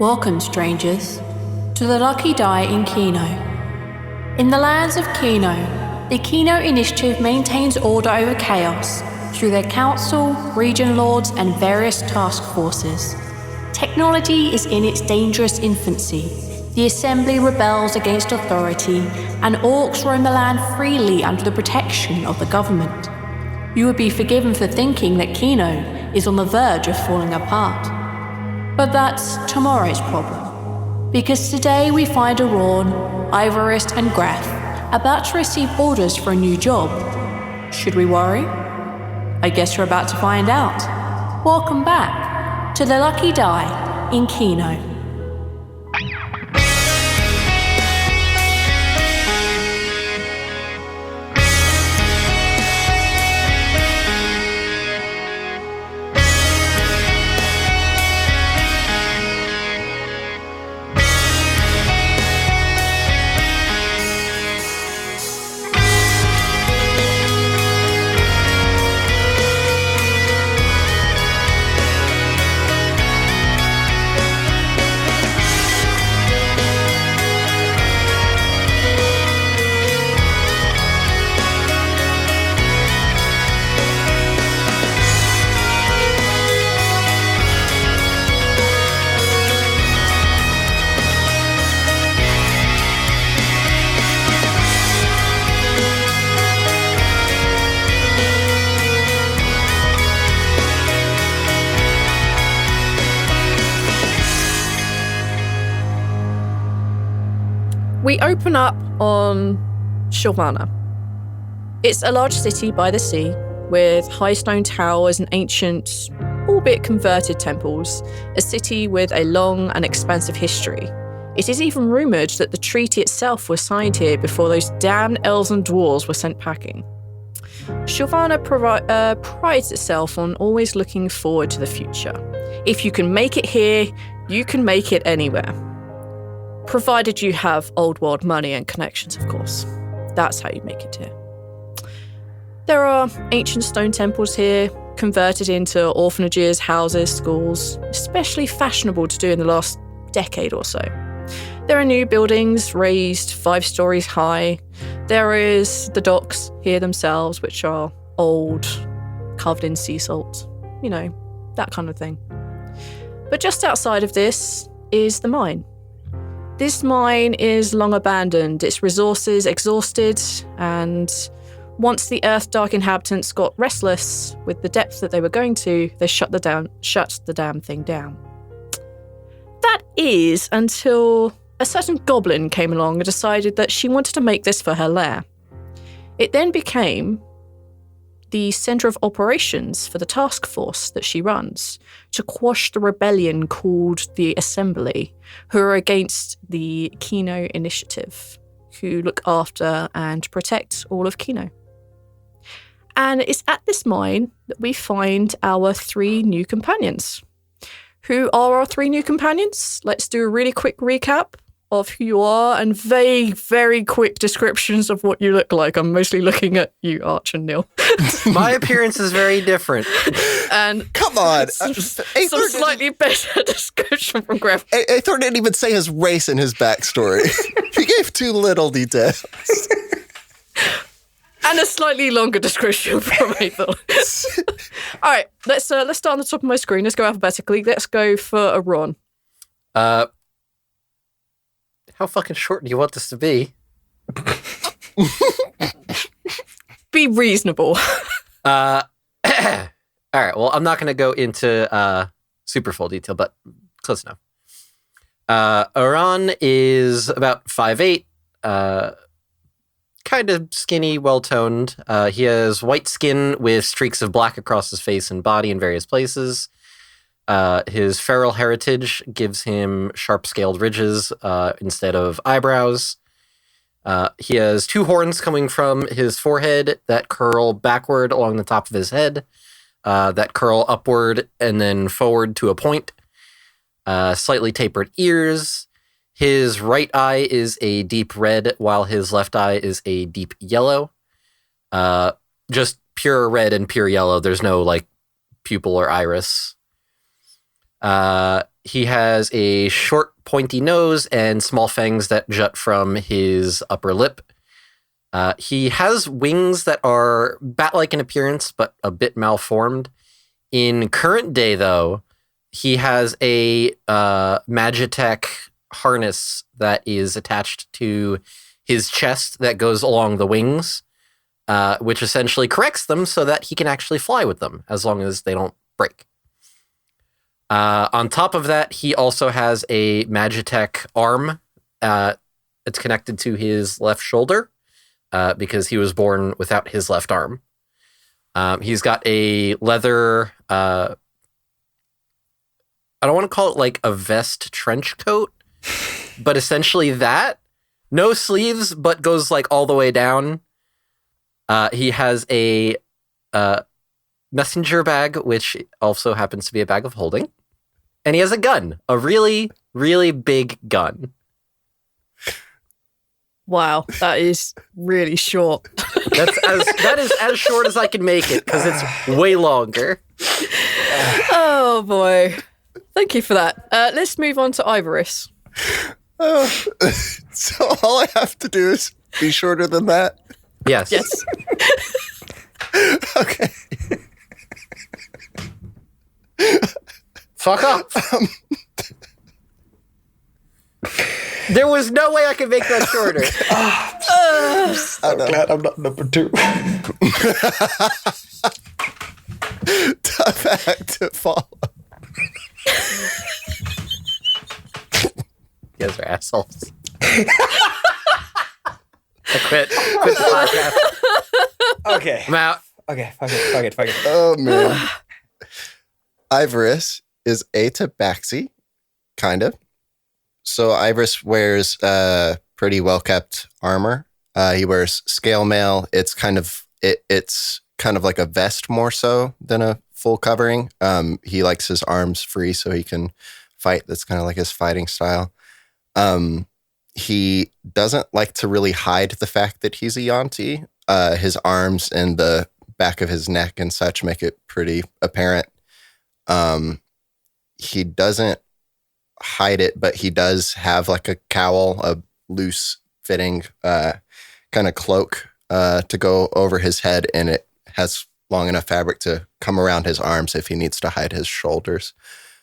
Welcome, strangers, to the Lucky Die in Kino. In the lands of Kino, the Kino Initiative maintains order over chaos through their council, region lords, and various task forces. Technology is in its dangerous infancy. The Assembly rebels against authority, and orcs roam the land freely under the protection of the government. You would be forgiven for thinking that Kino is on the verge of falling apart. But that's tomorrow's problem. Because today we find Arawn, Ivoris, and Greff about to receive orders for a new job. Should we worry? I guess you're about to find out. Welcome back to the Lucky Die in Kino. We open up on Sylvana. It's a large city by the sea with high stone towers and ancient, albeit converted temples, a city with a long and expansive history. It is even rumoured that the treaty itself was signed here before those damned elves and dwarves were sent packing. Sylvana prides itself on always looking forward to the future. If you can make it here, you can make it anywhere. Provided you have old world money and connections, of course. That's how you make it here. There are ancient stone temples here, converted into orphanages, houses, schools, especially fashionable to do in the last decade or so. There are new buildings raised 5 stories high. There is the docks here themselves, which are old, carved in sea salt. You know, that kind of thing. But just outside of this is the mine. This mine is long abandoned, its resources exhausted, and once the Earth-Dark inhabitants got restless with the depth that they were going to, they shut the damn thing down. That is until a certain goblin came along and decided that she wanted to make this for her lair. It then became the centre of operations for the task force that she runs to quash the rebellion called the Assembly, who are against the Kino Initiative, who look after and protect all of Kino. And it's at this mine that we find our 3 new companions. Who are our 3 new companions? Let's do a really quick recap of who you are and vague, very quick descriptions of what you look like. I'm mostly looking at you, Arch and Neil. My appearance is very different. And come on, some slightly better description from Greff. Aethor didn't even say his race in his backstory. He gave too little details. And a slightly longer description from Aethor. All right, let's start on the top of my screen. Let's go alphabetically. Let's go for Arawn. How fucking short do you want this to be? Be reasonable. All right, well, I'm not going to go into super full detail, but close enough. Arawn is about 5'8", kind of skinny, well-toned. He has white skin with streaks of black across his face and body in various places. His feral heritage gives him sharp-scaled ridges instead of eyebrows. He has 2 horns coming from his forehead that curl backward along the top of his head, that curl upward and then forward to a point. Slightly tapered ears. His right eye is a deep red, while his left eye is a deep yellow. Just pure red and pure yellow. There's no, pupil or iris. He has a short, pointy nose and small fangs that jut from his upper lip. He has wings that are bat-like in appearance, but a bit malformed. In current day, though, he has a Magitech harness that is attached to his chest that goes along the wings, which essentially corrects them so that he can actually fly with them, as long as they don't break. On top of that, he also has a Magitech arm. It's connected to his left shoulder because he was born without his left arm. He's got a leather, I don't want to call it like a vest trench coat, but essentially that. No sleeves, but goes like all the way down. He has a messenger bag, which also happens to be a bag of holding. And he has a gun, a really, really big gun. Wow, that is really short. That is as short as I can make it, because it's way longer. Oh, boy. Thank you for that. Let's move on to Ivoris. So all I have to do is be shorter than that? Yes. Yes. Okay. Fuck up. There was no way I could make that shorter. I'm glad I'm not number 2. Tough act to follow. You guys are assholes. I quit the podcast. Okay. I'm out. Okay, fuck it. Oh, man. Ivoris is atabaxi, kind of. So Ivoris wears pretty well-kept armor. He wears scale mail. It's kind of like a vest more so than a full covering. He likes his arms free so he can fight. That's kind of like his fighting style. He doesn't like to really hide the fact that he's a Yuan-ti. His arms and the back of his neck and such make it pretty apparent. He doesn't hide it, but he does have like a cowl, a loose fitting kind of cloak to go over his head, and it has long enough fabric to come around his arms if he needs to hide his shoulders.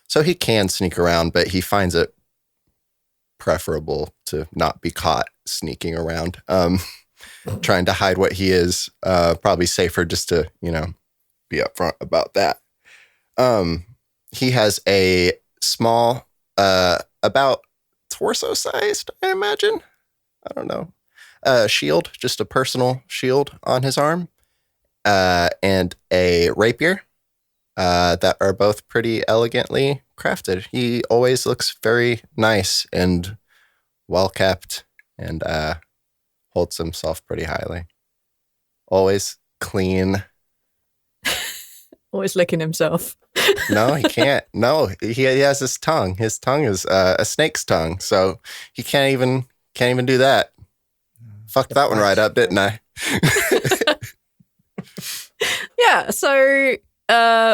So he can sneak around, but he finds it preferable to not be caught sneaking around. Trying to hide what he is, probably safer just to, be upfront about that. He has a small, about torso-sized, I imagine. I don't know. Shield, just a personal shield on his arm, and a rapier that are both pretty elegantly crafted. He always looks very nice and well-kept and holds himself pretty highly. Always clean. Always licking himself. No, he can't. No, he has his tongue. His tongue is a snake's tongue, so he can't even do that. Fucked that one right up, didn't I? Yeah. So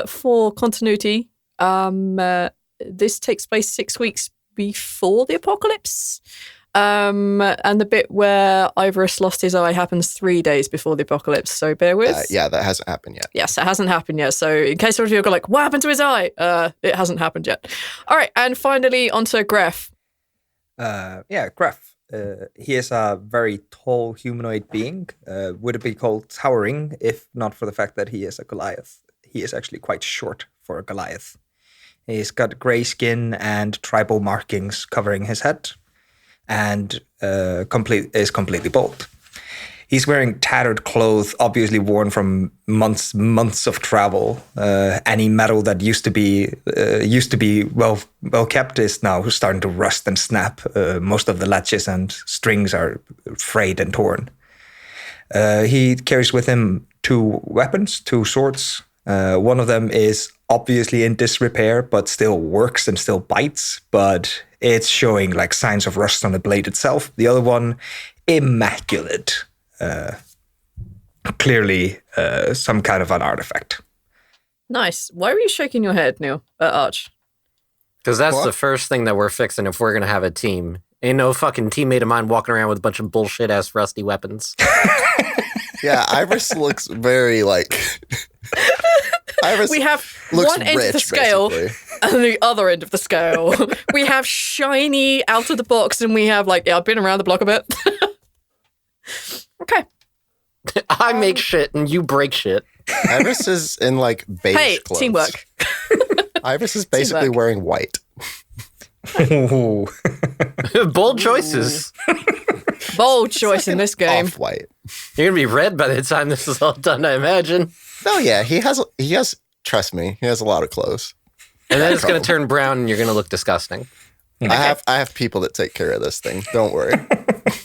for continuity, this takes place 6 weeks before the apocalypse. And the bit where Ivoris lost his eye happens 3 days before the apocalypse, so bear with. Yeah, that hasn't happened yet. Yes, it hasn't happened yet. So in case some of you are like, what happened to his eye? It hasn't happened yet. All right, and finally onto Greff. Greff. He is a very tall humanoid being. Would it be called towering if not for the fact that he is a Goliath? He is actually quite short for a Goliath. He's got gray skin and tribal markings covering his head, and is completely bald. He's wearing tattered clothes, obviously worn from months of travel. Any metal that used to be well kept is now starting to rust and snap. Most of the latches and strings are frayed and torn. He carries with him 2 weapons, 2 swords. One of them is obviously in disrepair, but still works and still bites, but it's showing like signs of rust on the blade itself. The other one, immaculate. Clearly some kind of an artifact. Nice. Why were you shaking your head, Neil, Arch? Because that's What? the first thing that we're fixing if we're going to have a team. Ain't no fucking teammate of mine walking around with a bunch of bullshit-ass rusty weapons. Yeah, Ivoris looks very like... Ivoris We have looks one end of the rich, scale basically. and the other end of the scale. We have shiny out of the box, and we have I've been around the block a bit. Okay. I make shit and you break shit. Ivoris is in like beige Hey, clothes. teamwork. Ivoris is basically Teamwork. wearing white. Ooh. Bold choices. Bold choice in this game. Off-white. You're going to be red by the time this is all done, I imagine. Oh yeah, he has, trust me, he has a lot of clothes. And then it's going to turn brown and you're going to look disgusting. I have people that take care of this thing. Don't worry.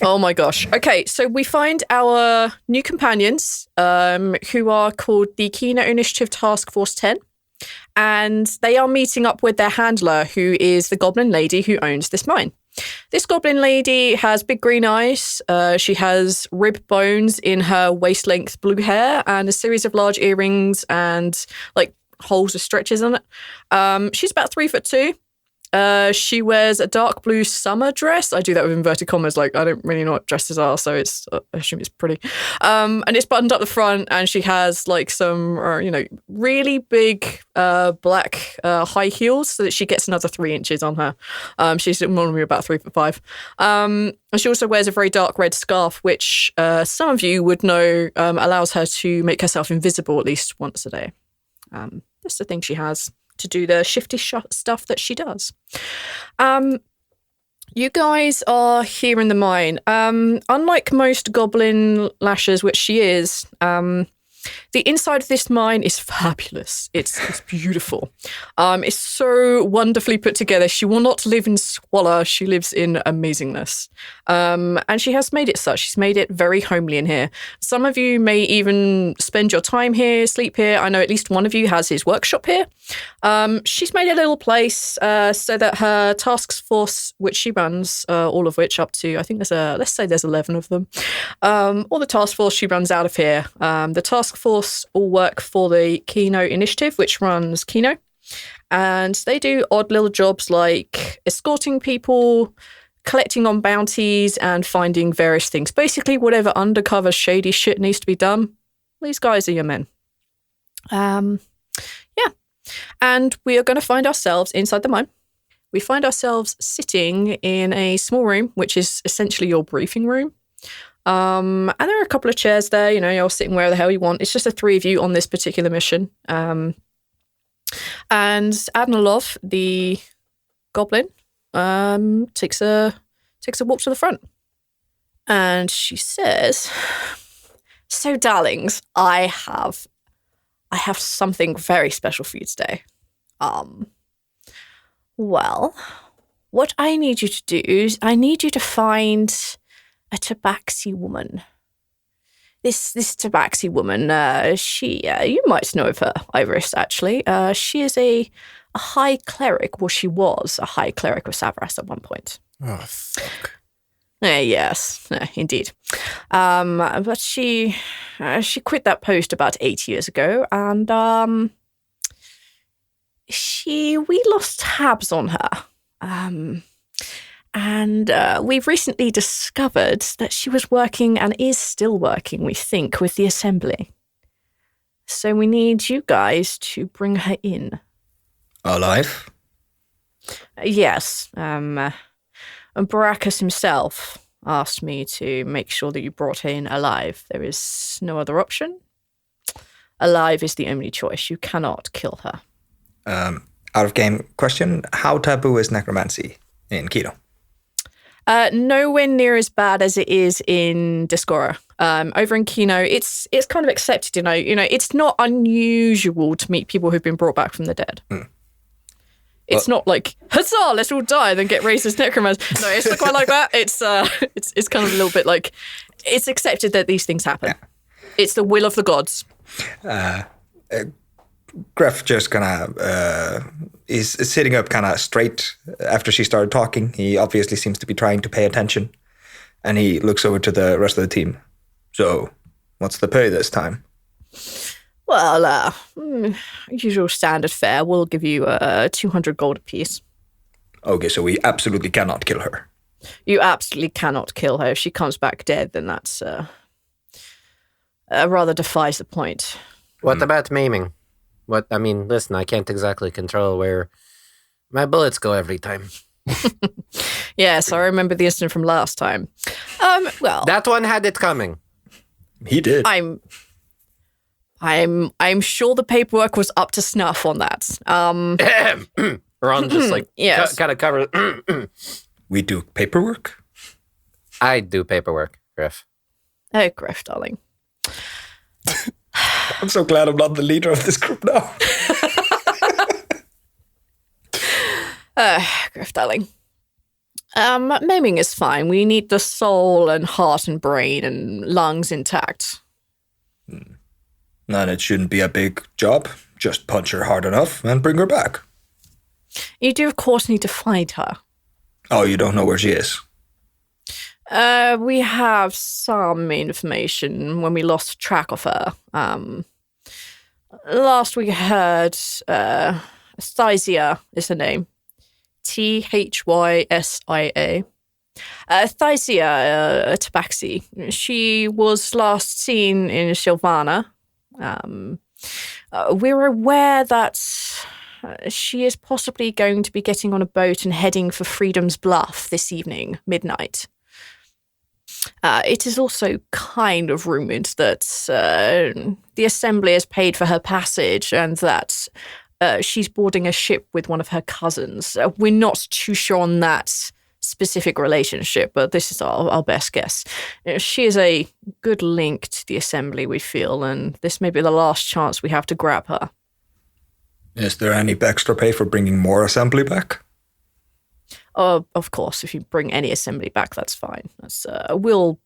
Oh my gosh. Okay, so we find our new companions, who are called the Kino Initiative Taskforce 10. And they are meeting up with their handler, who is the goblin lady who owns this mine. This goblin lady has big green eyes. She has rib bones in her waist-length blue hair and a series of large earrings and holes with stretches on it. She's about 3'2". She wears a dark blue summer dress. I do that with inverted commas. I don't really know what dresses are, so I assume it's pretty. And it's buttoned up the front, and she has some, really big black high heels, so that she gets another 3 inches on her. She's normally about 3'5". And she also wears a very dark red scarf, which some of you would know allows her to make herself invisible at least once a day. That's the thing she has to do the shifty stuff that she does. You guys are here in the mine. Unlike most goblin lashers, which she is, the inside of this mine is fabulous. It's beautiful. It's so wonderfully put together. She will not live in squalor. She lives in amazingness. And she has made it such. She's made it very homely in here. Some of you may even spend your time here, sleep here. I know at least one of you has his workshop here. She's made a little place so that her task force, which she runs, all of which up to, I think let's say there's 11 of them. All the task force she runs out of here. The task force all work for the Kino Initiative, which runs Kino. And they do odd little jobs like escorting people, collecting on bounties, and finding various things. Basically, whatever undercover shady shit needs to be done, these guys are your men. Yeah. And we are going to find ourselves inside the mine. We find ourselves sitting in a small room, which is essentially your briefing room. And there are a couple of chairs there, you're sitting where the hell you want. It's just the 3 of you on this particular mission. And Adnalov, the goblin, takes a walk to the front. And she says, "So, darlings, I have something very special for you today. Well, what I need you to do is I need you to find a tabaxi woman. This tabaxi woman, she, you might know of her, Ivoris, actually. She is a high cleric. Well, she was a high cleric with Ivoris at one point. Oh, fuck. Yes, indeed. But she quit that post about 8 years ago, and we lost tabs on her. And we've recently discovered that she was working and is still working, we think, with the Assembly. So we need you guys to bring her in. Alive? Yes. And Baracus himself asked me to make sure that you brought her in alive. There is no other option. Alive is the only choice. You cannot kill her. Out of game question, how taboo is necromancy in Kino? Nowhere near as bad as it is in Discora. Over in Kino, it's kind of accepted, it's not unusual to meet people who've been brought back from the dead. It's not like, huzzah, let's all die, then get raised as necromancers. No, it's not quite like that. It's kind of a little bit like, it's accepted that these things happen. Yeah. It's the will of the gods. Greff just is sitting up kind of straight after she started talking. He obviously seems to be trying to pay attention. And he looks over to the rest of the team. So, what's the pay this time? Well, usual standard fare. We'll give you 200 gold apiece. Okay, so we absolutely cannot kill her. You absolutely cannot kill her. If she comes back dead, then that's rather defies the point. What about maiming? Listen, I can't exactly control where my bullets go every time. Yes, I remember the incident from last time. Well, That one had it coming. He did. I'm sure the paperwork was up to snuff on that. Ron just Yes. gotta cover. We do paperwork? I do paperwork, Greff. Oh, Greff, darling. I'm so glad I'm not the leader of this group now. Greff, darling. Maiming is fine. We need the soul and heart and brain and lungs intact. And it shouldn't be a big job. Just punch her hard enough and bring her back. You do, of course, need to find her. Oh, you don't know where she is? We have some information when we lost track of her. Last we heard, Thysia is her name. Thysia. Thysia Tabaxi. She was last seen in Sylvana. We're aware that she is possibly going to be getting on a boat and heading for Freedom's Bluff this evening, midnight. It is also kind of rumoured that the Assembly has paid for her passage and that she's boarding a ship with one of her cousins. We're not too sure on that specific relationship, but this is our best guess. She is a good link to the Assembly, we feel, and this may be the last chance we have to grab her. Is there any extra pay for bringing more Assembly back? Of course, if you bring any Assembly back, that's fine. That's we'll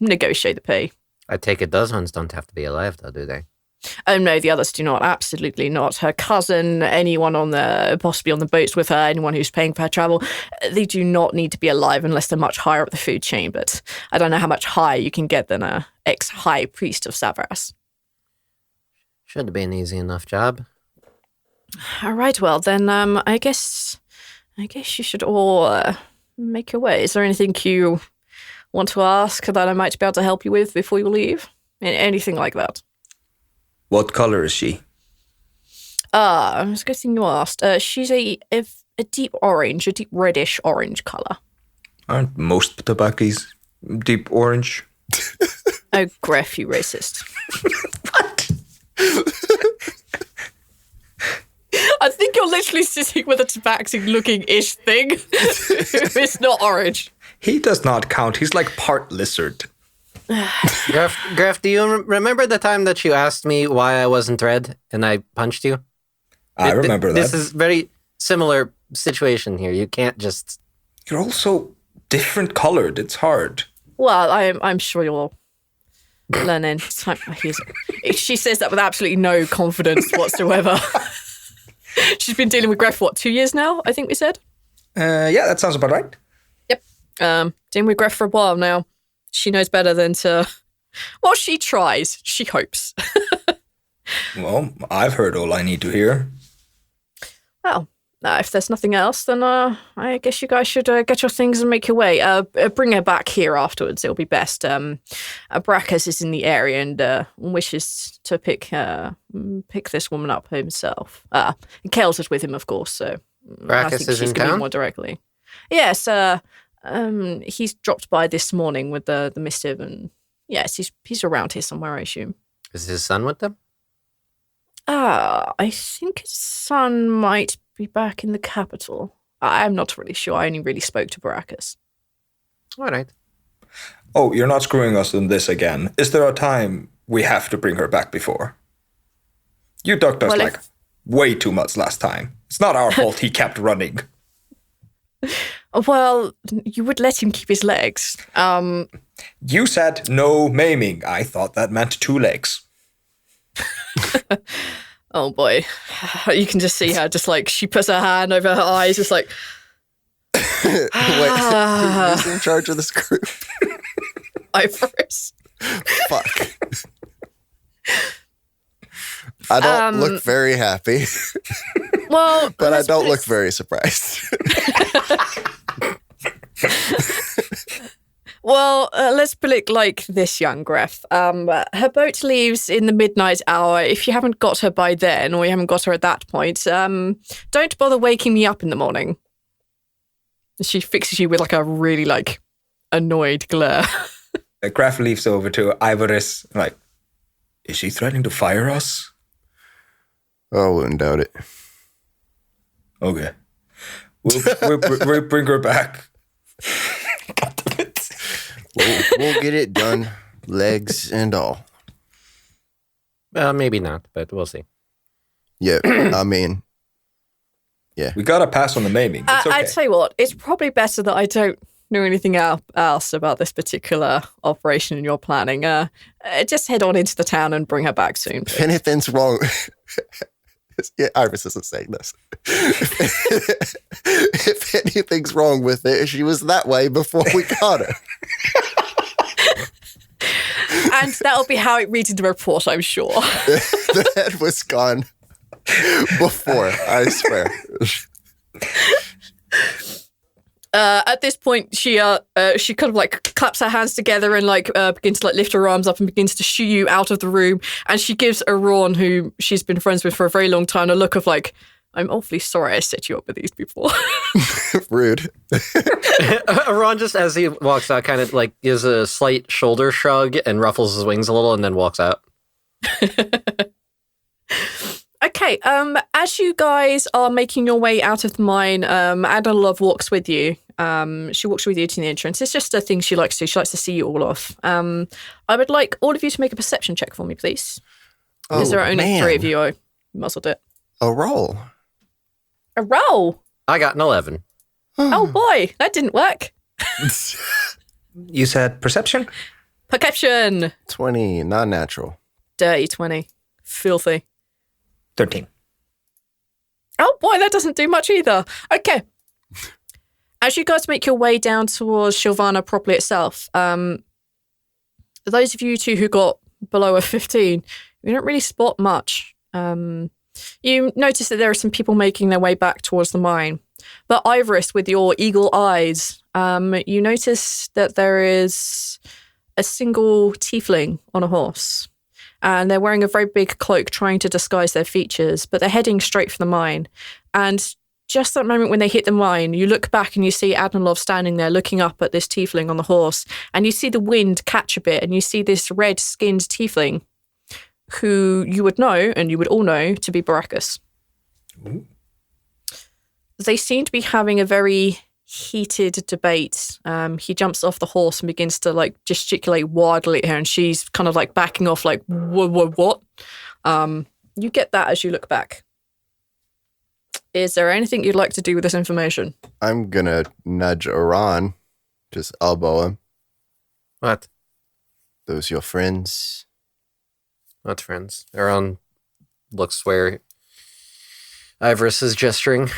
negotiate the pay. I take it those ones don't have to be alive, though, do they? Oh no, the others do not. Absolutely not. Her cousin, anyone on possibly on the boats with her, anyone who's paying for her travel, they do not need to be alive unless they're much higher up the food chain. But I don't know how much higher you can get than a ex-high priest of Savras. Should be an easy enough job. All right, well then, I guess you should all make your way. Is there anything you want to ask that I might be able to help you with before you leave? Anything like that? What color is she? It's a good thing you asked. She's a deep orange, a deep reddish orange color. Aren't most tobaccos deep orange? Oh, Greff, you racist. What? I think you're literally sitting with a tabaxi-looking-ish thing. It's not orange. He does not count. He's like part lizard. Greff, do you remember the time that you asked me why I wasn't red and I punched you? I remember that. This is very similar situation here. You can't just... You're also different colored. It's hard. Well, I'm sure you'll learn in time. She says that with absolutely no confidence whatsoever. She's been dealing with Greff, 2 years now, I think we said? Yeah, that sounds about right. Yep. Dealing with Greff for a while now. She knows better than to... Well, she tries. She hopes. Well, I've heard all I need to hear. Well, if there's nothing else, then I guess you guys should get your things and make your way. Bring her back here afterwards. It'll be best. Brackus is in the area and wishes to pick this woman up himself. Kales is with him, of course, so I think Brackus is she's in going to be town? more directly. Yes, he's dropped by this morning with the missive, and yes, he's around here somewhere, I assume. Is his son with them? I think his son might be back in the capital. I'm not really sure. I only really spoke to Brackus. All right. Oh, you're not screwing us on this again. Is there a time we have to bring her back before? You ducked us Well, way too much last time. It's not our fault he kept running. Well, you would let him keep his legs. You said no maiming. I thought that meant 2 legs. Oh boy. You can just see her, just like, she puts her hand over her eyes, just like... Wait, who's in charge of this group? Ivoris. Fuck. I don't look very happy. Well, But I let's don't put look it- very surprised. Well, let's put it like this, young Greff. Her boat leaves in the midnight hour. If you haven't got her by then, or you haven't got her at that point, don't bother waking me up in the morning. She fixes you with like a really like annoyed glare. Greff leaves over to Ivoris, like, is she threatening to fire us? I wouldn't doubt it. Okay. We'll bring her back. We'll get it done, legs and all. Maybe not, but we'll see. Yeah, I mean, We got a pass on the maiming. It's okay. I tell you what, it's probably better that I don't know anything else about this particular operation in your planning. Just head on into the town and bring her back soon. if anything's wrong, yeah, Iris isn't saying this. If anything's wrong with it, she was that way before we got her. And that'll be how it reads in the report, I'm sure. The head was gone before, I swear. At this point, she kind of like claps her hands together and like begins to like lift her arms up and begins to shoo you out of the room. And she gives Arawn, who she's been friends with for a very long time, a look of like, I'm awfully sorry I set you up with these people. Rude. Arawn, just as he walks out, kind of like gives a slight shoulder shrug and ruffles his wings a little and then walks out. Okay, as you guys are making your way out of the mine, Adanilov walks with you. She walks with you to the entrance. It's just a thing she likes to do. She likes to see you all off. I would like all of you to make a perception check for me, please. Because there are only three of you. I muzzled it. A roll. A roll! I got an 11. Oh boy, that didn't work. You said perception? Perception! 20, non-natural. Dirty 20. Filthy. 13. Oh boy, that doesn't do much either. Okay. As you guys make your way down towards Shilvana properly itself, those of you two who got below a 15, you don't really spot much. You notice that there are some people making their way back towards the mine. But Ivoris, with your eagle eyes, you notice that there is a single tiefling on a horse. And they're wearing a very big cloak trying to disguise their features, but they're heading straight for the mine. And just that moment when they hit the mine, you look back and you see Adanilov standing there looking up at this tiefling on the horse. And you see the wind catch a bit and you see this red-skinned tiefling who you would know, and you would all know, to be Barakas. Ooh. They seem to be having a very heated debate. He jumps off the horse and begins to like gesticulate wildly at her, and she's kind of like backing off like, what? You get that as you look back. Is there anything you'd like to do with this information? I'm gonna nudge Arawn, just elbow him. What? Those your friends? What friends? Arawn looks where Ivoris is gesturing.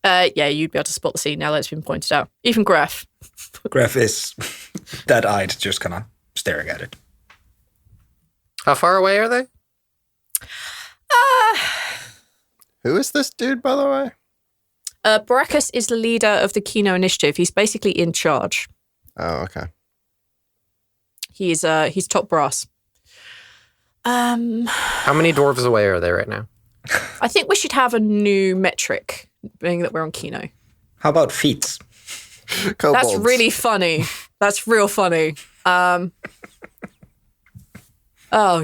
Yeah, you'd be able to spot the scene now that it's been pointed out. Even Greff. Greff is dead-eyed, just kind of staring at it. How far away are they? Who is this dude, by the way? Barakas is the leader of the Kino Initiative. He's basically in charge. Oh, okay. He's top brass. How many dwarves away are they right now? I think we should have a new metric, being that we're on Kino. How about feats? Kobolds. That's really funny. That's real funny. Oh,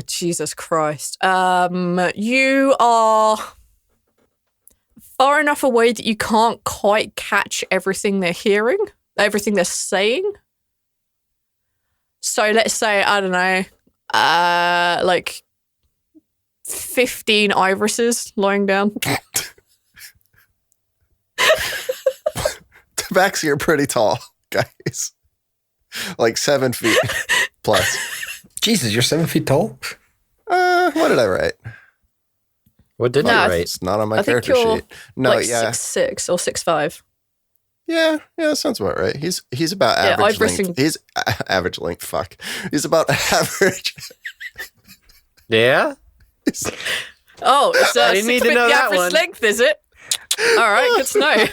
Jesus Christ. You are far enough away that you can't quite catch everything they're hearing, everything they're saying. So let's say, I don't know, like 15 irises lying down. Tabaxi are pretty tall, guys. Like 7 feet plus. Jesus, you're 7 feet tall? What did I write? What did No, you I write? It's not on my I think character you're sheet. No, like yeah. 6'6" or 6'5". Yeah, that sounds about right. He's about Yeah, average I've length. written- He's average length, fuck. He's about average. Yeah? Oh, it's I didn't need to know the that average one. length, is it? All right, good to know.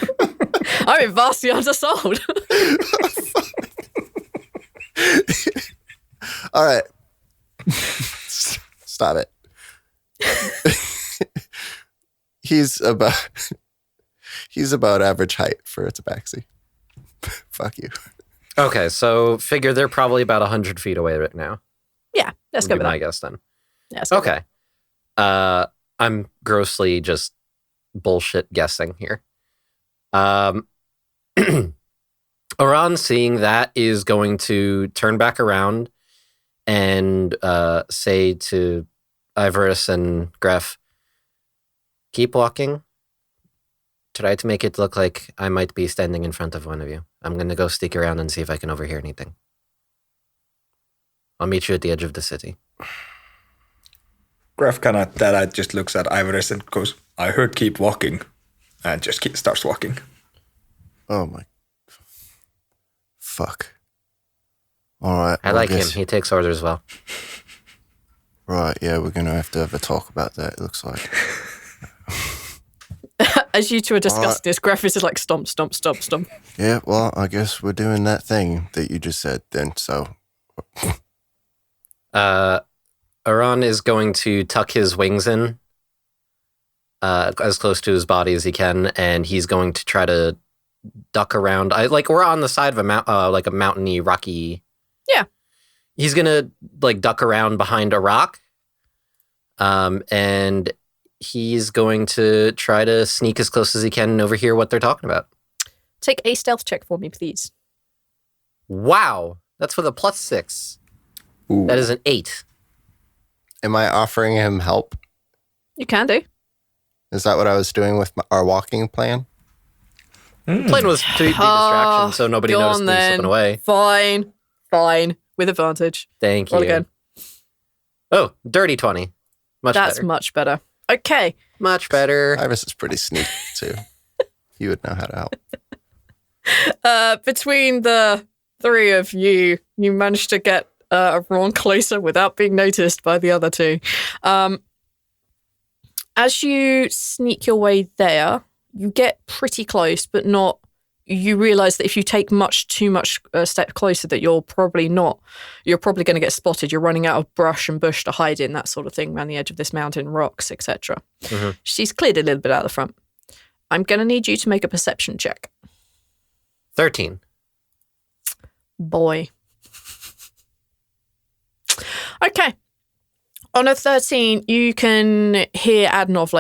I'm in vastly undersold. All right. Stop it. He's about average height for a tabaxi. Fuck you. Okay, so figure they're probably about 100 feet away right now. Yeah, let's go Would with be my that. guess then. Yeah, let's go with Okay. I'm grossly just bullshit guessing here. Arawn, seeing that, is going to turn back around and say to Ivoris and Greff, keep walking. Try to make it look like I might be standing in front of one of you. I'm going to go sneak around and see if I can overhear anything. I'll meet you at the edge of the city. Greff kind of that just looks at Ivoris and goes, I heard keep walking. And just starts walking. Oh my. Fuck. All right. I like him. He takes orders well. Right, yeah, we're going to have a talk about that, it looks like. As you two are discussing this, Greff is just like stomp, stomp, stomp, stomp. Yeah, well, I guess we're doing that thing that you just said then, so. Arawn is going to tuck his wings in as close to his body as he can, and he's going to try to duck around. We're on the side of a mountainy, rocky. Yeah. He's gonna duck around behind a rock, and he's going to try to sneak as close as he can and overhear what they're talking about. Take a stealth check for me, please. Wow, that's with a +6. Ooh. That is an 8. Am I offering him help? You can do. Is that what I was doing with our walking plan? The plan was to be distraction, so nobody Go noticed on me then. slipping away. Fine. With advantage. Thank you. Roll again. Oh, dirty 20. That's better. much better. Okay. Much better. Iris is pretty sneaky, too. He would know how to help. Between the three of you, you managed to get Arawn closer without being noticed by the other two. As you sneak your way there, you get pretty close, but not. You realize that if you take too much a step closer, that you're probably going to get spotted. You're running out of brush and bush to hide in, that sort of thing, around the edge of this mountain, rocks, etc. Mm-hmm. She's cleared a little bit out of the front. I'm going to need you to make a perception check. 13. Boy. Okay. On a 13, you can hear Adnov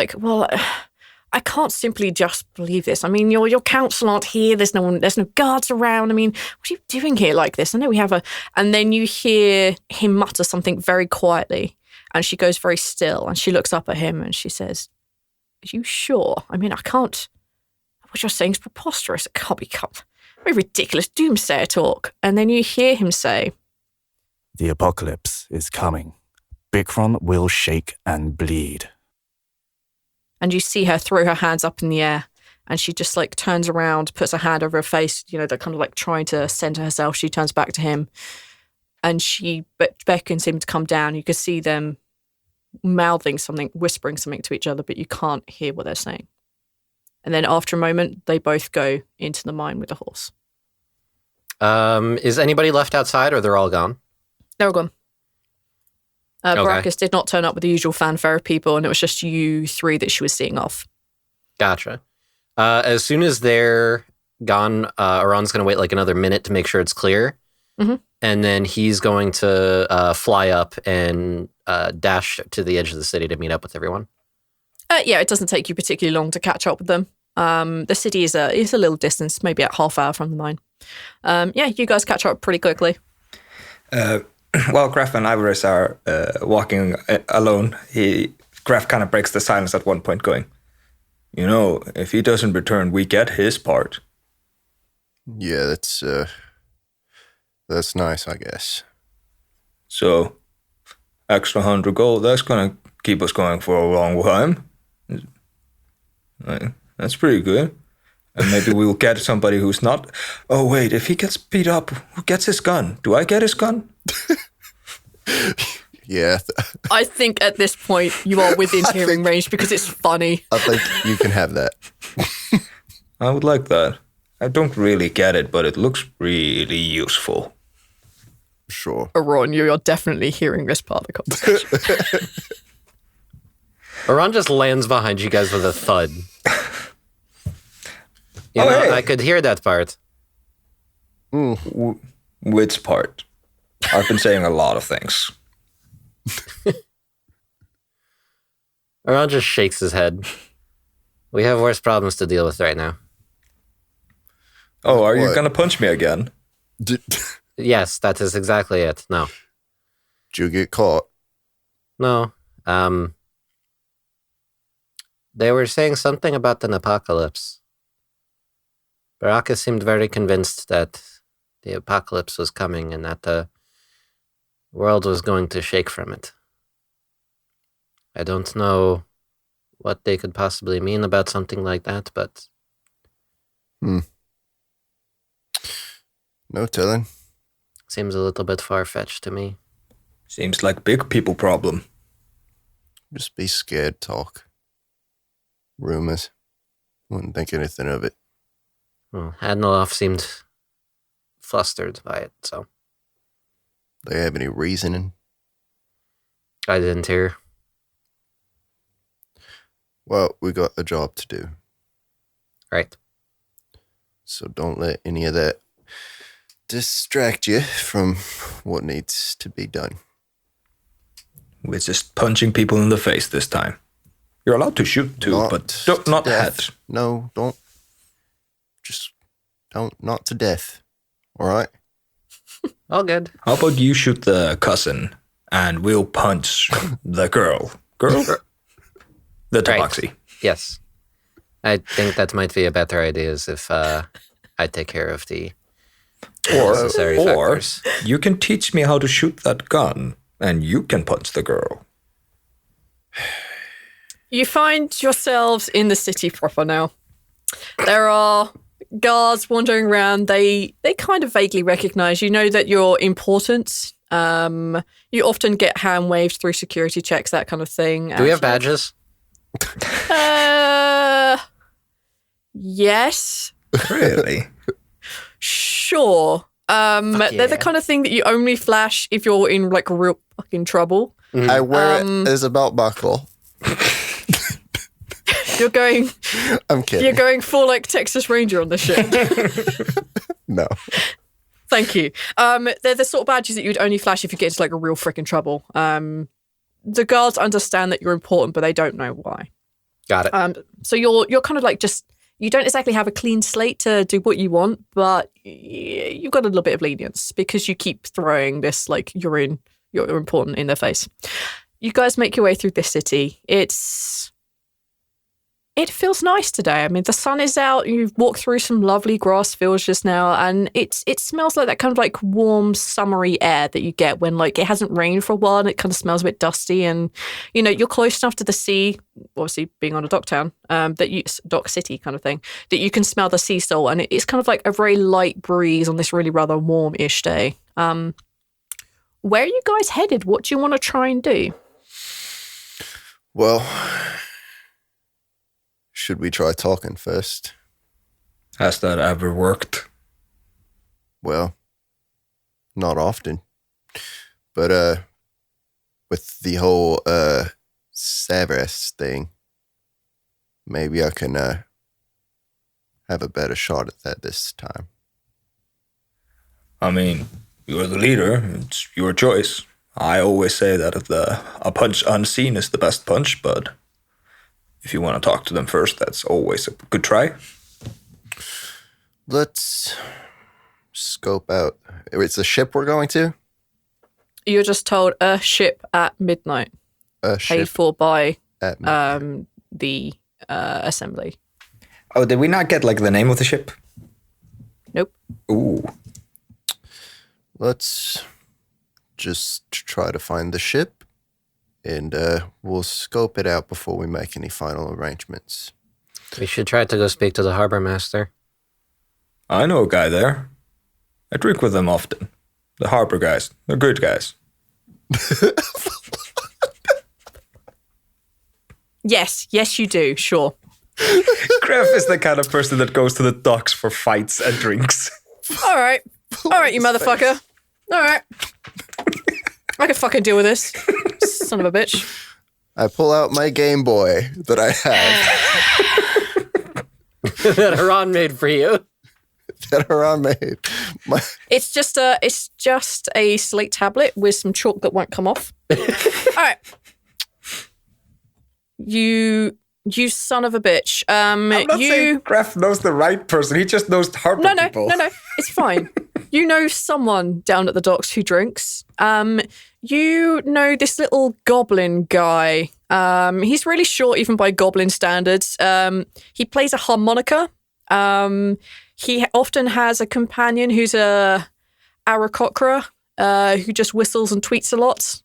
I can't simply just believe this. I mean, your council aren't here. There's no guards around. I mean, what are you doing here like this? I know we have and then you hear him mutter something very quietly, and she goes very still, and she looks up at him and she says, "Are you sure? I mean, I can't. What you're saying is preposterous. It can't be very ridiculous doomsayer talk." And then you hear him say, "The apocalypse is coming. Bikron will shake and bleed." And you see her throw her hands up in the air, and she just turns around, puts her hand over her face, they're kind of trying to center herself. She turns back to him, and she beckons him to come down. You can see them mouthing something, whispering something to each other, but you can't hear what they're saying. And then after a moment, they both go into the mine with the horse. Is anybody left outside, or they're all gone? They're all gone. Okay. Baracus did not turn up with the usual fanfare of people, and it was just you three that she was seeing off. Gotcha. As soon as they're gone, Arawn's going to wait another minute to make sure it's clear. Mm-hmm. And then he's going to fly up and dash to the edge of the city to meet up with everyone. Yeah, it doesn't take you particularly long to catch up with them. The city is a little distance, maybe a half hour from the mine. Yeah, you guys catch up pretty quickly. While Greff and Ivoris are walking alone, Greff kind of breaks the silence at one point, going, if he doesn't return, we get his part. Yeah, that's nice, I guess. So, extra 100 gold, that's going to keep us going for a long time. That's pretty good. And maybe we'll get somebody who's not... Oh, wait, if he gets beat up, who gets his gun? Do I get his gun? Yeah. I think at this point you are within hearing range because it's funny. I think you can have that. I would like that. I don't really get it, but it looks really useful. Sure. Arawn, you're definitely hearing this part of the conversation. Arawn just lands behind you guys with a thud. Hey. I could hear that part. Which part? I've been saying a lot of things. Arawn just shakes his head. We have worse problems to deal with right now. Oh, are you gonna punch me again? Yes, that is exactly it. No. Did you get caught? No. They were saying something about an apocalypse. Baraka seemed very convinced that the apocalypse was coming and that the world was going to shake from it. I don't know what they could possibly mean about something like that, but... No telling. Seems a little bit far-fetched to me. Seems like big people problem. Just be scared talk. Rumors. Wouldn't think anything of it. Well, Admiroff seemed flustered by it, so... They have any reasoning? I didn't hear. Well, we got a job to do. Right. So don't let any of that distract you from what needs to be done. We're just punching people in the face this time. You're allowed to shoot too, but not head. No, don't. Not to death. All right? All good. How about you shoot the cousin and we'll punch the girl? Girl? The tabaxi. Right. Yes. I think that might be a better idea is if I take care of the necessary factors. You can teach me how to shoot that gun and you can punch the girl. You find yourselves in the city proper now. There are guards wandering around. They kind of vaguely recognize you. Know that you're important. You often get hand waved through security checks, that kind of thing. Do we have badges? Yes. Really? Sure. They're the kind of thing that you only flash if you're in like real fucking trouble. Mm-hmm. I wear it as a belt buckle. You're going. I'm kidding. You're going full like Texas Ranger on this shit. No. Thank you. They're the sort of badges that you'd only flash if you get into like a real freaking trouble. The guards understand that you're important, but they don't know why. Got it. So you're kind of like just, you don't exactly have a clean slate to do what you want, but you've got a little bit of lenience because you keep throwing this like you're important in their face. You guys make your way through this city. It feels nice today. I mean, the sun is out. You've walked through some lovely grass fields just now, and it smells like that kind of like warm, summery air that you get when like it hasn't rained for a while and it kind of smells a bit dusty. And you know, you're close enough to the sea, obviously being on a dock town, dock city kind of thing, that you can smell the sea salt, and it's kind of like a very light breeze on this really rather warm-ish day. Where are you guys headed? What do you want to try and do? Well, should we try talking first? Has that ever worked? Well, not often. But with the whole Severus thing, maybe I can have a better shot at that this time. I mean, you're the leader. It's your choice. I always say that a punch unseen is the best punch, but if you want to talk to them first, that's always a good try. Let's scope out. It's a ship we're going to? You're just told a ship at midnight. A ship paid for by at midnight. the assembly. Oh, did we not get like the name of the ship? Nope. Ooh. Let's just try to find the ship, and we'll scope it out before we make any final arrangements. We should try to go speak to the harbor master. I know a guy there. I drink with them often. The harbor guys. They're good guys. Yes, you do, sure. Greff is the kind of person that goes to the docks for fights and drinks. All right, you motherfucker. All right. I can fucking deal with this. Son of a bitch. I pull out my Game Boy that I have. That Arawn made for you. That Arawn made. It's just a slate tablet with some chalk that won't come off. All right. You son of a bitch. I'm not saying Greff knows the right person. He just knows harmful people. No. It's fine. You know someone down at the docks who drinks. You know this little goblin guy. He's really short, even by goblin standards. He plays a harmonica. He often has a companion who's a Aarakocra, who just whistles and tweets a lot.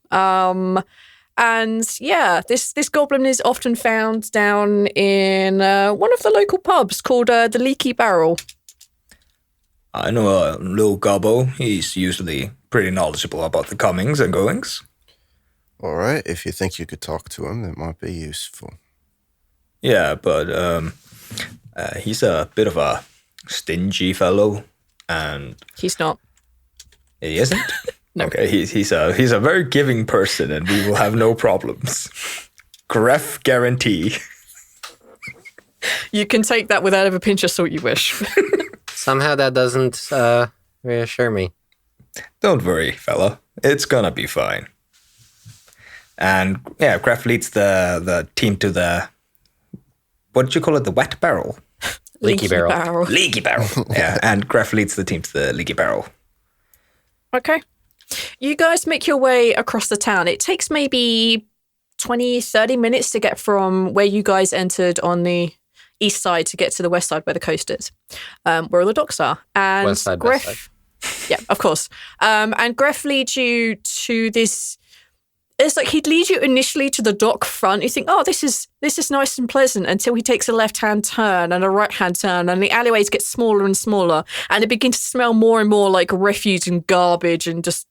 And yeah, this goblin is often found down in one of the local pubs called the Leaky Barrel. I know a little gobbo. He's usually pretty knowledgeable about the comings and goings. All right, if you think you could talk to him, that might be useful. Yeah, but he's a bit of a stingy fellow, and He's not. he isn't. No. Okay, he's a very giving person, and we will have no problems. Greff guarantee. You can take that with whatever pinch of salt you wish. Somehow that doesn't reassure me. Don't worry, fella. It's gonna be fine. And yeah, Greff leads the team to the, what did you call it? The wet barrel? Leaky barrel. Leaky barrel. Yeah, and Greff leads the team to the leaky barrel. Okay. You guys make your way across the town. It takes maybe 20, 30 minutes to get from where you guys entered on the east side to get to the west side where the coast is, where all the docks are. And West side, Greff, best yeah, of course. And Greff leads you to this. It's like he'd lead you initially to the dock front. You think, oh, this is nice and pleasant, until he takes a left-hand turn and a right-hand turn, and the alleyways get smaller and smaller, and it begins to smell more and more like refuse and garbage and just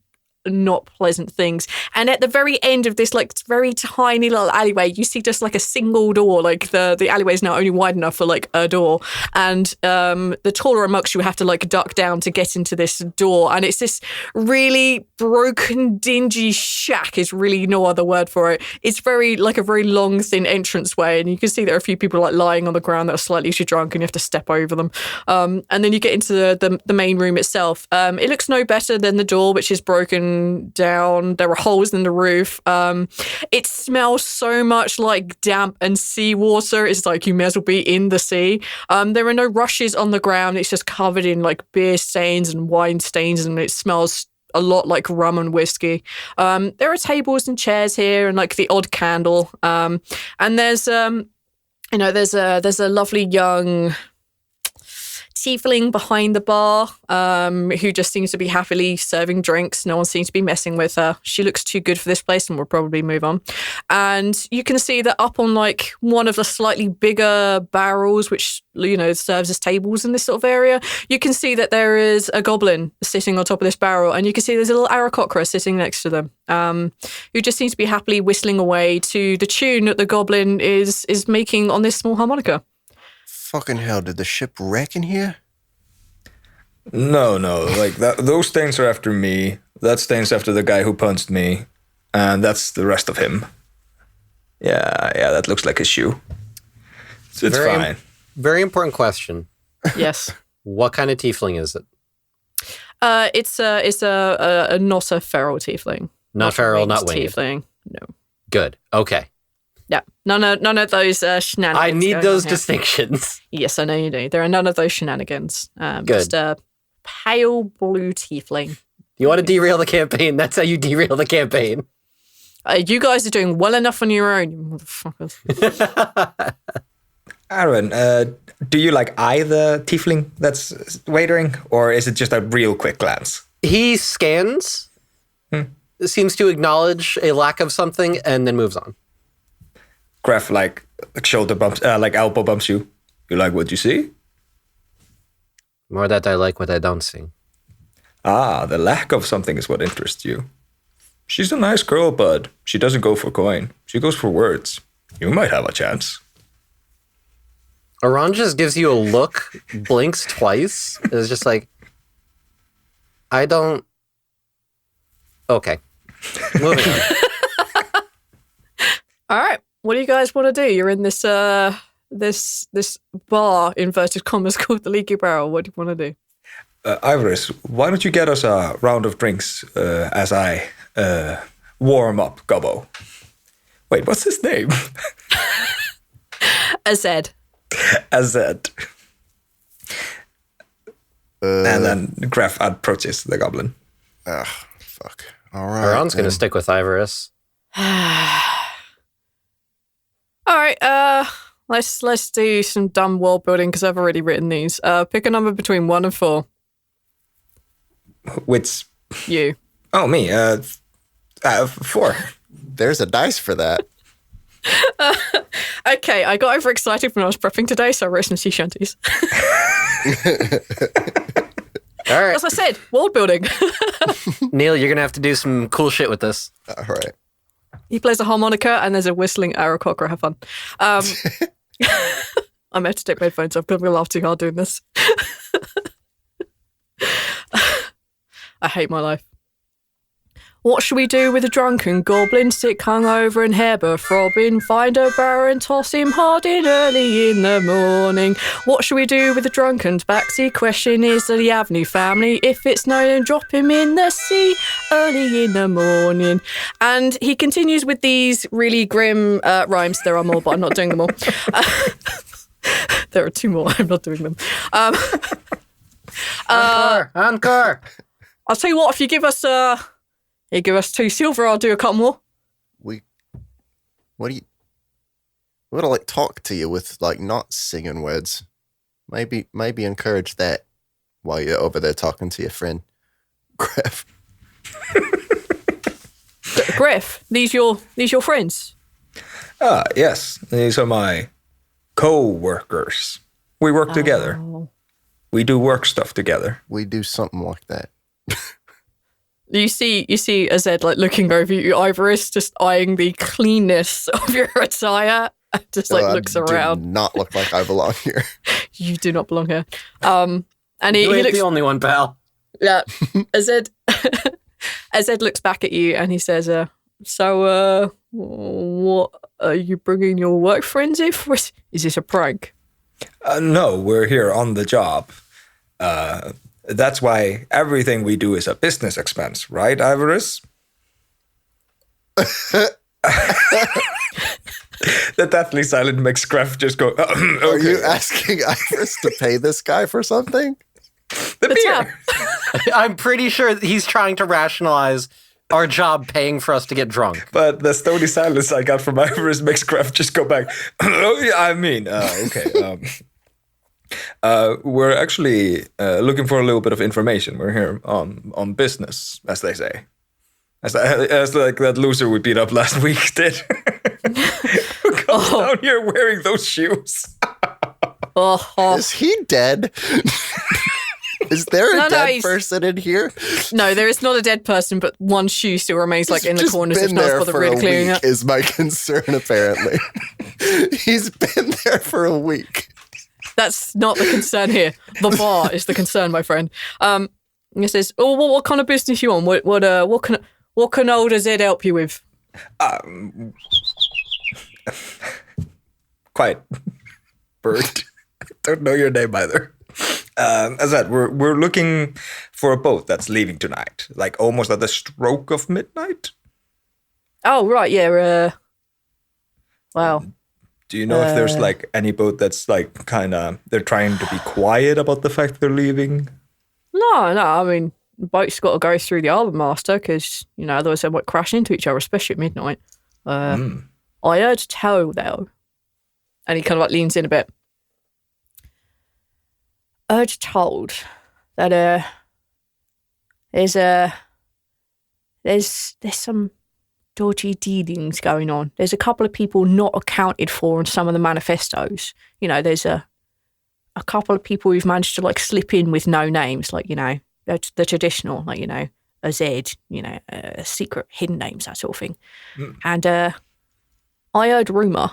not pleasant things. And at the very end of this like very tiny little alleyway, you see just like a single door. Like the alleyway is now only wide enough for like a door, and the taller amongst you have to like duck down to get into this door. And it's this really broken, dingy shack is really no other word for it. It's very like a very long, thin entranceway, and you can see there are a few people like lying on the ground that are slightly too drunk, and you have to step over them. And then you get into the main room itself. It looks no better than the door, which is broken down. There are holes in the roof. It smells so much like damp and seawater. It's like you may as well be in the sea. There are no rushes on the ground. It's just covered in like beer stains and wine stains, and it smells a lot like rum and whiskey. There are tables and chairs here, and like the odd candle. And there's there's a lovely young tiefling behind the bar, who just seems to be happily serving drinks. No one seems to be messing with her. She looks too good for this place, and we'll probably move on. And you can see that up on like one of the slightly bigger barrels, which serves as tables in this sort of area, you can see that there is a goblin sitting on top of this barrel, and you can see there's a little Aarakocra sitting next to them, who just seems to be happily whistling away to the tune that the goblin is making on this small harmonica. Fucking hell, did the ship wreck in here? No, like those stains are after me. That stain's after the guy who punched me, and that's the rest of him. Yeah, that looks like a shoe. It's fine. Very important question. Yes. What kind of tiefling is it? It's a not a feral tiefling. Not feral, not winged. Tiefling. No. Good. Okay. Yeah, none of those shenanigans. I need those distinctions. Yes, I know you do. There are none of those shenanigans. Good. Just a pale blue tiefling. You want to derail the campaign? That's how you derail the campaign. You guys are doing well enough on your own, you motherfuckers. Aaron, do you like eye the tiefling that's waitering, or is it just a real quick glance? He scans, seems to acknowledge a lack of something, and then moves on. Greff like shoulder bumps, like elbow bumps you. You like what you see? More that I like what I don't see. Ah, the lack of something is what interests you. She's a nice girl, but she doesn't go for coin. She goes for words. You might have a chance. Arawn just gives you a look, blinks twice. It's just like, I don't. Okay. Moving on. All right. What do you guys want to do? You're in this this bar, inverted commas, called the Leaky Barrel. What do you want to do? Ivoris, why don't you get us a round of drinks as I warm up Gobbo? Wait, what's his name? Azed. Azed. And then Greff approaches the goblin. Fuck. All right. Arawn's going to stick with Ivoris. All right. Let's do some dumb world building because I've already written these. Pick a number between 1 and 4. Which? You. Oh, me. 4. There's a dice for that. Okay, I got overexcited when I was prepping today, so I wrote some sea shanties. All right. As I said, world building. Neil, you're going to have to do some cool shit with this. All right. He plays a harmonica and there's a whistling arrow-cocker. Have fun. I'm going to take my headphones off because I'm going to laugh too hard doing this. I hate my life. What should we do with a drunken goblin, sick, hungover, and hair throbbing? Find a barrow and toss him hard in early in the morning. What should we do with a drunken backseat? Question is, do you have any family? If it's no, then drop him in the sea early in the morning. And he continues with these really grim rhymes. There are more, but I'm not doing them all. There are 2 more. I'm not doing them. Encore! I'll tell you what, if you give us you give us 2 silver, I'll do a couple more. We gotta like talk to you with like not singing words. Maybe encourage that while you're over there talking to your friend Greff. Greff, these your friends? Yes. These are my co-workers. We work together. We do work stuff together. We do something like that. You see Azed like looking over you, Ivoris, just eyeing the cleanness of your attire. Just like looks around. Do not look like I belong here. You do not belong here. And he You ain't looks. the only one, pal. Yeah, Azed looks back at you and he says, "So, what are you bringing your work friends in for? Is this a prank?" No, we're here on the job. That's why everything we do is a business expense, right, Ivoris? The deathly silent makes Greff just go, okay. Are you asking Ivoris to pay this guy for something? The beer. I'm pretty sure that he's trying to rationalize our job paying for us to get drunk. But the stony silence I got from Ivoris makes Greff just go back, oh, yeah, I mean, okay. We're actually looking for a little bit of information. We're here on business, as they say. As like that loser we beat up last week did. Who comes down here wearing those shoes? Is he dead? Is there a dead he's- person in here? No, there is not a dead person, but one shoe still remains like in the Just corner, so been it's not there bothered for really a clearing week up. is my concern, apparently. He's been there for a week. That's not the concern here. The bar is the concern, my friend. He says, "Oh, what kind of business you on? What can old Azed help you with?" Quiet. Bird. Don't know your name either. As that, we're looking for a boat that's leaving tonight, like almost at the stroke of midnight. Oh, right, yeah. Wow. Do you know if there's like any boat that's like kind of they're trying to be quiet about the fact they're leaving? No. I mean, the boat's got to go through the harbour master because otherwise they might crash into each other, especially at midnight. I heard tell though, and he kind of like leans in a bit. I heard told that there's some dodgy dealings going on. There's a couple of people not accounted for in some of the manifestos. There's a couple of people who've managed to like slip in with no names, like the traditional, like a Z, secret hidden names, that sort of thing. And I heard rumor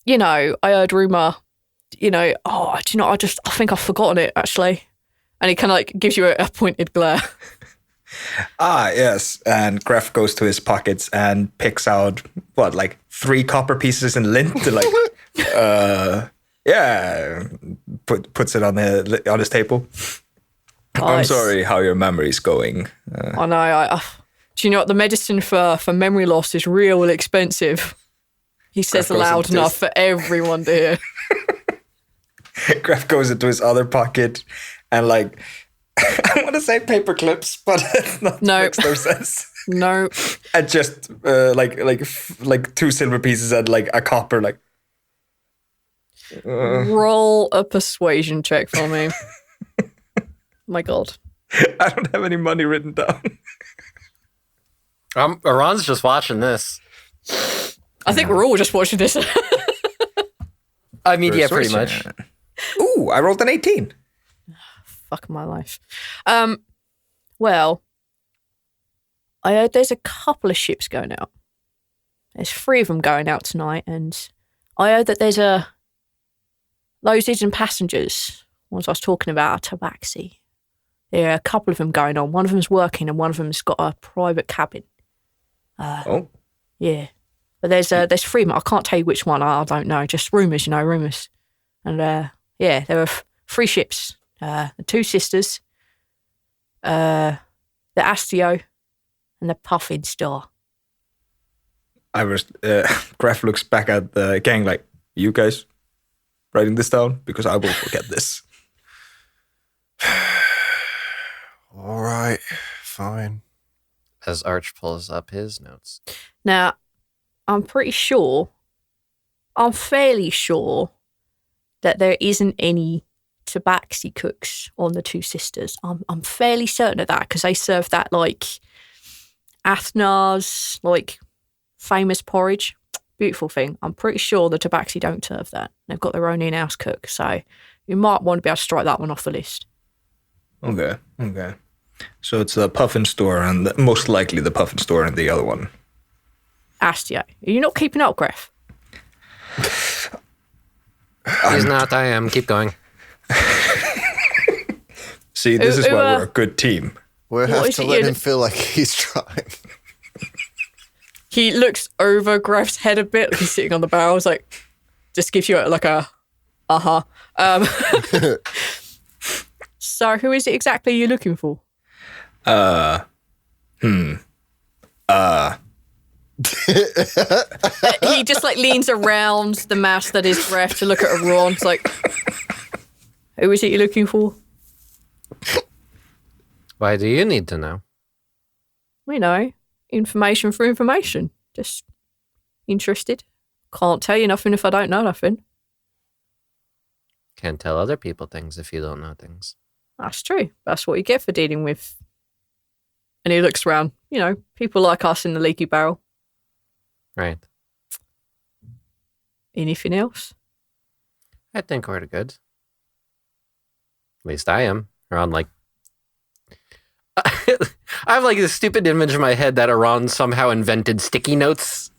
I heard rumor, do you know, I think I've forgotten it, actually. And he kind of like gives you a pointed glare. Yes. And Greff goes to his pockets and picks out, 3 copper pieces in lint. Puts it on his table. I'm sorry how your memory's going. I know. Do you know what? The medicine for memory loss is real expensive. He says loud enough for everyone to hear. Greff goes into his other pocket and I want to say paper clips, but it's not. No. Makes no sense. No. And just 2 silver pieces and a copper. Roll a persuasion check for me. My God. I don't have any money written down. Arawn's just watching this. I think we're all just watching this. I mean, yeah, pretty much. Ooh, I rolled an 18. Fuck my life. Well, I heard there's a couple of ships going out. There's 3 of them going out tonight, and I heard that there's loads of passengers. Ones I was talking about are Tabaxi. There are a couple of them going on. One of them's working, and one of them's got a private cabin. Yeah. But there's 3 of them. I can't tell you which one. I don't know. Just rumours, rumours. And there are 3 ships. The 2 sisters, the Astio, and the Puffin Star. Greff looks back at the gang you guys writing this down? Because I will forget this. All right, fine. As Arch pulls up his notes. Now, I'm fairly sure that there isn't any Tabaxi cooks on the 2 sisters. I'm fairly certain of that because they serve that Athnar's famous porridge. Beautiful thing. I'm pretty sure the Tabaxi don't serve that. They've got their own in-house cook, so you might want to be able to strike that one off the list. Okay. So it's the Puffin store and most likely the Puffin store and the other one. Astio. Are you not keeping up, Greff? He's not, I am. Keep going. See, this is why we're a good team. We'll have to let him feel like he's trying. He looks over Greff's head a bit. He's sitting on the barrel. Just gives you a uh-huh. So who is it exactly you're looking for? He just leans around the mass that is Greff to look at Arawn. It's who is it you're looking for? Why do you need to know? Information for information. Just interested. Can't tell you nothing if I don't know nothing. Can't tell other people things if you don't know things. That's true. That's what you get for dealing with. And he looks around, people like us in the leaky barrel. Right. Anything else? I think we're good. At least I am. Arawn, I have this stupid image in my head that Arawn somehow invented sticky notes.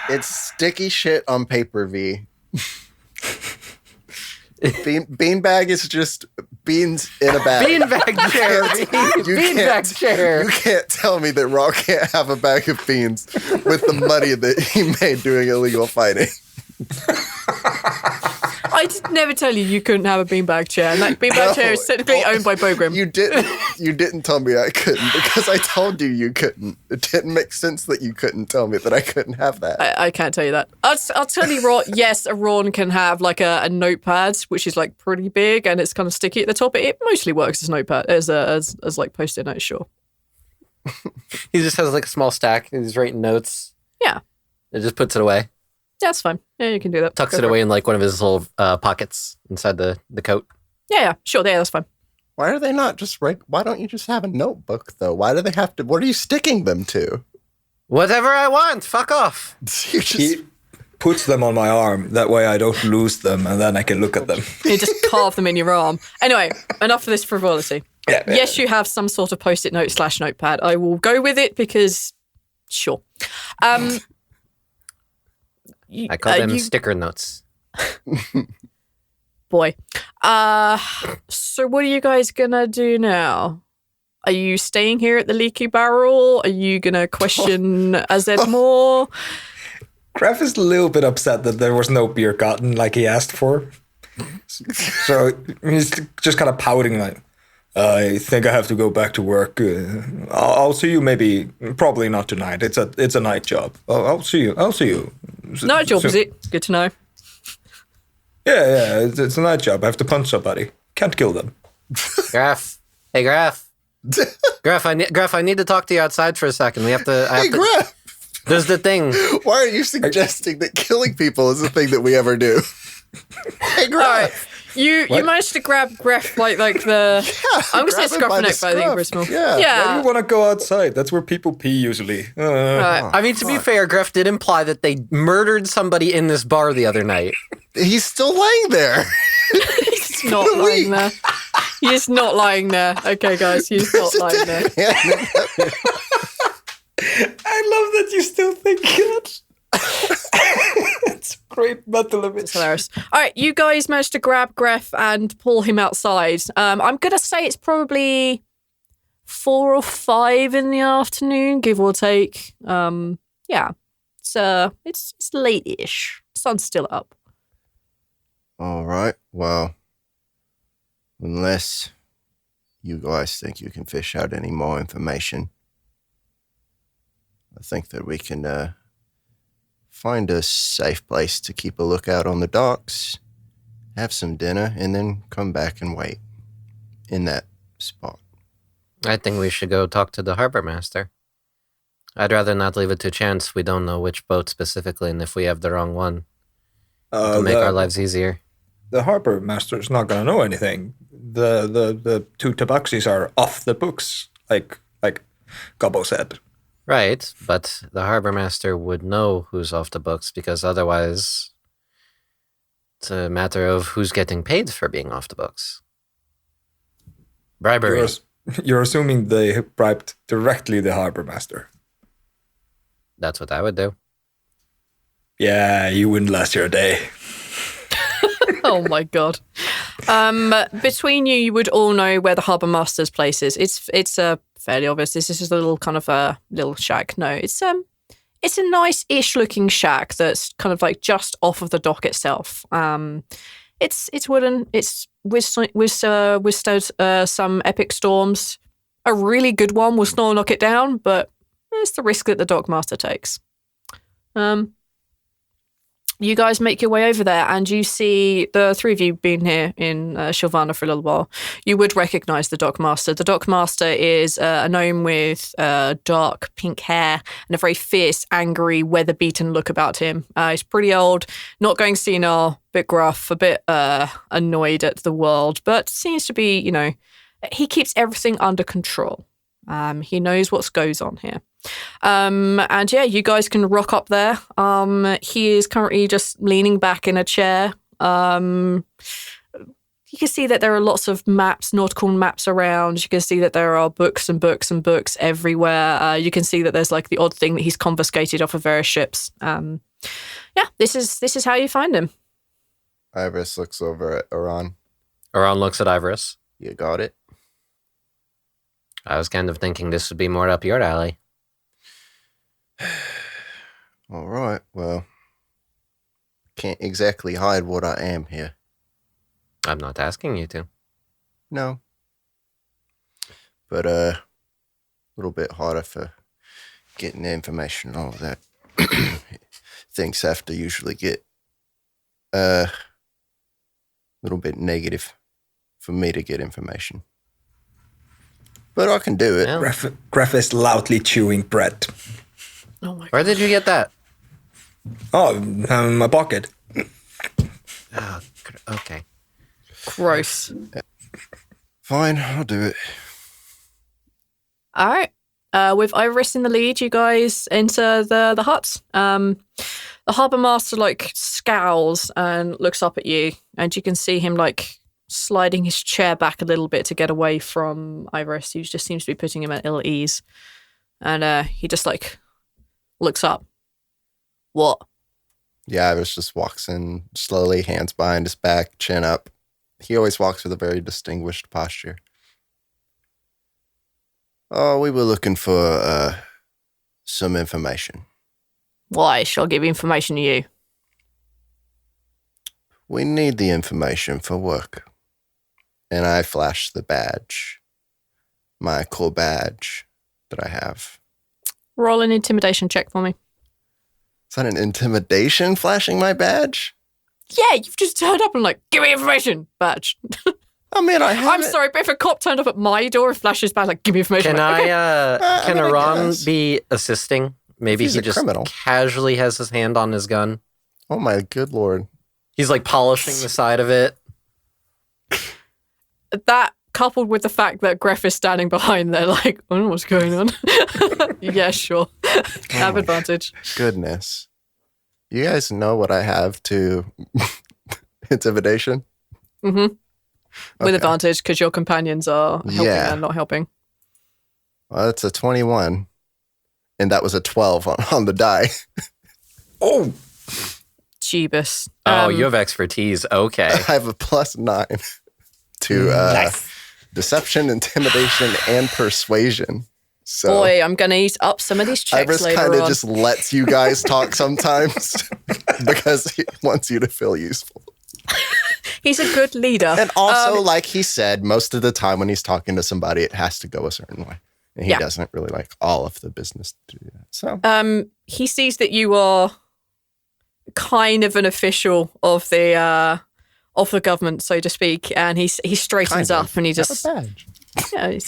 It's sticky shit on paper, V. Beanbag is just beans in a bag. Beanbag chair. Beanbag chair. You can't tell me that Raw can't have a bag of beans with the money that he made doing illegal fighting. I did never tell you couldn't have a beanbag chair. And that beanbag chair is technically owned by Bogrim. You didn't tell me I couldn't because I told you couldn't. It didn't make sense that you couldn't tell me that I couldn't have that. I can't tell you that. I'll tell you what, yes, Arawn can have a notepad, which is pretty big and it's kind of sticky at the top. It mostly works as notepad, as post-it notes, sure. He just has a small stack and he's writing notes. Yeah. And just puts it away. Yeah, that's fine. Yeah, you can do that. Tucks it away in one of his little pockets inside the coat. Yeah, sure. Yeah, that's fine. Why are they not just why don't you just have a notebook, though? Why do they have to? What are you sticking them to? Whatever I want. Fuck off. He puts them on my arm. That way I don't lose them, and then I can look at them. You just carve them in your arm. Anyway, enough of this frivolity. Yes, you have some sort of post-it note / notepad. I will go with it because, sure. I call them sticker notes. Boy. So what are you guys gonna do now? Are you staying here at the Leaky Barrel? Are you gonna question Azed more? Greff is a little bit upset that there was no beer gotten like he asked for. So he's just kind of pouting like, I think I have to go back to work. I'll see you probably not tonight. It's a night job. I'll see you. Night job, is it? It's good to know. Yeah, it's a night job. I have to punch somebody. Can't kill them. Greff. Hey, Greff. Greff, I need to talk to you outside for a second. Greff! There's the thing. Why are you suggesting that killing people is the thing that we ever do? Hey, Greff! Right. You managed to grab Greff like the... Yeah, I'm going to say scruffneck, but I think Brismore. Yeah. Why do you want to go outside? That's where people pee usually. Right. I mean, to be fair, Greff did imply that they murdered somebody in this bar the other night. He's still laying there. He's not lying there. He's not lying there. Okay, guys, he's not lying there. I love that you still think that. It's great mental image. It's hilarious. All right, you guys managed to grab Greff and pull him outside. I'm going to say it's probably 4 or 5 in the afternoon, give or take. Yeah, it's late-ish. Sun's still up. All right. Well, unless you guys think you can fish out any more information, I think that we can find a safe place to keep a lookout on the docks, have some dinner, and then come back and wait in that spot. I think we should go talk to the harbor master. I'd rather not leave it to chance. We don't know which boat specifically, and if we have the wrong one, it'll make our lives easier. The harbor master is not going to know anything. The 2 tabaxis are off the books, like Gobbo said. Right, but the harbor master would know who's off the books because otherwise it's a matter of who's getting paid for being off the books. Bribery. You're assuming they bribed directly the harbor master. That's what I would do. Yeah, you wouldn't last your day. Oh my god. Between you would all know where the harbour master's place is. It's fairly obvious. This is just a little kind of a little shack. No, it's a nice-ish looking shack that's kind of like just off of the dock itself. It's wooden. It's withstood some epic storms. A really good one will still knock it down, but it's the risk that the dock master takes. You guys make your way over there and you see the 3 of you been here in Shilvana for a little while. You would recognize the dockmaster. The dockmaster is a gnome with dark pink hair and a very fierce, angry, weather-beaten look about him. He's pretty old, not going senile, a bit gruff, a bit annoyed at the world, but seems to be, he keeps everything under control. He knows what goes on here. And yeah, you guys can rock up there. He is currently just leaning back in a chair. You can see that there are lots of maps, nautical maps around. You can see that there are books and books and books everywhere. You can see that there's like the odd thing that he's confiscated off of various ships. Yeah, this is how you find him. Ivoris looks over at Arawn. Arawn looks at Ivoris. You got it? I was kind of thinking this would be more up your alley. All right, well, can't exactly hide what I am here. I'm not asking you to. No. But a little bit harder for getting the information and all of that. Things have to usually get a little bit negative for me to get information. But I can do it. Yeah. Greff is loudly chewing bread. Oh my god. Where did you get that? Oh, in my pocket. Oh, okay. Gross. Fine, I'll do it. All right. With Ivoris in the lead, you guys enter the hut. The harbour master scowls and looks up at you, and you can see him sliding his chair back a little bit to get away from Ivoris, who just seems to be putting him at ill ease. And he just like looks up. What? Yeah, Ivoris just walks in slowly, hands behind his back, chin up. He always walks with a very distinguished posture. Oh, we were looking for some information. Why? Shall I give information to you? We need the information for work. And I flash the badge. My cool badge that I have. Roll an intimidation check for me. Is that an intimidation, flashing my badge? Yeah, you've just turned up and like, give me information, badge. I mean, I have I'm sorry, but if a cop turned up at my door and flashes badge, like, give me information. Can like, can I Arawn guess. be assisting? Maybe He's he a just criminal. casually has his hand on his gun. Oh my good lord. He's like polishing the side of it. That coupled with the fact that Greff is standing behind there, like, I don't know what's going on. Yeah, sure. Have advantage. Goodness. You guys know what I have to intimidation? Mm-hmm. With Okay. advantage, because your companions are helping Yeah. and not helping. Well, that's a 21. And that was a 12 on the die. Oh! Jeebus. Oh, you have expertise. Okay. I have a +9 to deception, intimidation, and persuasion. So Boy, I'm going to eat up some of these checks Ivoris later kind of on. just lets you guys talk sometimes because he wants you to feel useful. He's a good leader. And also, like he said, most of the time when he's talking to somebody, it has to go a certain way. And he Yeah. doesn't really like all of the business to do that. So He sees that you are kind of an official of the government, so to speak, and he straightens kind of. up and he Have just a badge. yeah.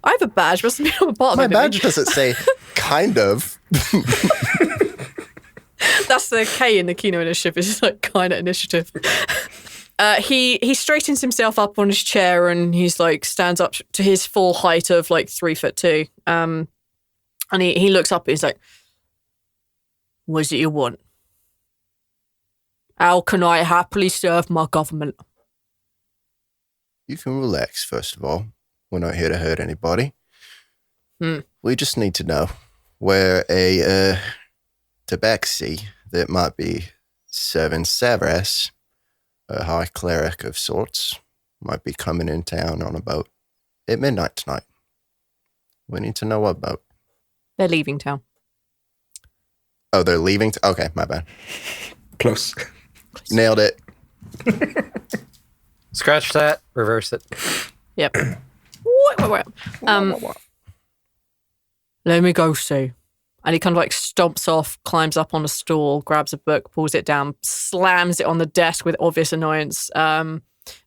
I have a badge, but I'm a part My of it. badge doesn't say kind of. That's the K in the Kino Initiative. It's just like kind of initiative. He straightens himself up on his chair and he's like stands up to his full height of like 3'2". And he looks up and he's like, "What is it you want? How can I happily serve my government?" You can relax, first of all. We're not here to hurt anybody. We just need to know where a tabaxi that might be serving Severus, a high cleric of sorts, might be coming in town on a boat at midnight tonight. We need to know what boat. They're leaving town. Oh, they're leaving? Okay, my bad. Close. Nailed it. Scratch that. Reverse it. Yep. Wait. Let me go see. And he kind of like stomps off, climbs up on a stool, grabs a book, pulls it down, slams it on the desk with obvious annoyance,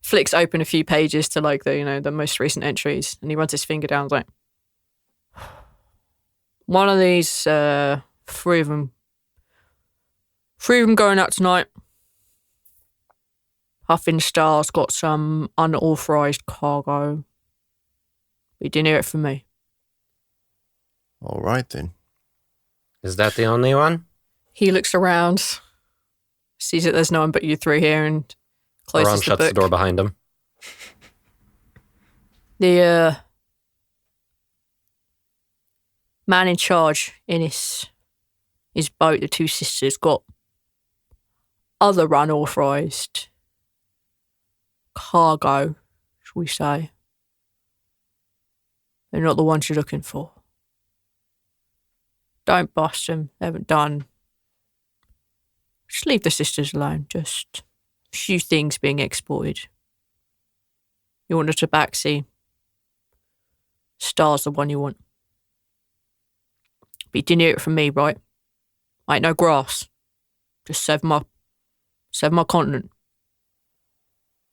flicks open a few pages to like the most recent entries, and he runs his finger down like, one of these, three of them going out tonight. Puffin Star's got some unauthorized cargo. You didn't hear it from me. All right, then. Is that the only one? He looks around, sees that there's no one but you three here, and closes Arawn the shuts book. the door behind him. The man in charge in his boat, the two sisters, got other unauthorized cargo, shall we say. They're not the ones you're looking for. Don't bust them. They haven't done. Just leave the sisters alone. Just a few things being exported. You want a tabaxi? Star's the one you want. But you didn't hear it from me, right? I ain't no grass. Just serve my continent.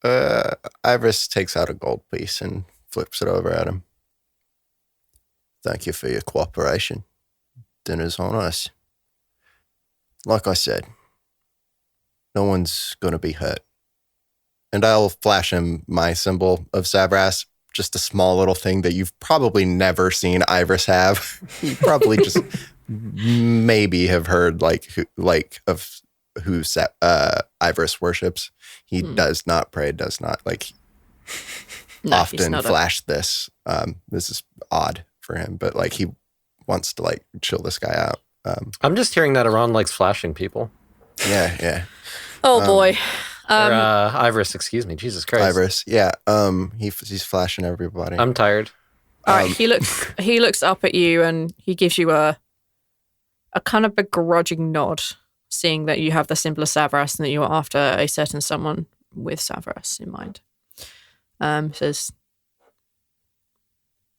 Ivoris takes out a gold piece and flips it over at him. Thank you for your cooperation. Dinner's on us. Like I said, no one's going to be hurt. And I'll flash him my symbol of Savras, just a small little thing that you've probably never seen Ivoris have. You probably just maybe have heard of who Ivoris worships. He does not pray, does not No, he's often not flash this. This is odd for him, but like he wants to like chill this guy out. I'm just hearing that Arawn likes flashing people. Yeah. Oh boy. Or Ivoris, excuse me. Jesus Christ. Ivoris, yeah. He's flashing everybody. I'm tired. All right, he looks up at you and he gives you a kind of begrudging nod, seeing that you have the symbol of Savras and that you are after a certain someone with Savras in mind. Says,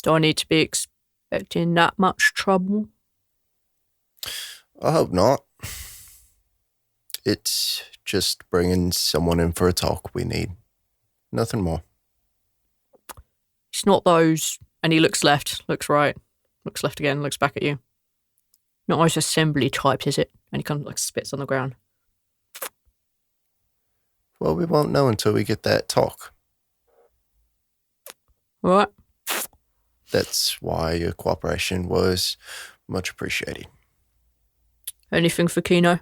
do I need to be expecting that much trouble? I hope not. It's just bringing someone in for a talk we need. Nothing more. It's not those. And he looks left, looks right, looks left again, looks back at you. Not those assembly types, is it? And he kind of like spits on the ground. Well, we won't know until we get that talk. All right. That's why your cooperation was much appreciated. Anything for Kino?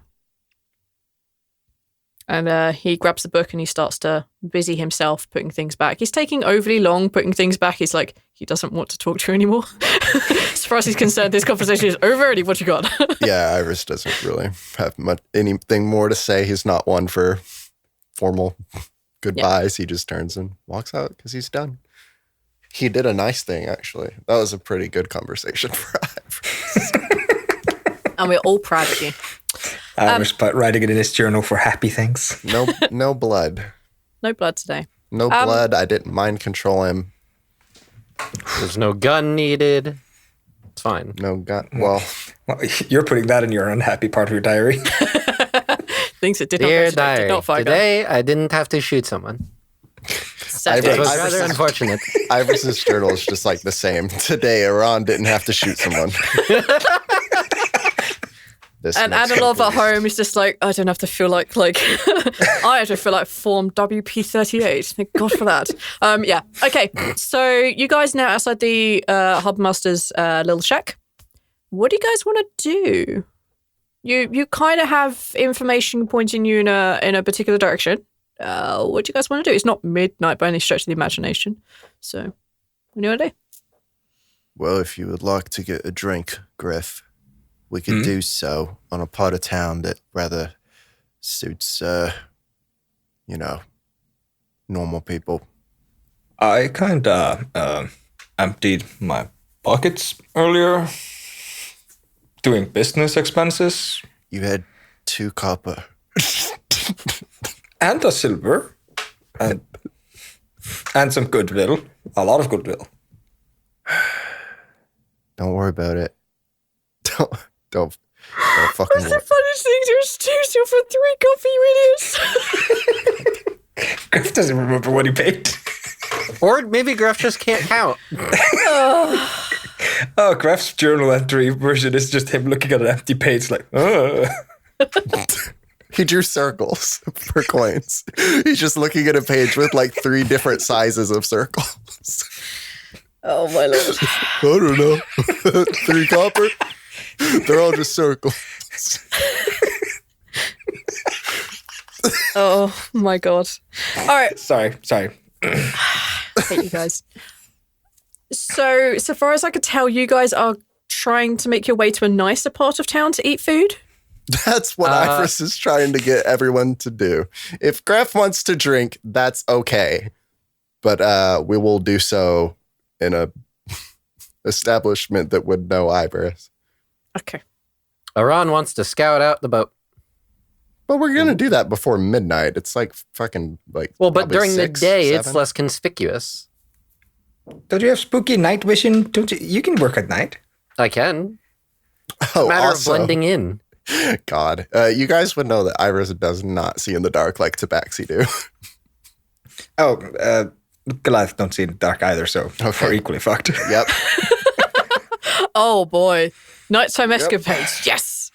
And he grabs the book and he starts to busy himself putting things back. He's taking overly long putting things back. He's like, he doesn't want to talk to you anymore. As far as he's concerned, this conversation is over already. What you got? Yeah, Ivoris doesn't really have anything more to say. He's not one for formal goodbyes. Yeah. He just turns and walks out because he's done. He did a nice thing, actually. That was a pretty good conversation for Ivoris. And we're all proud of you. Ivoris writing it in his journal for happy things. No blood. No blood today. No blood. I didn't mind control him. There's no gun needed. It's fine. No gun. Well, you're putting that in your unhappy part of your diary. Things that did Dear not diary, did not fight. Today I didn't have to shoot someone. It was rather unfortunate. Ivoris's journal is just like the same. Today, Arawn didn't have to shoot someone. And Adelov at home is just like, I don't have to feel like I have to feel like Form WP38. Thank God for that. Yeah. Okay. So you guys now outside the Hubmaster's little shack. What do you guys want to do? You kind of have information pointing you in a particular direction. What do you guys want to do? It's not midnight by any stretch of the imagination. So, what do you want to do? Well, if you would like to get a drink, Greff, we could do so on a part of town that rather suits, normal people. I kind of emptied my pockets earlier, doing business expenses. You had 2 copper. And a silver. And some goodwill. A lot of goodwill. Don't worry about it. Don't fucking What's the funniest thing? There's 2 silver, 3 coffee radius. Greff doesn't remember what he paid. Or maybe Greff just can't count. Oh, Greff's journal entry version is just him looking at an empty page like, He drew circles for coins. He's just looking at a page with like 3 different sizes of circles. Oh, my Lord. I don't know. 3 copper? They're all just circles. Oh, my God. All right. Sorry. I hate you guys. So far as I could tell, you guys are trying to make your way to a nicer part of town to eat food? That's what Ivoris is trying to get everyone to do. If Greff wants to drink, that's okay. But we will do so in a establishment that would know Ivoris. Okay. Arawn wants to scout out the boat. But we're going to do that before midnight. It's like fucking like. Well, but during 6, the day, 7. it's less conspicuous. Don't you have spooky night vision? Don't you? You can work at night. I can. It's Oh, a matter also, of blending in. God, you guys would know that Ivoris does not see in the dark like Tabaxi do. Oh, Goliath don't see in the dark either, so we're equally fucked. Yep. Oh, boy. Nighttime escapades. Yes.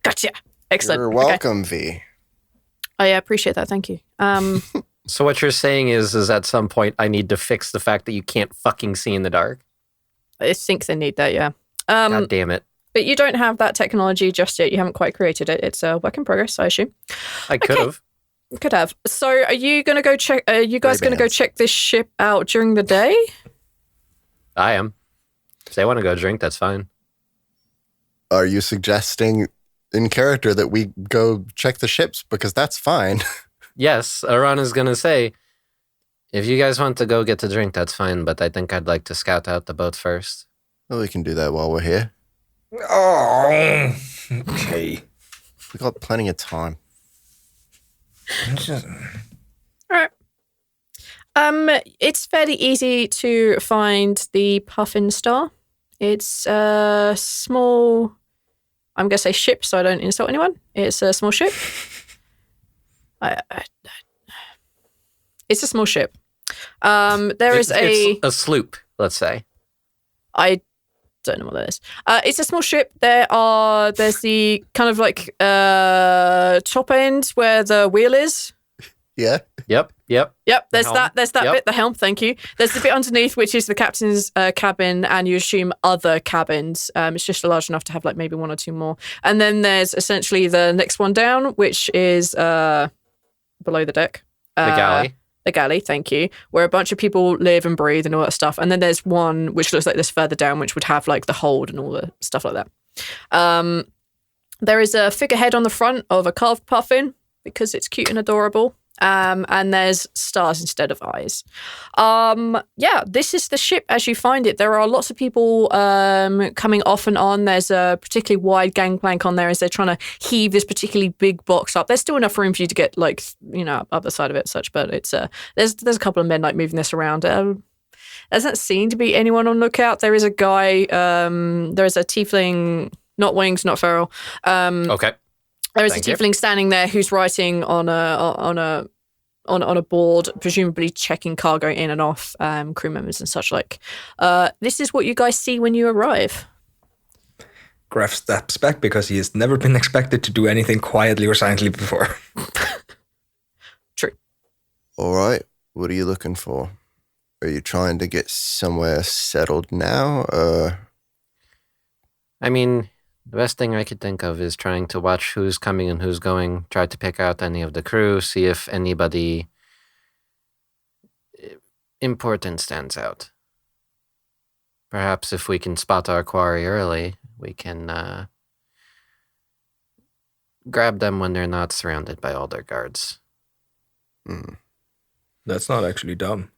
Gotcha. Excellent. You're welcome, V. I appreciate that. Thank you. So what you're saying is at some point I need to fix the fact that you can't fucking see in the dark? I think they need that, yeah. God damn it. But you don't have that technology just yet. You haven't quite created it. It's a work in progress, I assume. I could have. Could have. So are you going to go check... Are you guys going to go check this ship out during the day? I am. If they want to go drink, that's fine. Are you suggesting in character that we go check the ships? Because that's fine. Yes, Arawn is going to say, if you guys want to go get a drink, that's fine, but I think I'd like to scout out the boat first. Well, we can do that while we're here. Oh, okay. We got plenty of time. All right. It's fairly easy to find the Puffin Star. It's a small, I'm going to say ship so I don't insult anyone. It's a small ship. It's a small ship. It's a sloop, let's say. I don't know what that is. It's a small ship. There's the kind of like top end where the wheel is. Yeah. Yep. There's that bit, the helm, thank you. There's the bit underneath, which is the captain's cabin, and you assume other cabins. It's just large enough to have like maybe one or two more. And then there's essentially the next one down, which is below the deck. The galley. The galley, thank you, where a bunch of people live and breathe and all that stuff. And then there's one which looks like this further down, which would have like the hold and all the stuff like that. There is a figurehead on the front of a carved puffin because it's cute and adorable. And there's stars instead of eyes. This is the ship as you find it. There are lots of people coming off and on. There's a particularly wide gangplank on there as they're trying to heave this particularly big box up. There's still enough room for you to get up the side of it, such. But it's there's a couple of men like moving this around. Doesn't seem to be anyone on lookout. There is a guy. There is a tiefling, not wings, not feral. Okay. There is a tiefling standing there who's writing on a board, presumably checking cargo in and off, crew members and such like. This is what you guys see when you arrive. Greff steps back because he has never been expected to do anything quietly or silently before. True. All right. What are you looking for? Are you trying to get somewhere settled now? I mean, the best thing I could think of is trying to watch who's coming and who's going, try to pick out any of the crew, see if anybody important stands out. Perhaps if we can spot our quarry early, we can grab them when they're not surrounded by all their guards. That's not actually dumb.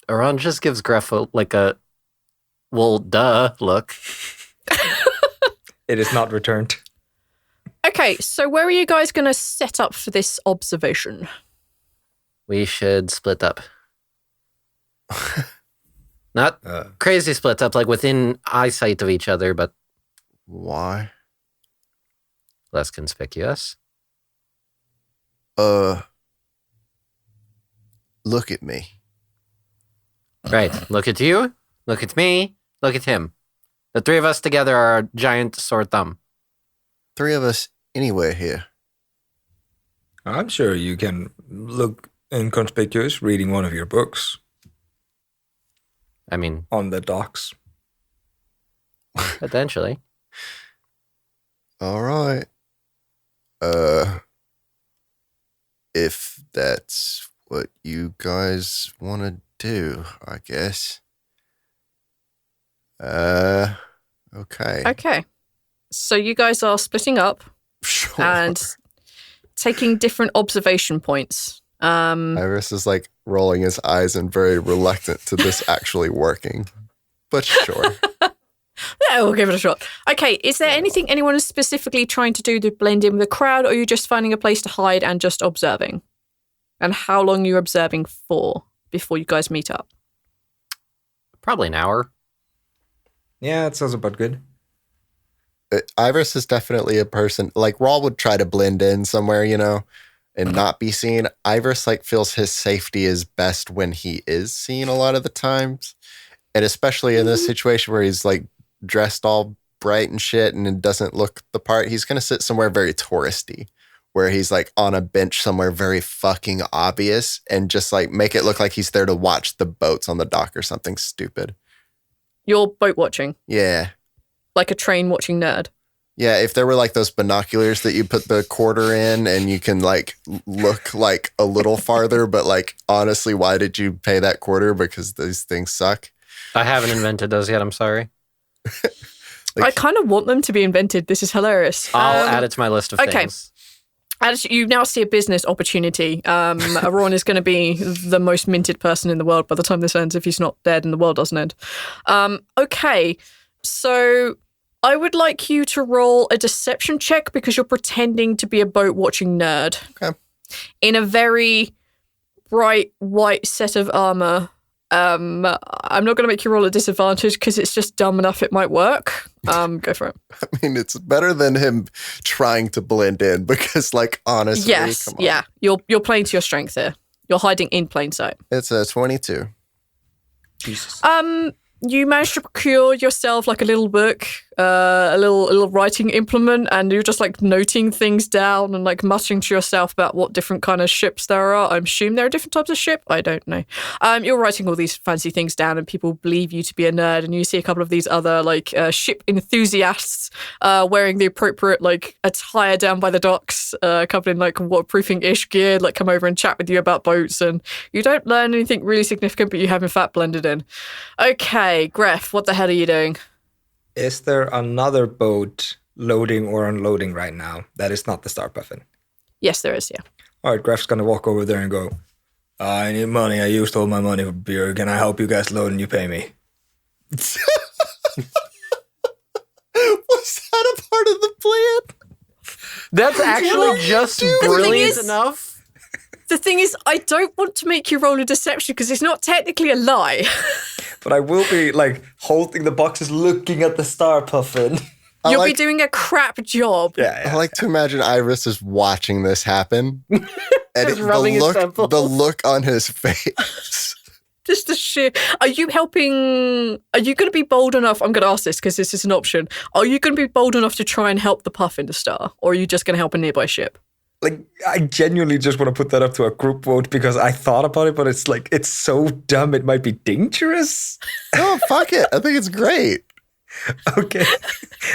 Arawn just gives Greff a well, duh look. It is not returned. Okay, so where are you guys going to set up for this observation? We should split up. Not crazy split up, like within eyesight of each other, but... Why? Less conspicuous. Look at me. Right, look at you, look at me, look at him. The three of us together are a giant sore thumb. Three of us anywhere here. I'm sure you can look inconspicuous reading one of your books. I mean... On the docks. Potentially. All right. If that's what you guys want to do, I guess. Okay. Okay. So you guys are splitting up Sure. and taking different observation points. Ivoris is like rolling his eyes and very reluctant to this actually working. But sure. Yeah, we'll give it a shot. Okay, is there anything anyone is specifically trying to do to blend in with the crowd, or are you just finding a place to hide and just observing? And how long are you observing for before you guys meet up? Probably an hour. Yeah, it sounds about good. Ivoris is definitely a person, like Rawl would try to blend in somewhere, and not be seen. Ivoris feels his safety is best when he is seen a lot of the times. And especially in this situation where he's dressed all bright and shit and it doesn't look the part, he's going to sit somewhere very touristy where he's on a bench somewhere very fucking obvious and just make it look like he's there to watch the boats on the dock or something stupid. You're boat watching? Yeah. like a train watching nerd. Yeah, if there were like those binoculars that you put the quarter in and you can like look like a little farther, but like honestly, why did you pay that quarter? Because these things suck. I haven't invented those yet. I'm sorry. I kind of want them to be invented. This is hilarious. I'll add it to my list of okay. things. As you now see a business opportunity. Arawn is going to be the most minted person in the world by the time this ends, if he's not dead and the world doesn't end. Okay, so I would like you to roll a deception check because you're pretending to be a boat-watching nerd. Okay. In a very bright white set of armor. I'm not going to make you roll a disadvantage because it's just dumb enough it might work. Go for it. I mean, it's better than him trying to blend in because, like, honestly, yes, come on. yeah, you're playing to your strength here. You're hiding in plain sight. It's a 22. Jesus. You managed to procure yourself like a little book, a little writing implement, and you're just like noting things down and like muttering to yourself about what different kind of ships there are. I'm assuming there are different types of ship. I don't know. You're writing all these fancy things down, and people believe you to be a nerd. And you see a couple of these other like ship enthusiasts wearing the appropriate like attire down by the docks, covered in like waterproofing-ish gear, like come over and chat with you about boats. And you don't learn anything really significant, but you have in fact blended in. Okay, Greff, what the hell are you doing? Is there another boat loading or unloading right now that is not the Star Puffin? Yes, there is, yeah. All right, Greff's going to walk over there and go, I need money. I used all my money for beer. Can I help you guys load and you pay me? Was that a part of the plan? That's actually just brilliant enough. The thing is, I don't want to make you roll a deception because it's not technically a lie. But I will be like holding the boxes, looking at the Star Puffin. You'll be doing a crap job. Yeah. I like to imagine Ivoris is watching this happen. And the look on his face. Just the sheer... Are you helping... Are you going to be bold enough... I'm going to ask this because this is an option. Are you going to be bold enough to try and help the Puffin to star? Or are you just going to help a nearby ship? Like, I genuinely just want to put that up to a group vote because I thought about it, but it's like, it's so dumb it might be dangerous. Oh, fuck it. I think it's great. Okay.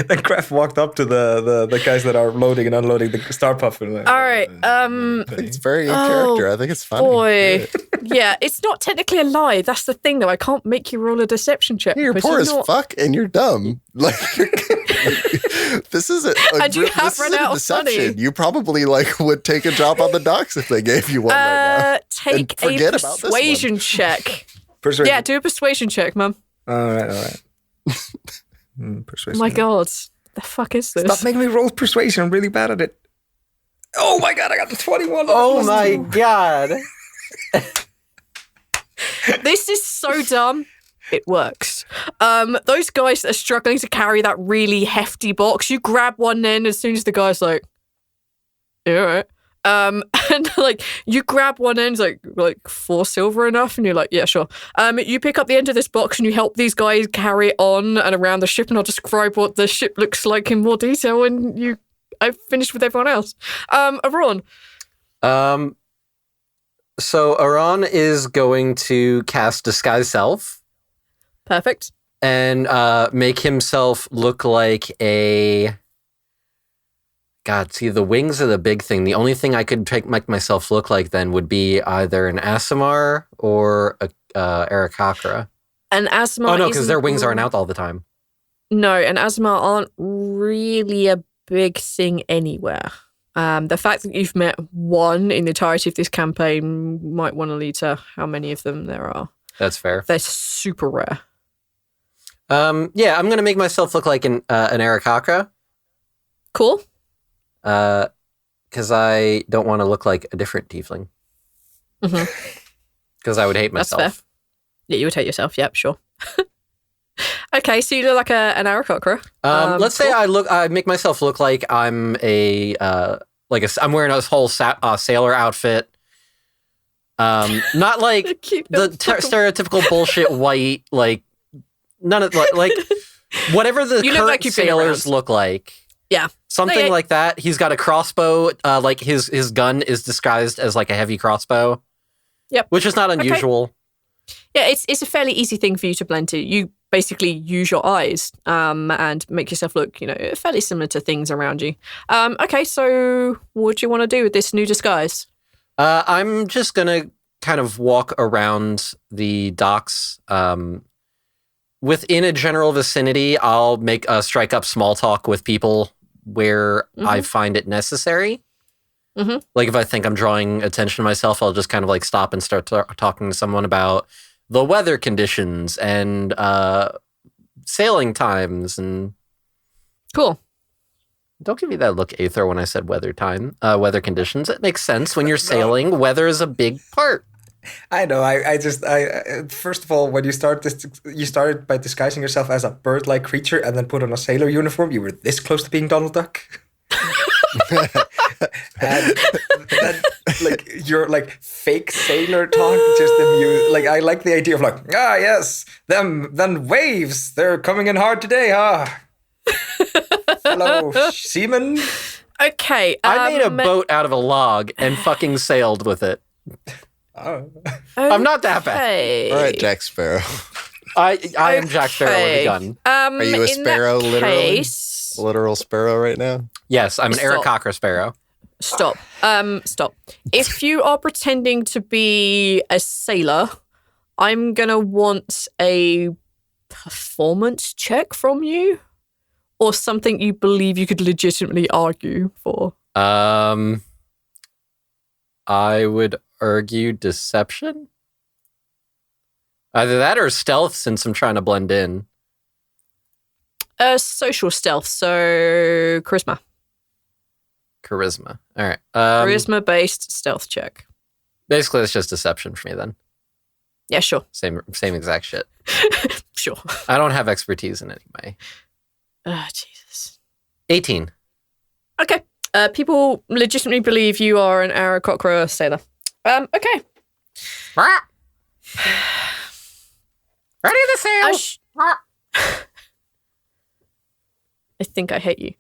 Then Greff walked up to the guys that are loading and unloading the Star Puffin. All right. I think it's very in character. I think it's funny. Boy. Yeah, it's not technically a lie. That's the thing, though. I can't make you roll a deception check. You're poor as fuck and you're dumb. Like, this isn't and you have run out of money. You probably like would take a job on the docks if they gave you one right now. Take a persuasion check. Persuasion. Yeah, do a persuasion check, Mum. All right. Persuasion. My God, the fuck is this? Stop making me roll persuasion. I'm really bad at it. Oh my God, I got the 21. Oh my God. This is so dumb. It works. Those guys that are struggling to carry that really hefty box, you grab one end as soon as the guy's like, yeah, all right. And like you grab one end, like 4 silver enough, and you're like, yeah, sure. You pick up the end of this box and you help these guys carry it on and around the ship, and I'll describe what the ship looks like in more detail. And I've finished with everyone else. Arawn. So Arawn is going to cast Disguise Self. Perfect. And make himself look like a... God, see, the wings are the big thing. The only thing I could make myself look like then would be either an Aasimar or a Aarakocra. An Aasimar. Oh, no, because their wings aren't out all the time. No, and Aasimar aren't really a big thing anywhere. The fact that you've met one in the entirety of this campaign might want to lead to how many of them there are. That's fair. They're super rare. Yeah, I'm going to make myself look like an Aarakocra. Cool. Because I don't want to look like a different tiefling. Because I would hate myself. That's fair. Yeah, you would hate yourself. Yep, sure. Okay, so you look like an Aarakocra. Let's say I make myself look like I'm I'm wearing a whole sailor outfit. Not like the stereotypical bullshit white, like none of like whatever the current like sailors look like. Yeah. Something like that. He's got a crossbow. Like his gun is disguised as like a heavy crossbow. Yep. Which is not unusual. Okay. Yeah, it's a fairly easy thing for you to blend to. You basically use your eyes and make yourself look, fairly similar to things around you. Okay, so what do you want to do with this new disguise? I'm just going to kind of walk around the docks. Within a general vicinity, I'll strike up small talk with people where I find it necessary. Mm-hmm. Like if I think I'm drawing attention to myself, I'll just kind of like stop and start talking to someone about the weather conditions and sailing times and. Cool. Don't give me that look, Aether, when I said weather conditions. It makes sense when you're sailing. Weather is a big part. I know. I first of all, when you started by disguising yourself as a bird-like creature and then put on a sailor uniform. You were this close to being Donald Duck. And then, your fake sailor talk just amused. I like the idea of yes, them waves, they're coming in hard today, huh? Hello, seaman. Okay, I made a boat out of a log and fucking sailed with it. Oh. I'm not that bad. All right, Jack Sparrow. I am Jack Sparrow with a gun. Are you a sparrow, literally? A literal sparrow right now? Yes, I'm an Aarakocra sparrow. Stop. Stop. If you are pretending to be a sailor, I'm going to want a performance check from you or something you believe you could legitimately argue for. I would argue deception. Either that or stealth, since I'm trying to blend in. Social stealth, so charisma. Charisma. All right. Charisma-based stealth check. Basically, it's just deception for me then. Yeah, sure. Same exact shit. Sure. I don't have expertise in any way. Jesus. 18. Okay. People legitimately believe you are an Aarakocra sailor. Okay. Ready to sail. I think I hate you.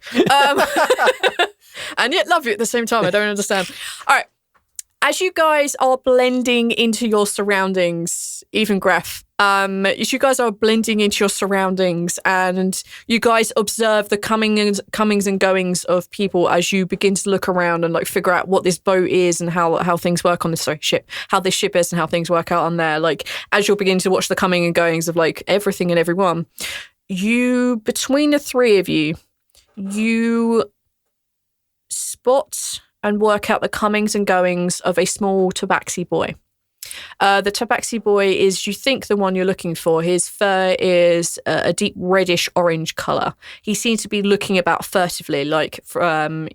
And yet love you at the same time. I don't understand. All right. As you guys are blending into your surroundings, even Greff, as you guys are blending into your surroundings and you guys observe the comings and goings of people as you begin to look around and figure out what this boat is and how things work on this ship, how this ship is and how things work out on there. As you're beginning to watch the coming and goings of everything and everyone, between the three of you spot and work out the comings and goings of a small tabaxi boy. The tabaxi boy is, you think, the one you're looking for. His fur is a deep reddish orange colour. He seems to be looking about furtively,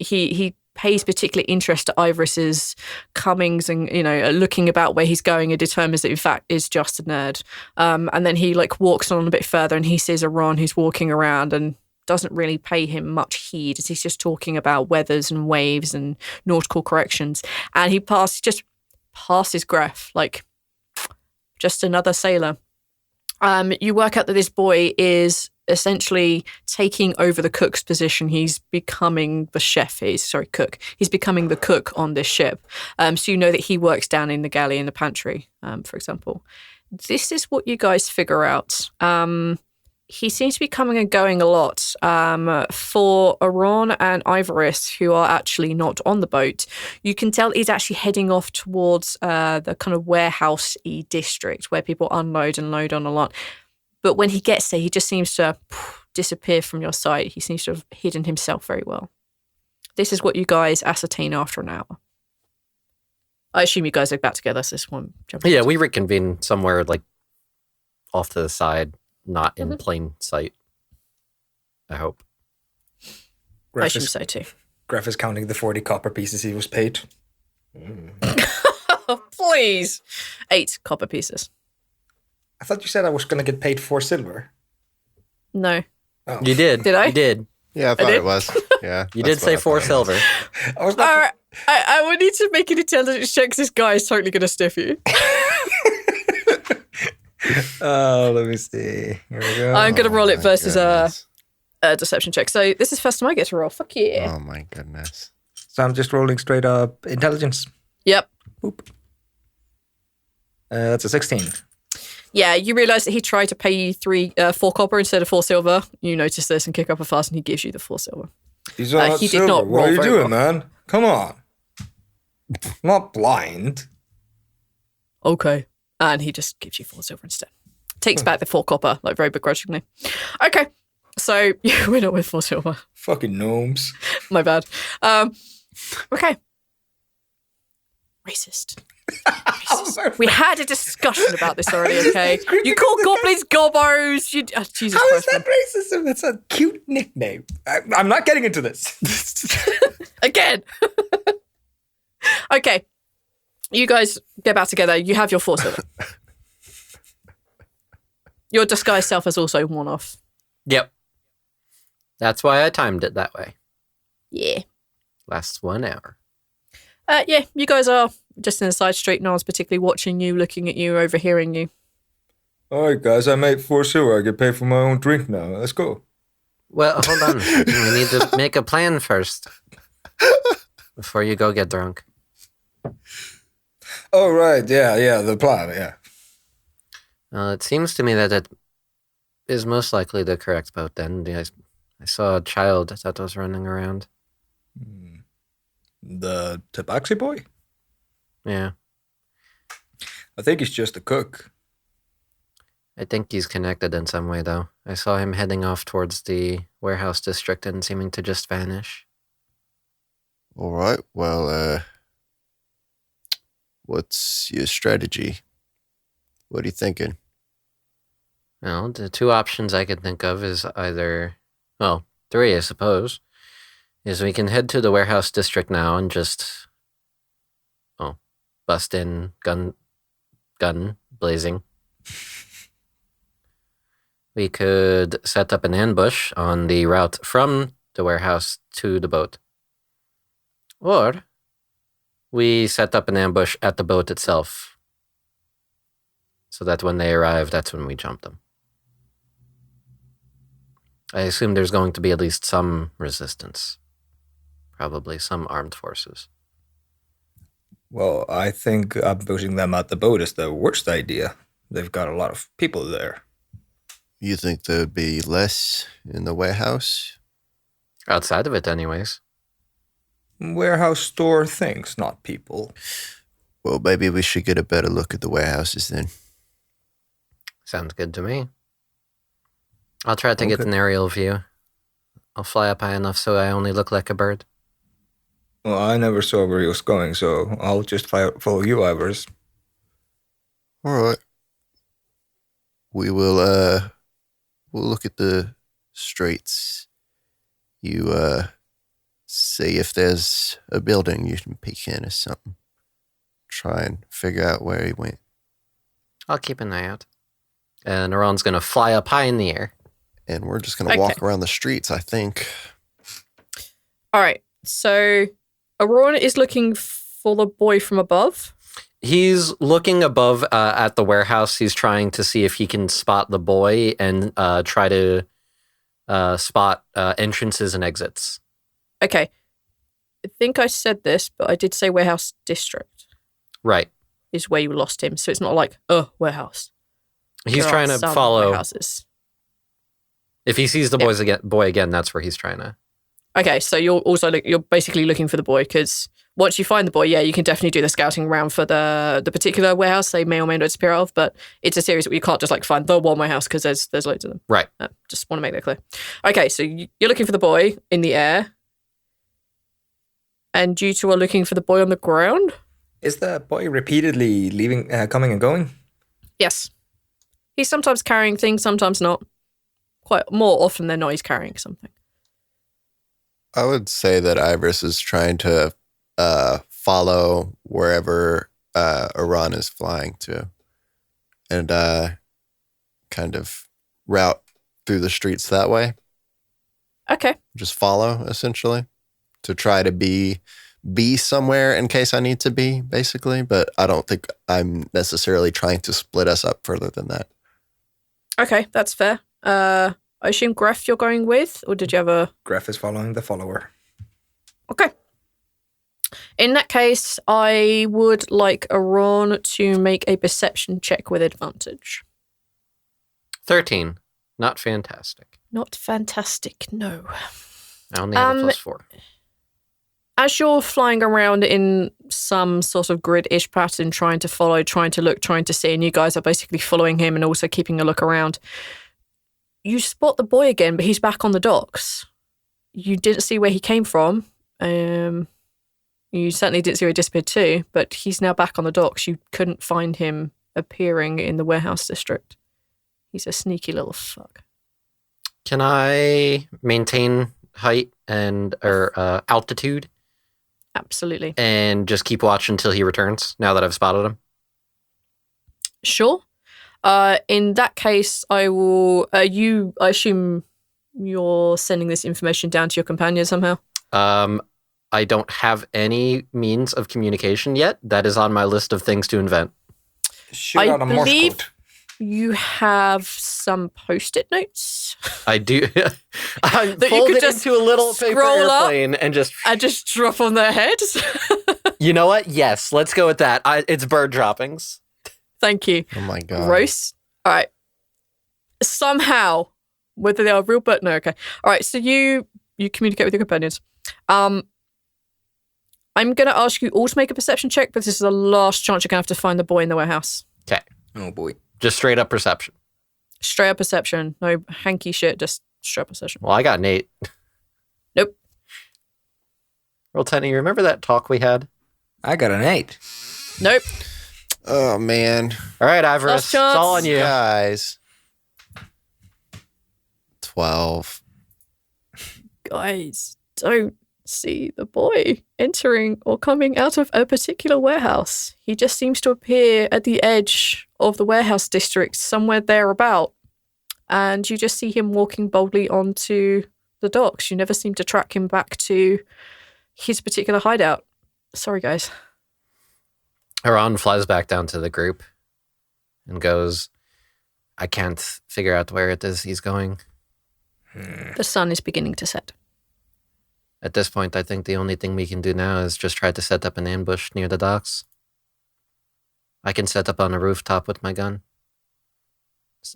he pays particular interest to Ivoris's comings and, looking about where he's going and determines that, in fact, is just a nerd. And then he, walks on a bit further and he sees Arawn who's walking around and doesn't really pay him much heed as he's just talking about weathers and waves and nautical corrections. And he passes Greff, just another sailor. You work out that this boy is essentially taking over the cook's position. He's becoming the cook. He's becoming the cook on this ship. So you know that he works down in the galley in the pantry, for example. This is what you guys figure out. He seems to be coming and going a lot. For Arawn and Ivoris, who are actually not on the boat, you can tell he's actually heading off towards the kind of warehouse-y district where people unload and load on a lot. But when he gets there, he just seems to disappear from your sight. He seems to have hidden himself very well. This is what you guys ascertain after an hour. I assume you guys are back together, so this one. Yeah, we reconvene somewhere off to the side. Not in plain sight, I hope. I assume so too. Greff is counting the 40 copper pieces he was paid. Please. 8 copper pieces. I thought you said I was going to get paid 4 silver. No. Oh. You did. Did I? You did. Yeah, I thought it was. Yeah. You did say 4 silver. I was not... I would need to make an intelligence check because this guy is totally going to stiff you. Let me see. Here we go. I'm going to roll it versus a deception check. So this is the first time I get to roll. Fuck yeah. Oh my goodness. So I'm just rolling straight up intelligence. Yep. Boop. That's a 16. Yeah, you realise that he tried to pay you 4 copper instead of 4 silver. You notice this and kick up a fuss, and he gives you the 4 silver. He's on He did silver. not What roll are you very doing, well. man? Come on. I'm not blind. Okay. And he just gives you 4 silver instead. Takes back the 4 copper, like very begrudgingly. Okay. So you win it with 4 silver. Fucking gnomes. My bad. Okay. Racist. We had a discussion about this already, okay? You call goblins gobbos. Jesus How is Christ. that racism? That's a cute nickname. I'm not getting into this. Again. Okay. You guys get back together. You have your 4 silver. Your disguised self has also worn off. Yep. That's why I timed it that way. Yeah. Lasts 1 hour. Yeah, you guys are just in a side street. No one's particularly watching you, looking at you, overhearing you. All right, guys, I made 4 silver. I get paid for my own drink now. Let's go. Well, hold on. We need to make a plan first. Before you go get drunk. Oh, right. Yeah, the plan, yeah. It seems to me that it is most likely the correct boat then. I saw a child that was running around. The tabaxi boy? Yeah. I think he's just a cook. I think he's connected in some way, though. I saw him heading off towards the warehouse district and seeming to just vanish. All right. Well, what's your strategy? What are you thinking? Well, the 2 options I could think of is either, well, 3, I suppose, is we can head to the warehouse district now and just, bust in, gun blazing. We could set up an ambush on the route from the warehouse to the boat. Or we set up an ambush at the boat itself so that when they arrive, that's when we jump them. I assume there's going to be at least some resistance. Probably some armed forces. Well, I think ambushing them at the boat is the worst idea. They've got a lot of people there. You think there'd be less in the warehouse? Outside of it, anyways. Warehouse store things, not people. Well, maybe we should get a better look at the warehouses then. Sounds good to me. I'll try to get an aerial view. I'll fly up high enough so I only look like a bird. Well, I never saw where he was going, so I'll just follow you, Ivoris. All right. We will, we'll look at the streets. You, see if there's a building you can peek in or something. Try and figure out where he went. I'll keep an eye out. And Arawn's going to fly up high in the air. And we're just going to walk around the streets, I think. All right. So Arawn is looking for the boy from above. He's looking above at the warehouse. He's trying to see if he can spot the boy and try to spot entrances and exits. Okay. I think I said this, but I did say warehouse district. Right. Is where you lost him. So it's not like, warehouse. He's There trying are to some follow. warehouses. If he sees the boy again, that's where he's trying to. Okay, so you're basically looking for the boy, because once you find the boy, you can definitely do the scouting around for the particular warehouse they may or may not disappear out of, but it's a series that you can't just find the one warehouse because there's loads of them. Right. Just want to make that clear. Okay, so you're looking for the boy in the air, and you two are looking for the boy on the ground? Is the boy repeatedly leaving, coming and going? Yes. He's sometimes carrying things, sometimes not. Quite more often than not, he's carrying something. I would say that Ivoris is trying to follow wherever Arawn is flying to, and kind of route through the streets that way. Okay. Just follow, essentially, to try to be somewhere in case I need to be, basically. But I don't think I'm necessarily trying to split us up further than that. Okay, that's fair. I assume Greff you're going with, or did you have a... Greff is following the follower. Okay. In that case, I would like Arawn to make a perception check with advantage. 13. Not fantastic. Not fantastic, no. I only have a +4. As you're flying around in some sort of grid-ish pattern, trying to follow, trying to look, trying to see, and you guys are basically following him and also keeping a look around, you spot the boy again, but he's back on the docks. You didn't see where he came from. You certainly didn't see where he disappeared to, but he's now back on the docks. You couldn't find him appearing in the warehouse district. He's a sneaky little fuck. Can I maintain height or altitude? Absolutely. And just keep watch until he returns, now that I've spotted him? Sure. In that case, I will... I assume you're sending this information down to your companion somehow? I don't have any means of communication yet. That is on my list of things to invent. Shoot out a Morse code. You have some post-it notes. I do. I that fold you could it just into a little paper airplane and just drop on their heads. You know what? Yes, let's go with that. It's bird droppings. Thank you. Oh my God. Gross. All right. Somehow, whether they are real, but no, okay. All right. So you communicate with your companions. I'm going to ask you all to make a perception check, but this is the last chance you're going to have to find the boy in the warehouse. Okay. Oh boy. Just straight up perception. Straight up perception. No hanky shit, just straight up perception. Well, I got an 8. Nope. Well, Tenny, you remember that talk we had? I got an 8. Nope. Oh, man. All right, Ivoris. Last It's chance. all on you. Guys. 12. Guys, don't see the boy entering or coming out of a particular warehouse. He just seems to appear at the edge of the warehouse district, somewhere thereabout. And you just see him walking boldly onto the docks. You never seem to track him back to his particular hideout. Sorry, guys. Arawn flies back down to the group and goes, I can't figure out where it is he's going. The sun is beginning to set. At this point, I think the only thing we can do now is just try to set up an ambush near the docks. I can set up on a rooftop with my gun.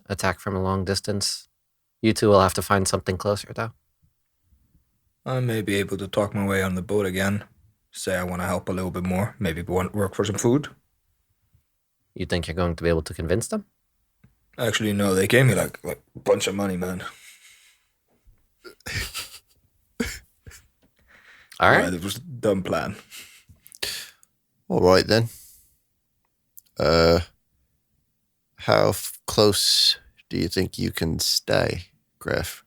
Attack from a long distance. You two will have to find something closer, though. I may be able to talk my way on the boat again. Say I want to help a little bit more. Maybe work for some food. You think you're going to be able to convince them? Actually, no. They gave me like a bunch of money, man. All right. It was a dumb plan. All right, then. How close do you think you can stay, Greff?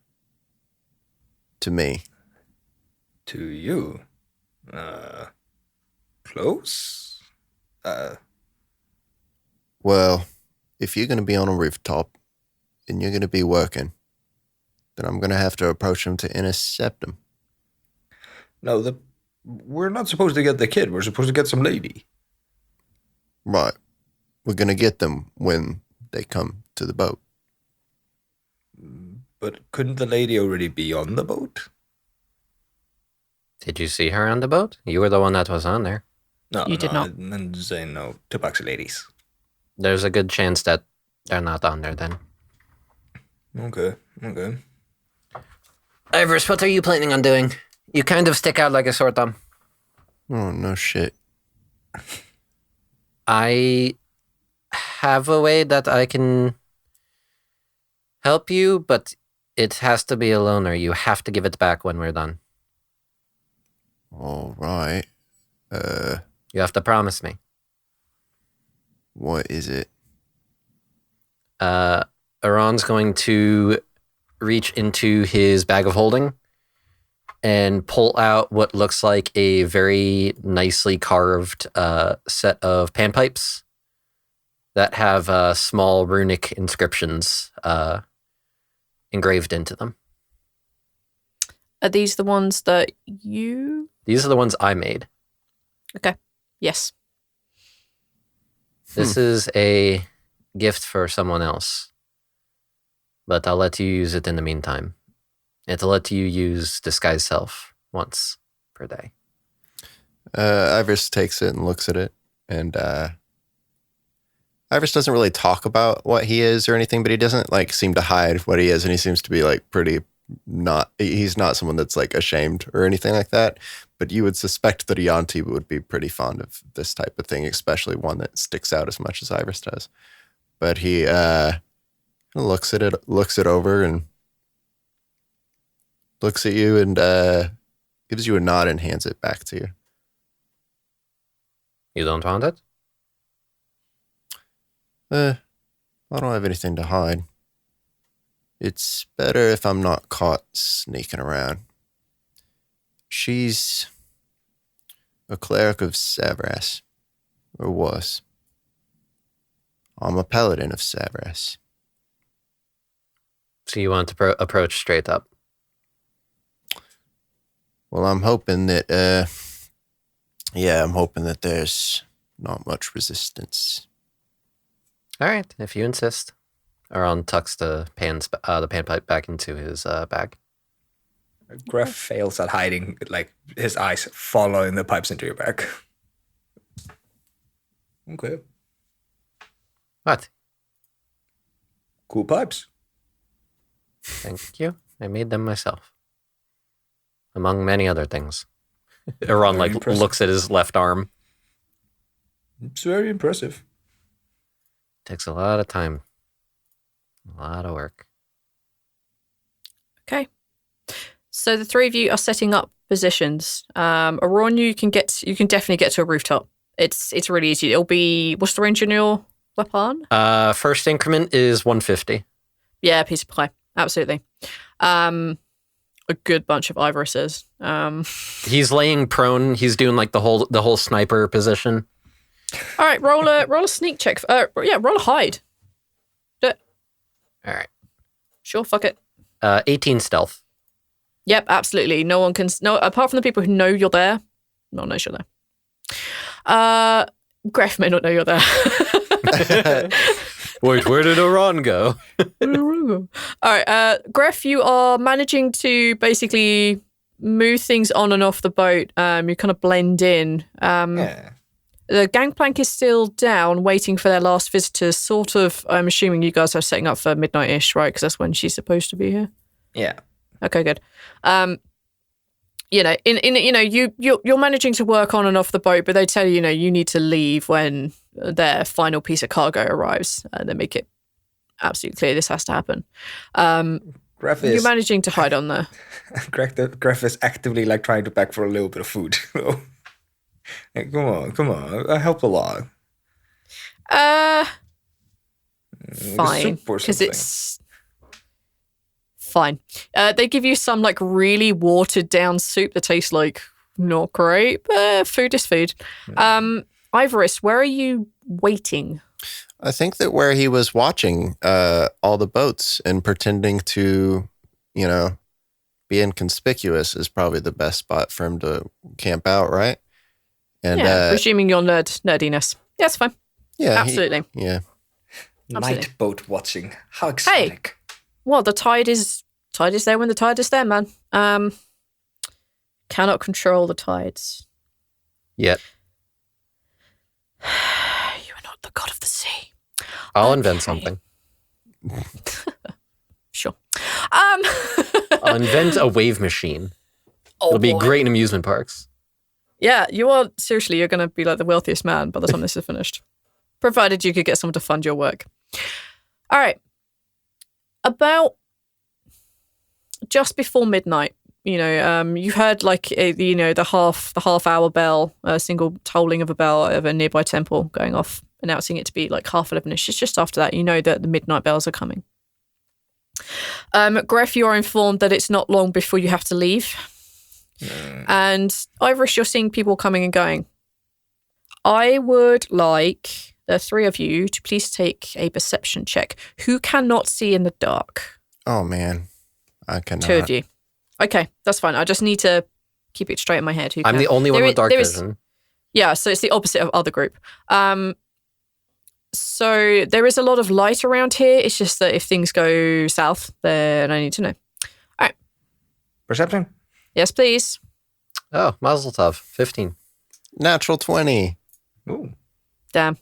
To me? To you? Close? Well, if you're going to be on a rooftop and you're going to be working, then I'm going to have to approach him to intercept him. No, we're not supposed to get the kid. We're supposed to get some lady. Right. We're going to get them when they come to the boat. But couldn't the lady already be on the boat? Did you see her on the boat? You were the one that was on there. No, You did not. I'm saying no. Tabaxi ladies. There's a good chance that they're not on there then. Okay. Ivoris, what are you planning on doing? You kind of stick out like a sore thumb. Oh, no shit. I have a way that I can help you, but it has to be a loaner. You have to give it back when we're done. All right. You have to promise me. What is it? Arawn's going to reach into his bag of holding and pull out what looks like a very nicely carved set of panpipes that have small runic inscriptions engraved into them. Are these the ones that you... These are the ones I made. Okay. Yes. This is a gift for someone else, but I'll let you use it in the meantime. It'll let you use disguise self once per day. Ivoris takes it and looks at it, and I Ivoris doesn't really talk about what he is or anything, but he doesn't like seem to hide what he is, and he seems to be like pretty he's not someone that's like ashamed or anything like that. But you would suspect that a Yanti would be pretty fond of this type of thing, especially one that sticks out as much as Ivoris does. But he looks it over, and looks at you and gives you a nod and hands it back to you. You don't want it? I don't have anything to hide. It's better if I'm not caught sneaking around. She's a cleric of Severus, or was. I'm a paladin of Severus. So you want to approach straight up? Well, I'm hoping that, I'm hoping that there's not much resistance. All right, if you insist. Arawn tucks the panpipe back into his bag. Greff fails at hiding, like his eyes following the pipes into your back. Okay. What? Cool pipes. Thank you. I made them myself. Among many other things. Arawn looks at his left arm. It's very impressive. Takes a lot of time. A lot of work. Okay. So the three of you are setting up positions. Arawn, you can definitely get to a rooftop. It's really easy. It'll be, what's the range on your weapon? First increment is 150. Yeah, piece of pie. Absolutely. A good bunch of Ivorises. He's laying prone. He's doing like the whole sniper position. All right, roll a sneak check. Roll a hide. Do it. All right. Sure, fuck it. 18 stealth. Yep, absolutely. No one can. No, apart from the people who know you're there. No one knows you're there. Greff may not know you're there. Wait, where did Arawn go? All right, Greff, you are managing to basically move things on and off the boat. You kind of blend in. Yeah. The gangplank is still down, waiting for their last visitors. Sort of. I'm assuming you guys are setting up for midnight-ish, right? Because that's when she's supposed to be here. Yeah. Okay, good. You're managing to work on and off the boat, but they tell you, you need to leave when their final piece of cargo arrives, and they make it absolutely clear this has to happen. You're managing to hide on there. Greff is actively like trying to pack for a little bit of food. Like, come on, I help along. Fine, because it's fine. They give you some like really watered down soup that tastes like not great, but food is food. Ivoris, where are you waiting? I think that where he was watching all the boats and pretending to, be inconspicuous is probably the best spot for him to camp out, right? And presuming your nerdiness. Yeah, it's fine. Yeah, absolutely. Yeah. Night boat watching. How exotic. Hey, well, the tide is there when the tide is there, man. Cannot control the tides. Yet. You are not the god of the sea. I'll invent something. Sure. I'll invent a wave machine. It'll be great in amusement parks. Yeah, you are, seriously, you're going to be like the wealthiest man by the time this is finished. Provided you could get someone to fund your work. All right. About just before midnight, you heard like, the half hour bell, a single tolling of a bell of a nearby temple going off, announcing it to be like 11:30. It's just after that, you know that the midnight bells are coming. Greff, you are informed that it's not long before you have to leave. And Ivoris, you're seeing people coming and going. I would like the three of you to please take a perception check. Who cannot see in the dark? Oh, man. I cannot. Two of you. Okay, that's fine. I just need to keep it straight in my head. I'm the only one with dark vision. Yeah, so it's the opposite of other group. So there is a lot of light around here. It's just that if things go south, then I need to know. All right. Perception? Yes, please. Oh, Mazel Tov. 15. Natural 20. Ooh. Damn.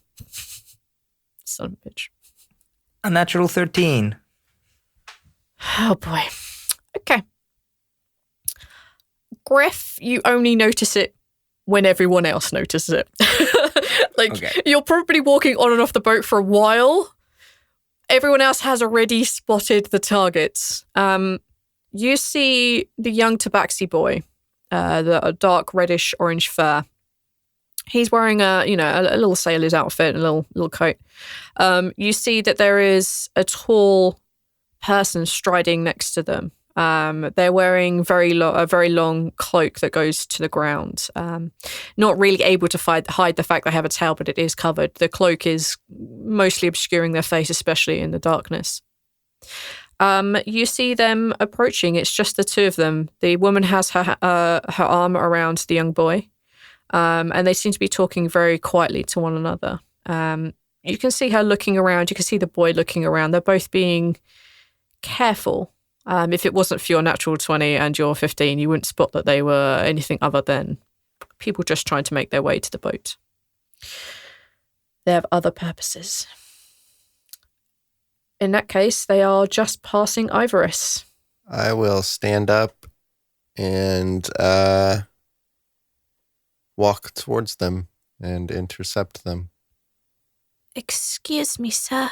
Son of a bitch. A natural 13. Oh boy. Okay. Greff, you only notice it when everyone else notices it. You're probably walking on and off the boat for a while. Everyone else has already spotted the targets. You see the young tabaxi boy, the dark reddish orange fur. He's wearing a little sailor's outfit, a little coat. You see that there is a tall person striding next to them. They're wearing a very long cloak that goes to the ground. Not really able to hide the fact they have a tail, but it is covered. The cloak is mostly obscuring their face, especially in the darkness. You see them approaching. It's just the two of them. The woman has her arm around the young boy, and they seem to be talking very quietly to one another. You can see her looking around. You can see the boy looking around. They're both being careful. If it wasn't for your natural 20 and your 15, you wouldn't spot that they were anything other than people just trying to make their way to the boat. They have other purposes. In that case, they are just passing Ivoris. I will stand up and walk towards them and intercept them. Excuse me, sir.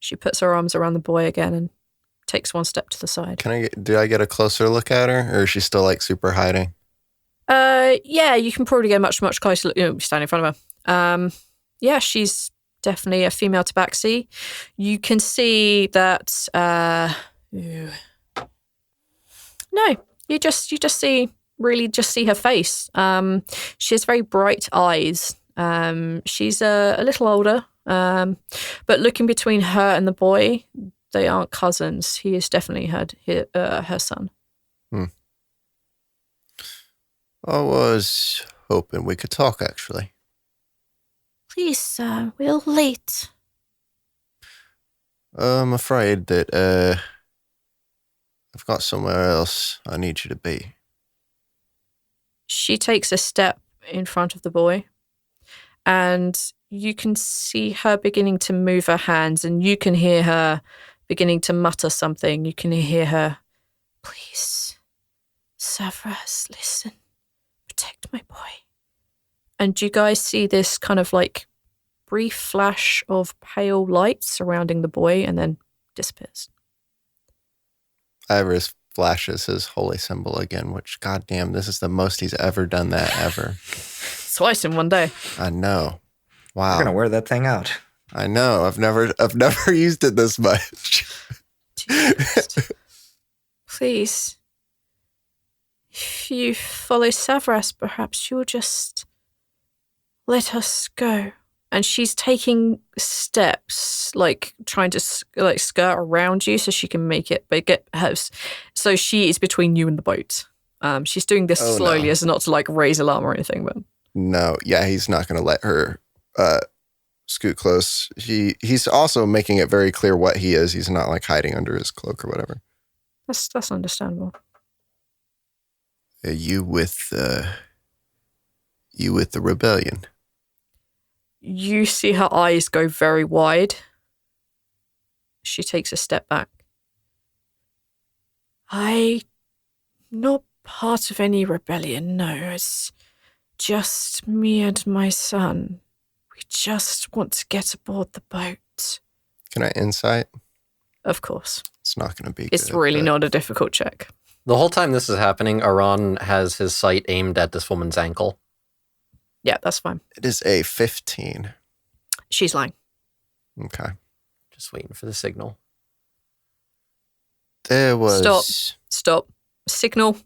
She puts her arms around the boy again and takes one step to the side. Do I get a closer look at her, or is she still like super hiding? Yeah, you can probably get much closer look. Stand in front of her. Yeah, she's definitely a female tabaxi. You can see that. No, you just see her face. She has very bright eyes. She's a little older, but looking between her and the boy, they aren't cousins. He is definitely her son. I was hoping we could talk, actually. Please, sir, we're late. I'm afraid that I've got somewhere else I need you to be. She takes a step in front of the boy, and you can see her beginning to move her hands, and you can hear her beginning to mutter something. You can hear her, please, Severus, listen, protect my boy. And you guys see this kind of like brief flash of pale light surrounding the boy and then disappears. Ivoris flashes his holy symbol again, which, goddamn, this is the most he's ever done that ever. Twice in one day. I know. Wow. I'm gonna wear that thing out. I know. I've never used it this much. Please, if you follow Severus, perhaps you'll just let us go. And she's taking steps, like trying to like skirt around you so she can make it, but get her. So she is between you and the boat. She's doing this slowly as not to like raise alarm or anything, but no, yeah, he's not going to let her scoot close. He's also making it very clear what he is. He's not like hiding under his cloak or whatever. That's understandable. You with the rebellion? You see her eyes go very wide. She takes a step back. I'm not part of any rebellion, no. It's just me and my son. We just want to get aboard the boat. Can I insight? Of course. It's not going to be It's good, really but... not a difficult check. The whole time this is happening, Arawn has his sight aimed at this woman's ankle. Yeah, that's fine. It is a 15. She's lying. Okay. Just waiting for the signal. There was... Stop. Signal.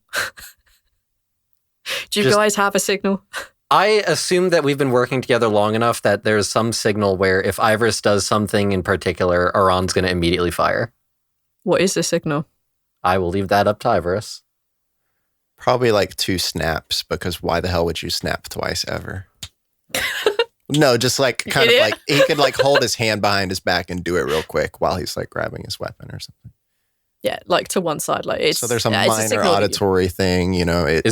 Do you guys have a signal? I assume that we've been working together long enough that there's some signal where if Ivoris does something in particular, Arawn's going to immediately fire. What is the signal? I will leave that up to Ivoris. Probably like 2 snaps, because why the hell would you snap twice ever? No, just like kind of like he could like hold his hand behind his back and do it real quick while he's like grabbing his weapon or something. Yeah, like to one side. Like it's So there's a it's minor signal that you- auditory thing, you know. It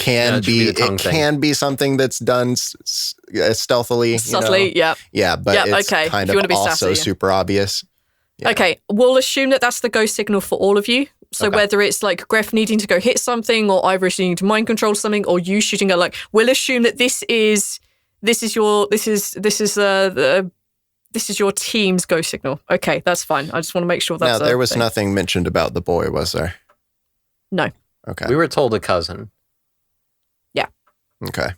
can be something that's done stealthily, subtly. you know? Yeah, but it's okay. kind If you of wanna be also sassy. super obvious. Yeah. Okay, we'll assume that that's the go signal for all of you. So Okay. whether it's like Greff needing to go hit something, or Ivoris needing to mind control something, or you shooting at like, we'll assume that this is your team's go signal. Okay, that's fine. I just want to make sure that's Now, there was thing. nothing mentioned about the boy, was there? No. Okay. We were told a cousin. Okay.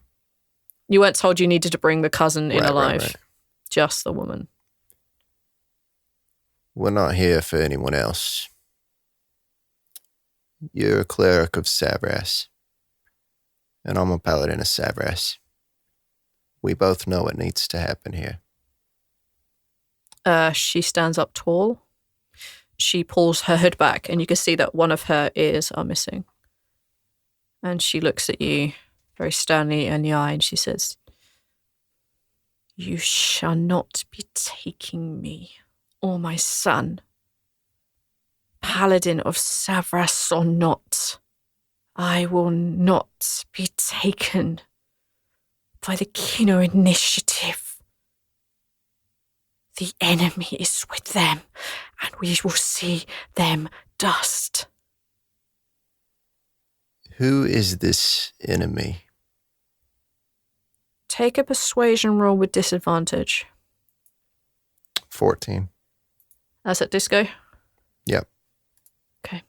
You weren't told you needed to bring the cousin in Right, alive. right. Just the woman. We're not here for anyone else. You're a cleric of Savras. And I'm a paladin of Savras. We both know what needs to happen here. She stands up tall. She pulls her hood back, and you can see that one of her ears are missing. And she looks at you very sternly in the eye, and she says, "You shall not be taking me or my son. Paladin of Savras or not, I will not be taken by the Kino Initiative. The enemy is with them, and we will see them dust." Who is this enemy? Take a persuasion roll with disadvantage. 14. That's at disco? Yep. Okay.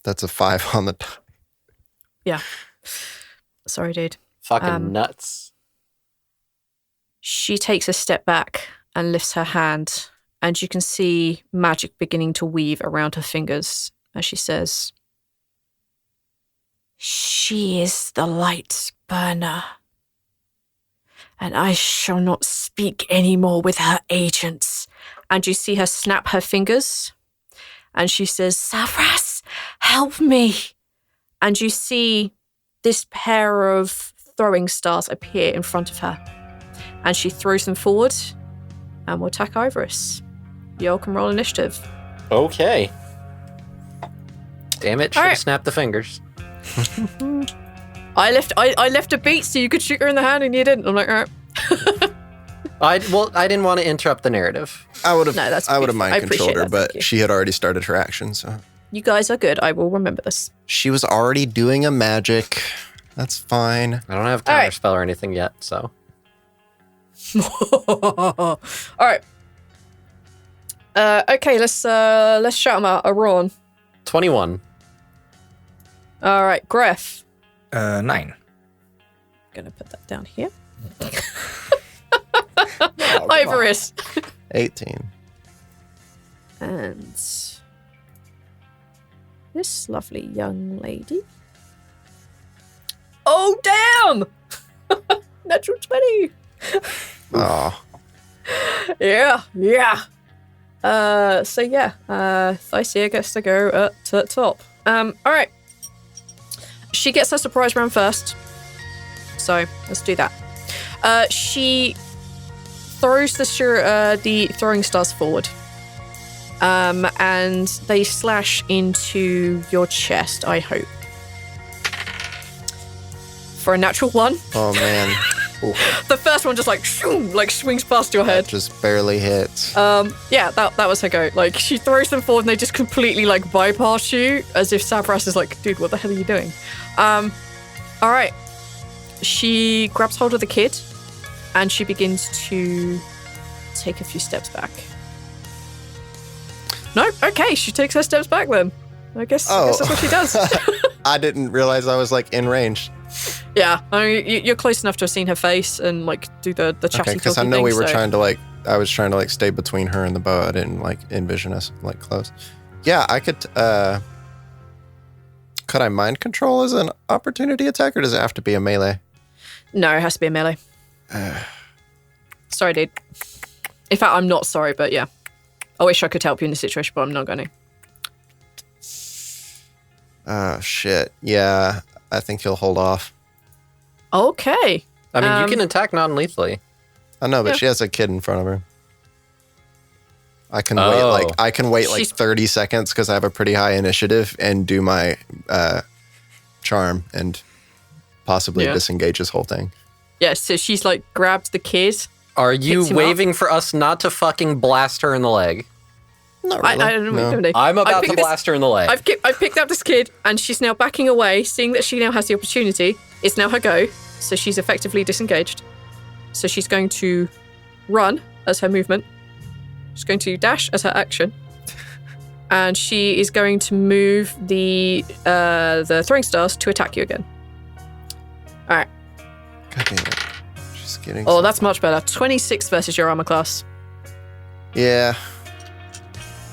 That's a 5 on the top. Yeah. Sorry, dude. Fucking nuts. She takes a step back and lifts her hand, and you can see magic beginning to weave around her fingers as she says, "She is the light burner, and I shall not speak any more with her agents." And you see her snap her fingers, and she says, "Savras, help me." And you see this pair of throwing stars appear in front of her, and she throws them forward and will attack Ivoris. Y'all can roll initiative. Okay. Damn it, should have Alright. snapped the fingers. I left a beat so you could shoot her in the hand, and you didn't. I'm like, all right. I didn't want to interrupt the narrative. I would have No, that's I would have beautiful. I mind appreciate controlled her, that, thank but you. she had already started her action, so You guys are good. I will remember this. she was already doing a magic. That's fine. I don't have All right. counterspell or anything yet, so. All right. Okay, let's shout them out. Arawn. 21. All right, Greff. 9. Gonna put that down here. Oh, Ivoris. 18. And this lovely young lady. Oh, damn! Natural 20. Oh. Yeah. So yeah, Thysia gets to go at the top. All right. She gets her surprise round first. So let's do that. She throws the throwing stars forward. And they slash into your chest, I hope. For a natural 1. Oh man. The first one just like swings past your head. Just barely hits. Yeah, that was her go. Like, she throws them forward and they just completely like bypass you, as if Savras is like, dude, what the hell are you doing? All right. She grabs hold of the kid and she begins to take a few steps back. No, okay, she takes her steps back then. I guess that's what she does. I didn't realize I was like in range. Yeah, I mean, you're close enough to have seen her face and like do the chatty Okay, because I talky know thing, we were so- trying to like, I was trying to like stay between her and the bow. I didn't like envision us like close. Yeah, I could I mind control as an opportunity attack, or does it have to be a melee? No, it has to be a melee. Sorry, dude. In fact, I'm not sorry, but yeah. I wish I could help you in this situation, but I'm not going to. Oh, shit. Yeah, I think he'll hold off. Okay. I mean, you can attack non-lethally. I know, but Yeah. she has a kid in front of her. I can wait like 30 seconds because I have a pretty high initiative and do my charm and possibly disengage this whole thing. Yeah, so she's like grabbed the kid. Are you waving for us not to fucking blast her in the leg? Not really. I don't know what you're doing. I'm about to blast her in the leg. I've picked up this kid, and she's now backing away, seeing that she now has the opportunity. It's now her go, so she's effectively disengaged. So she's going to run as her movement. She's going to dash as her action. And she is going to move the throwing stars to attack you again. All right. God damn it. Just kidding. Oh, that's much better. 26 versus your armor class. Yeah.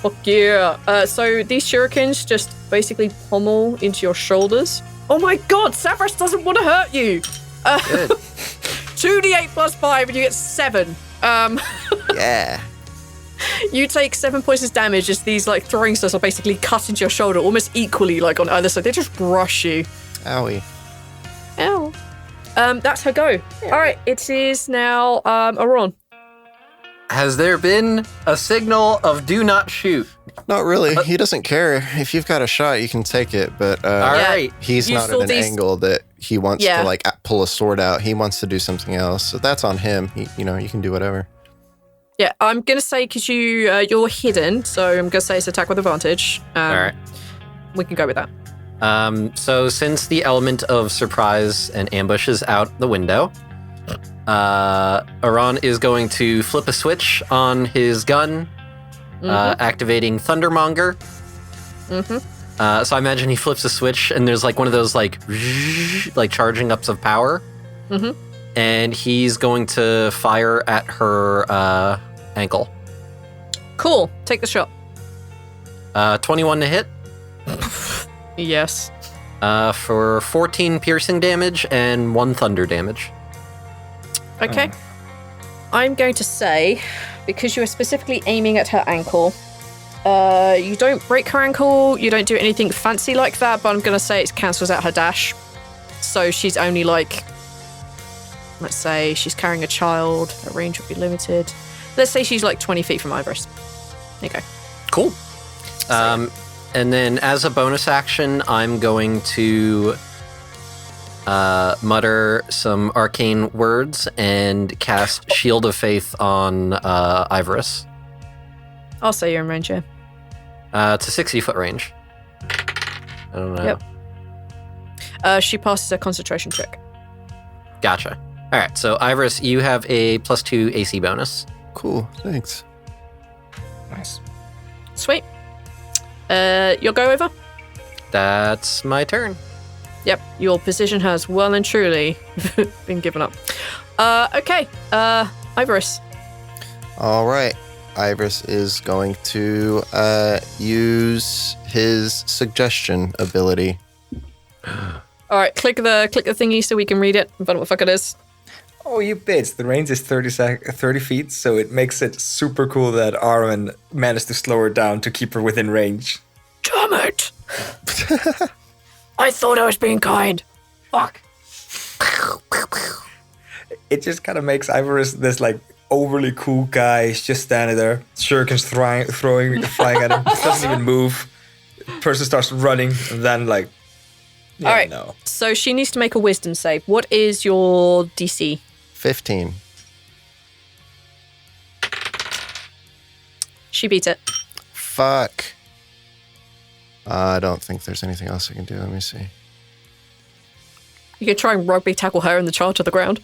Fuck yeah. So these shurikens just basically pommel into your shoulders. Oh my god, Savras doesn't want to hurt you. Good. 2d8 plus 5 and you get 7. Yeah. You take 7 points of damage as these like throwing stars are basically cut into your shoulder almost equally like on either side. They just brush you. Owie. Ow. That's her go. Yeah. All right, it is now Arawn. Has there been a signal of do not shoot? Not really. He doesn't care. If you've got a shot, you can take it. But all right, he's not at an angle that he wants to like pull a sword out. He wants to do something else. So that's on him. You can do whatever. Yeah, I'm gonna say because you're hidden, so I'm gonna say it's attack with advantage. All right, we can go with that. So since the element of surprise and ambush is out the window, Arawn is going to flip a switch on his gun, activating Thundermonger. Mm-hmm. So I imagine he flips a switch and there's like one of those like charging ups of power. Mm-hmm. And he's going to fire at her ankle. Cool. Take the shot. 21 to hit. Yes. For 14 piercing damage and 1 thunder damage. Okay. I'm going to say, because you are specifically aiming at her ankle, you don't break her ankle, you don't do anything fancy like that, but I'm going to say it cancels out her dash. So she's only like, let's say she's carrying a child, her range would be limited. Let's say she's like 20 feet from Ivoris. There you go. Cool. And then as a bonus action, I'm going to mutter some arcane words and cast Shield of Faith on Ivoris. I'll say you're in range, yeah. It's a 60-foot range. I don't know. Yep. She passes a concentration check. Gotcha. All right, so Ivoris, you have a +2 AC bonus. Cool, thanks. Nice. Sweet. You'll go over? That's my turn. Yep, your position has well and truly been given up. Okay, Ivoris. All right. Ivoris is going to use his suggestion ability. All right, click the thingy so we can read it and find out what the fuck it is. Oh, you bits. The range is 30 feet, so it makes it super cool that Arawn managed to slow her down to keep her within range. Damn it! I thought I was being kind. Fuck. It just kind of makes Ivoris this like overly cool guy. He's just standing there, shurikens flying at him. Doesn't even move. Person starts running, and then like, yeah, all right. No. So she needs to make a wisdom save. What is your DC? 15. She beat it. Fuck. I don't think there's anything else I can do. Let me see. You could try and rugby tackle her and the child to the ground.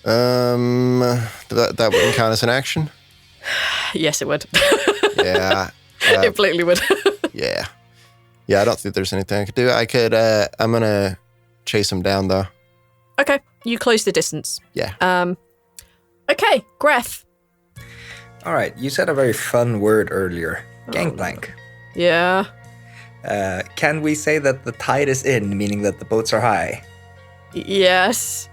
That wouldn't count as an action? Yes, it would. Yeah. It blatantly would. Yeah. Yeah, I don't think there's anything I could do. I'm gonna chase him down though. Okay, you close the distance. Yeah. Okay, Greff. All right, you said a very fun word earlier. Gangplank. Yeah. Can we say that the tide is in, meaning that the boats are high? Yes.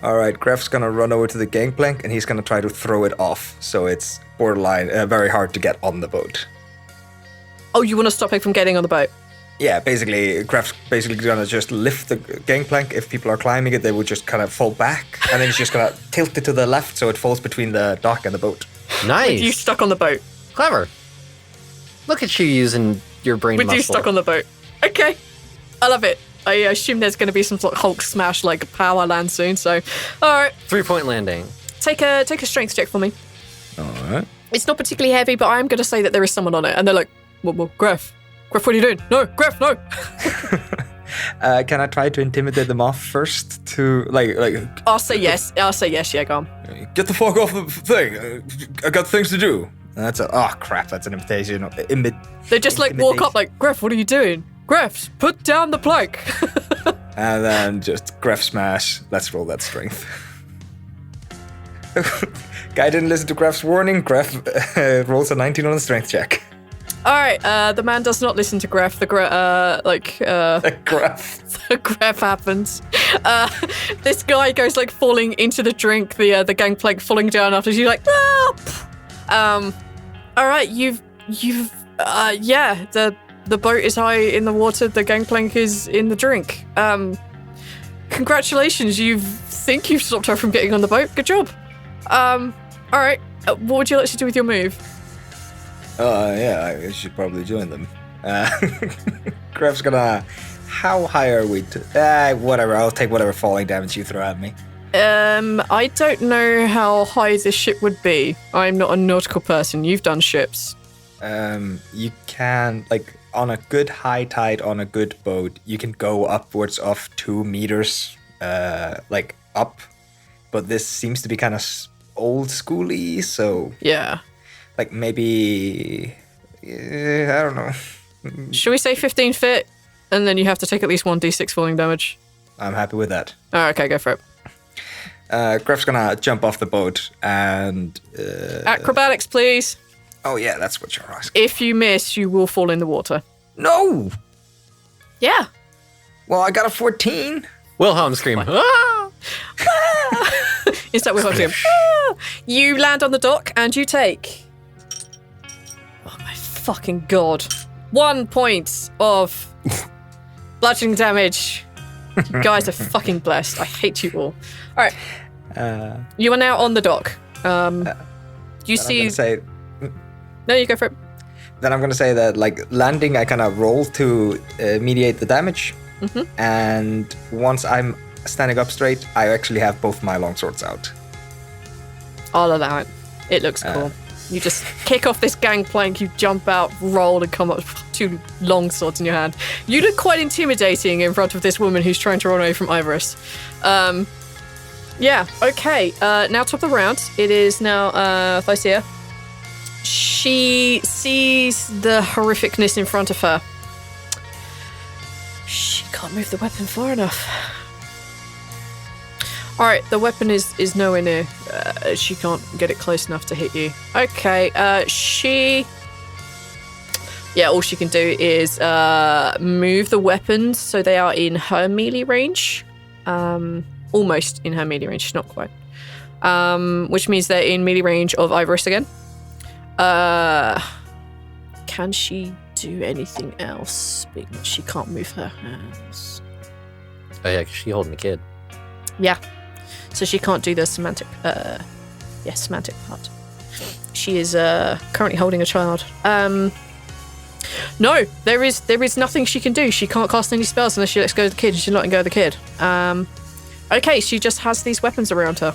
All right, Greff's gonna run over to the gangplank and he's gonna try to throw it off, so it's borderline very hard to get on the boat. Oh, you want to stop him from getting on the boat? Yeah, basically, Greff's basically gonna just lift the gangplank. If people are climbing it, they would just kind of fall back, and then he's just gonna tilt it to the left so it falls between the dock and the boat. Nice. With you stuck on the boat. Clever. Look at you using your brain With muscle. you stuck on the boat. Okay. I love it. I assume there's going to be some sort of Hulk smash like power land soon, so all right. 3-point landing. Take a strength check for me. All right. It's not particularly heavy, but I'm going to say that there is someone on it. And they're like, well, Greff, what are you doing? No, Greff, no. Can I try to intimidate them off first? To like? I'll say yes. Yeah, go on. Get the fuck off the thing. I got things to do. And crap. That's an invitation. They just like walk up like, Greff, what are you doing? Greff, put down the plank. And then just Greff smash. Let's roll that strength. Guy didn't listen to Greff's warning. Greff rolls a 19 on the strength check. All right, the man does not listen to Greff. The Greff. The Greff happens. This guy goes like falling into the drink. The gangplank falling down after you like. All right, the boat is high in the water. The gangplank is in the drink. Congratulations, you've stopped her from getting on the boat. Good job. All right, what would you like to do with your move? I should probably join them. Greff's gonna. How high are we? Whatever. I'll take whatever falling damage you throw at me. I don't know how high this ship would be. I'm not a nautical person. You've done ships. You can on a good high tide on a good boat, you can go upwards of 2 meters, up. But this seems to be kind of old schooly, so yeah. Maybe, I don't know. Should we say 15 feet? And then you have to take at least 1d6 falling damage. I'm happy with that. Oh, okay, go for it. Greff's gonna jump off the boat and... Acrobatics, please. Oh yeah, that's what you're asking. If you miss, you will fall in the water. No! Yeah. Well, I got a 14. Wilhelm scream. Ah! Is that Wilhelm scream? Ah! You land on the dock and you take... Oh my fucking god. 1 point of bludgeoning damage. You guys are fucking blessed. I hate you all. All right. You are now on the dock. You see... No, you go for it. Then I'm going to say that, landing, I kind of roll to mediate the damage. Mm-hmm. And once I'm standing up straight, I actually have both my longswords out. I'll allow it. It looks cool. You just kick off this gangplank, you jump out, roll, and come up with 2 long swords in your hand. You look quite intimidating in front of this woman who's trying to run away from Ivoris. Yeah, okay. Now top of the round. It is now Thysia. She sees the horrificness in front of her. She can't move the weapon far enough. Alright, the weapon is nowhere near. She can't get it close enough to hit you. Okay, all she can do is move the weapons so they are in her melee range. Almost in her melee range, not quite. Which means they're in melee range of Ivoris again. Can she do anything else? Because she can't move her hands. Oh yeah, 'cause she's holding a kid. Yeah. So she can't do the semantic part. She is currently holding a child. No, there is nothing she can do. She can't cast any spells unless she lets go of the kid. She's not letting go of the kid. Okay, she just has these weapons around her.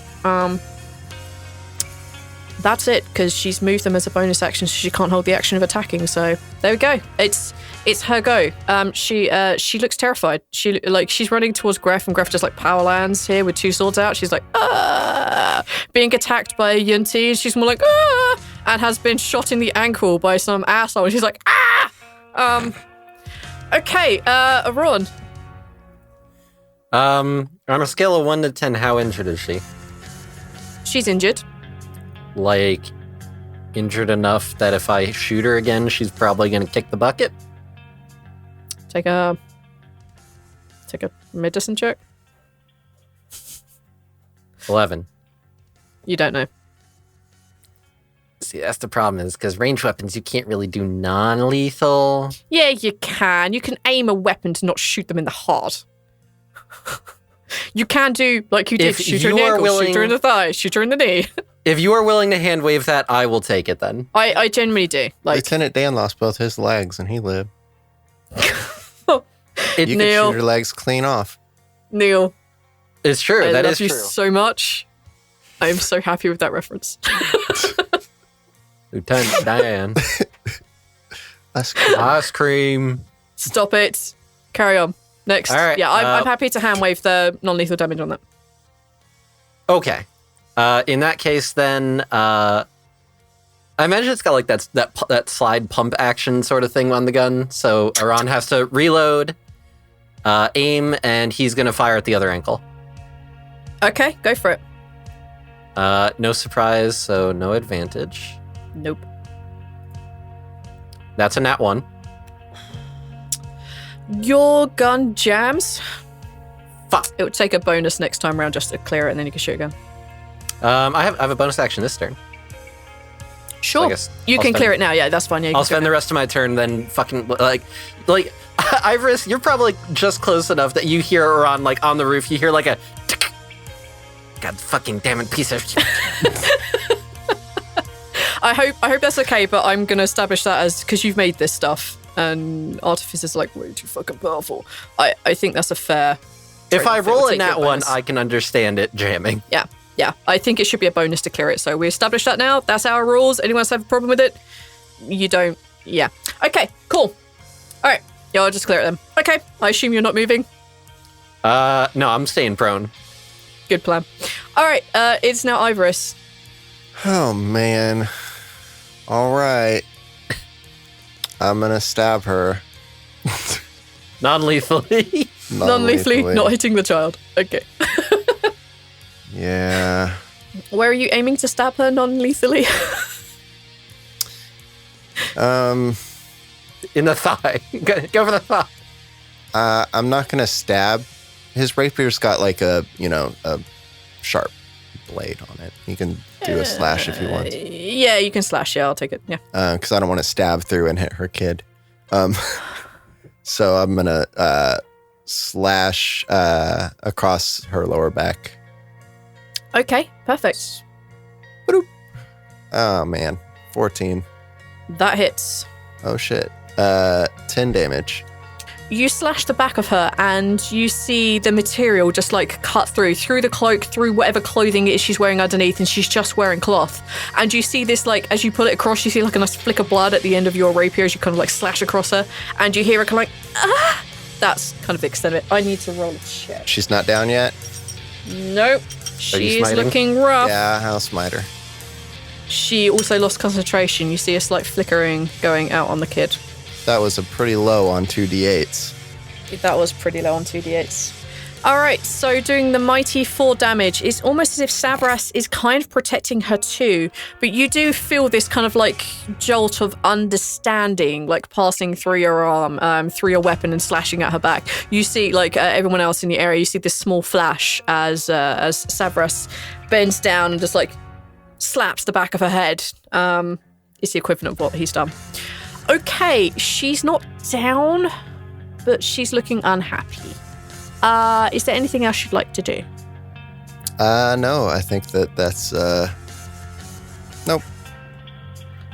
That's it, because she's moved them as a bonus action, so she can't hold the action of attacking. So there we go. It's her go. She looks terrified. She's running towards Greff, and Greff just power lands here with 2 swords out. She's like, ah, being attacked by a Yunti. She's more like, ah, and has been shot in the ankle by some asshole. And she's like, ah. Okay, Arawn. On a scale of 1 to 10, how injured is she? She's injured. Injured enough that if I shoot her again, she's probably going to kick the bucket? Take a medicine check. 11. You don't know. See, that's the problem is because ranged weapons, you can't really do non-lethal. Yeah, you can. You can aim a weapon to not shoot them in the heart. You can do like you did, shoot her in the ankle, shoot her in the thigh, shoot her in the knee. If you are willing to hand wave that, I will take it then. I genuinely do. Like, Lieutenant Dan lost both his legs and he lived. You can shoot Neil, your legs clean off. Neil, It's true. I That love is you true. so much. I'm so happy with that reference. Lieutenant Dan. That's cool. Ice cream. Stop it. Carry on. Next. All right, Yeah, I'm happy to hand wave the non-lethal damage on that. Okay. In that case, then, I imagine it's got like that slide pump action sort of thing on the gun. So Arawn has to reload, aim, and he's going to fire at the other ankle. Okay, go for it. No surprise, so no advantage. Nope. That's a nat 1. Your gun jams. Fuck. It would take a bonus next time around just to clear it, and then you can shoot again. I have a bonus action this turn. Sure. I guess You I'll can spend- clear it now. Yeah, that's fine. Yeah, you I'll can do it spend the rest of my turn then fucking like Ivoris, you're probably just close enough that you hear Arawn like on the roof. You hear like a God fucking damn it piece of shit. I hope that's okay, but I'm going to establish that as because you've made this stuff and artifice is like way too fucking powerful. I think that's a fair. If I It will roll a take you nat 1, bonus. I can understand it jamming. Yeah. I think it should be a bonus to clear it. So we established that now. That's our rules. Anyone else have a problem with it? You don't. Yeah. Okay. Cool. All right. Yeah, I'll just clear it then. Okay. I assume you're not moving. No, I'm staying prone. Good plan. All right. It's now Ivoris. Oh, man. All right. I'm going to stab her. Non-lethally. Non-lethally, not hitting the child. Okay. Yeah. Where are you aiming to stab her non-lethally? In the thigh. Go for the thigh. I'm not going to stab. His rapier's got like a sharp blade on it. He can do a slash if he wants. Yeah, you can slash. Yeah, I'll take it. Yeah. Because I don't want to stab through and hit her kid. So I'm going to slash across her lower back. Okay, perfect. Oh, man. 14. That hits. Oh, shit. 10 damage. You slash the back of her and you see the material just like cut through the cloak, through whatever clothing it is she's wearing underneath, and she's just wearing cloth. And you see this, like, as you pull it across, you see like a nice flick of blood at the end of your rapier as you kind of like slash across her, and you hear her kind of like, ah! That's kind of the extent of it. I need to roll a check. She's not down yet? Nope. She's smiting? looking rough. Yeah, I'll smite her. She also lost concentration. You see a slight flickering going out on the kid. That was a pretty low on 2d8s. That was pretty low on 2d8s. All right, so doing the mighty 4 damage, it's almost as if Savras is kind of protecting her too, but you do feel this kind of like jolt of understanding, like passing through your arm, through your weapon and slashing at her back. You see, like everyone else in the area, you see this small flash as Savras bends down and just like slaps the back of her head. It's the equivalent of what he's done. Okay, she's not down, but she's looking unhappy. Is there anything else you'd like to do? No, I think that's nope.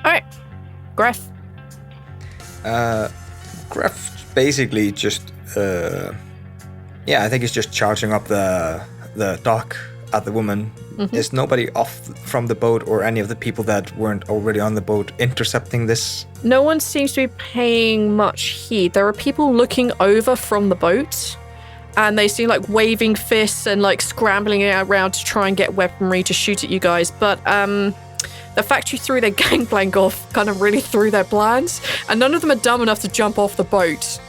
All right, Greff. Greff basically just, I think he's just charging up the dock at the woman. Mm-hmm. Is nobody off from the boat or any of the people that weren't already on the boat intercepting this? No one seems to be paying much heed. There are people looking over from the boat, and they seem like waving fists and like scrambling around to try and get weaponry to shoot at you guys. But the fact you threw their gangplank off kind of really threw their plans, and none of them are dumb enough to jump off the boat.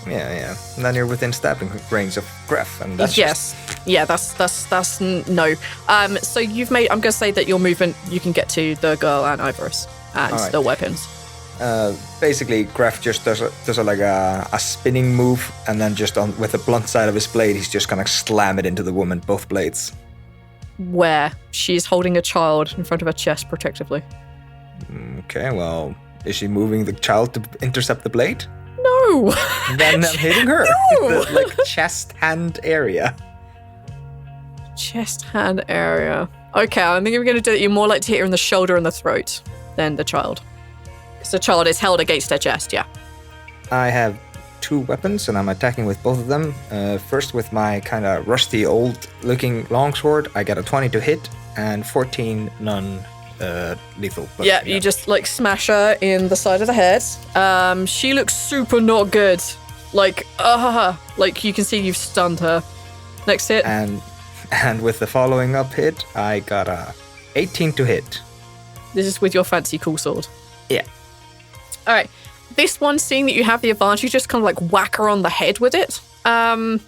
Yeah. And then you're within stabbing range of Greff, and that's Yes. Yeah, that's no. So you've made, I'm going to say that your movement, you can get to the girl and Ivoris and Alright. the weapons. Basically, Greff just does a spinning move, and then just with the blunt side of his blade, he's just gonna slam it into the woman, both blades. Where she's holding a child in front of her chest protectively. Okay, well, is she moving the child to intercept the blade? No! Then I'm hitting her. No! The chest hand area. Chest hand area. Okay, I think we're going to do it. You're more likely to hit her in the shoulder and the throat than the child. Because the child is held against her chest, yeah. I have 2 weapons, and I'm attacking with both of them. First, with my kind of rusty, old-looking longsword, I got a 20 to hit, and 14 non-lethal. Yeah, you just, like, smash her in the side of the head. She looks super not good. Like you can see you've stunned her. Next hit. And with the following up hit, I got a 18 to hit. This is with your fancy cool sword. Yeah. All right. This one, seeing that you have the advantage, you just kind of like whack her on the head with it.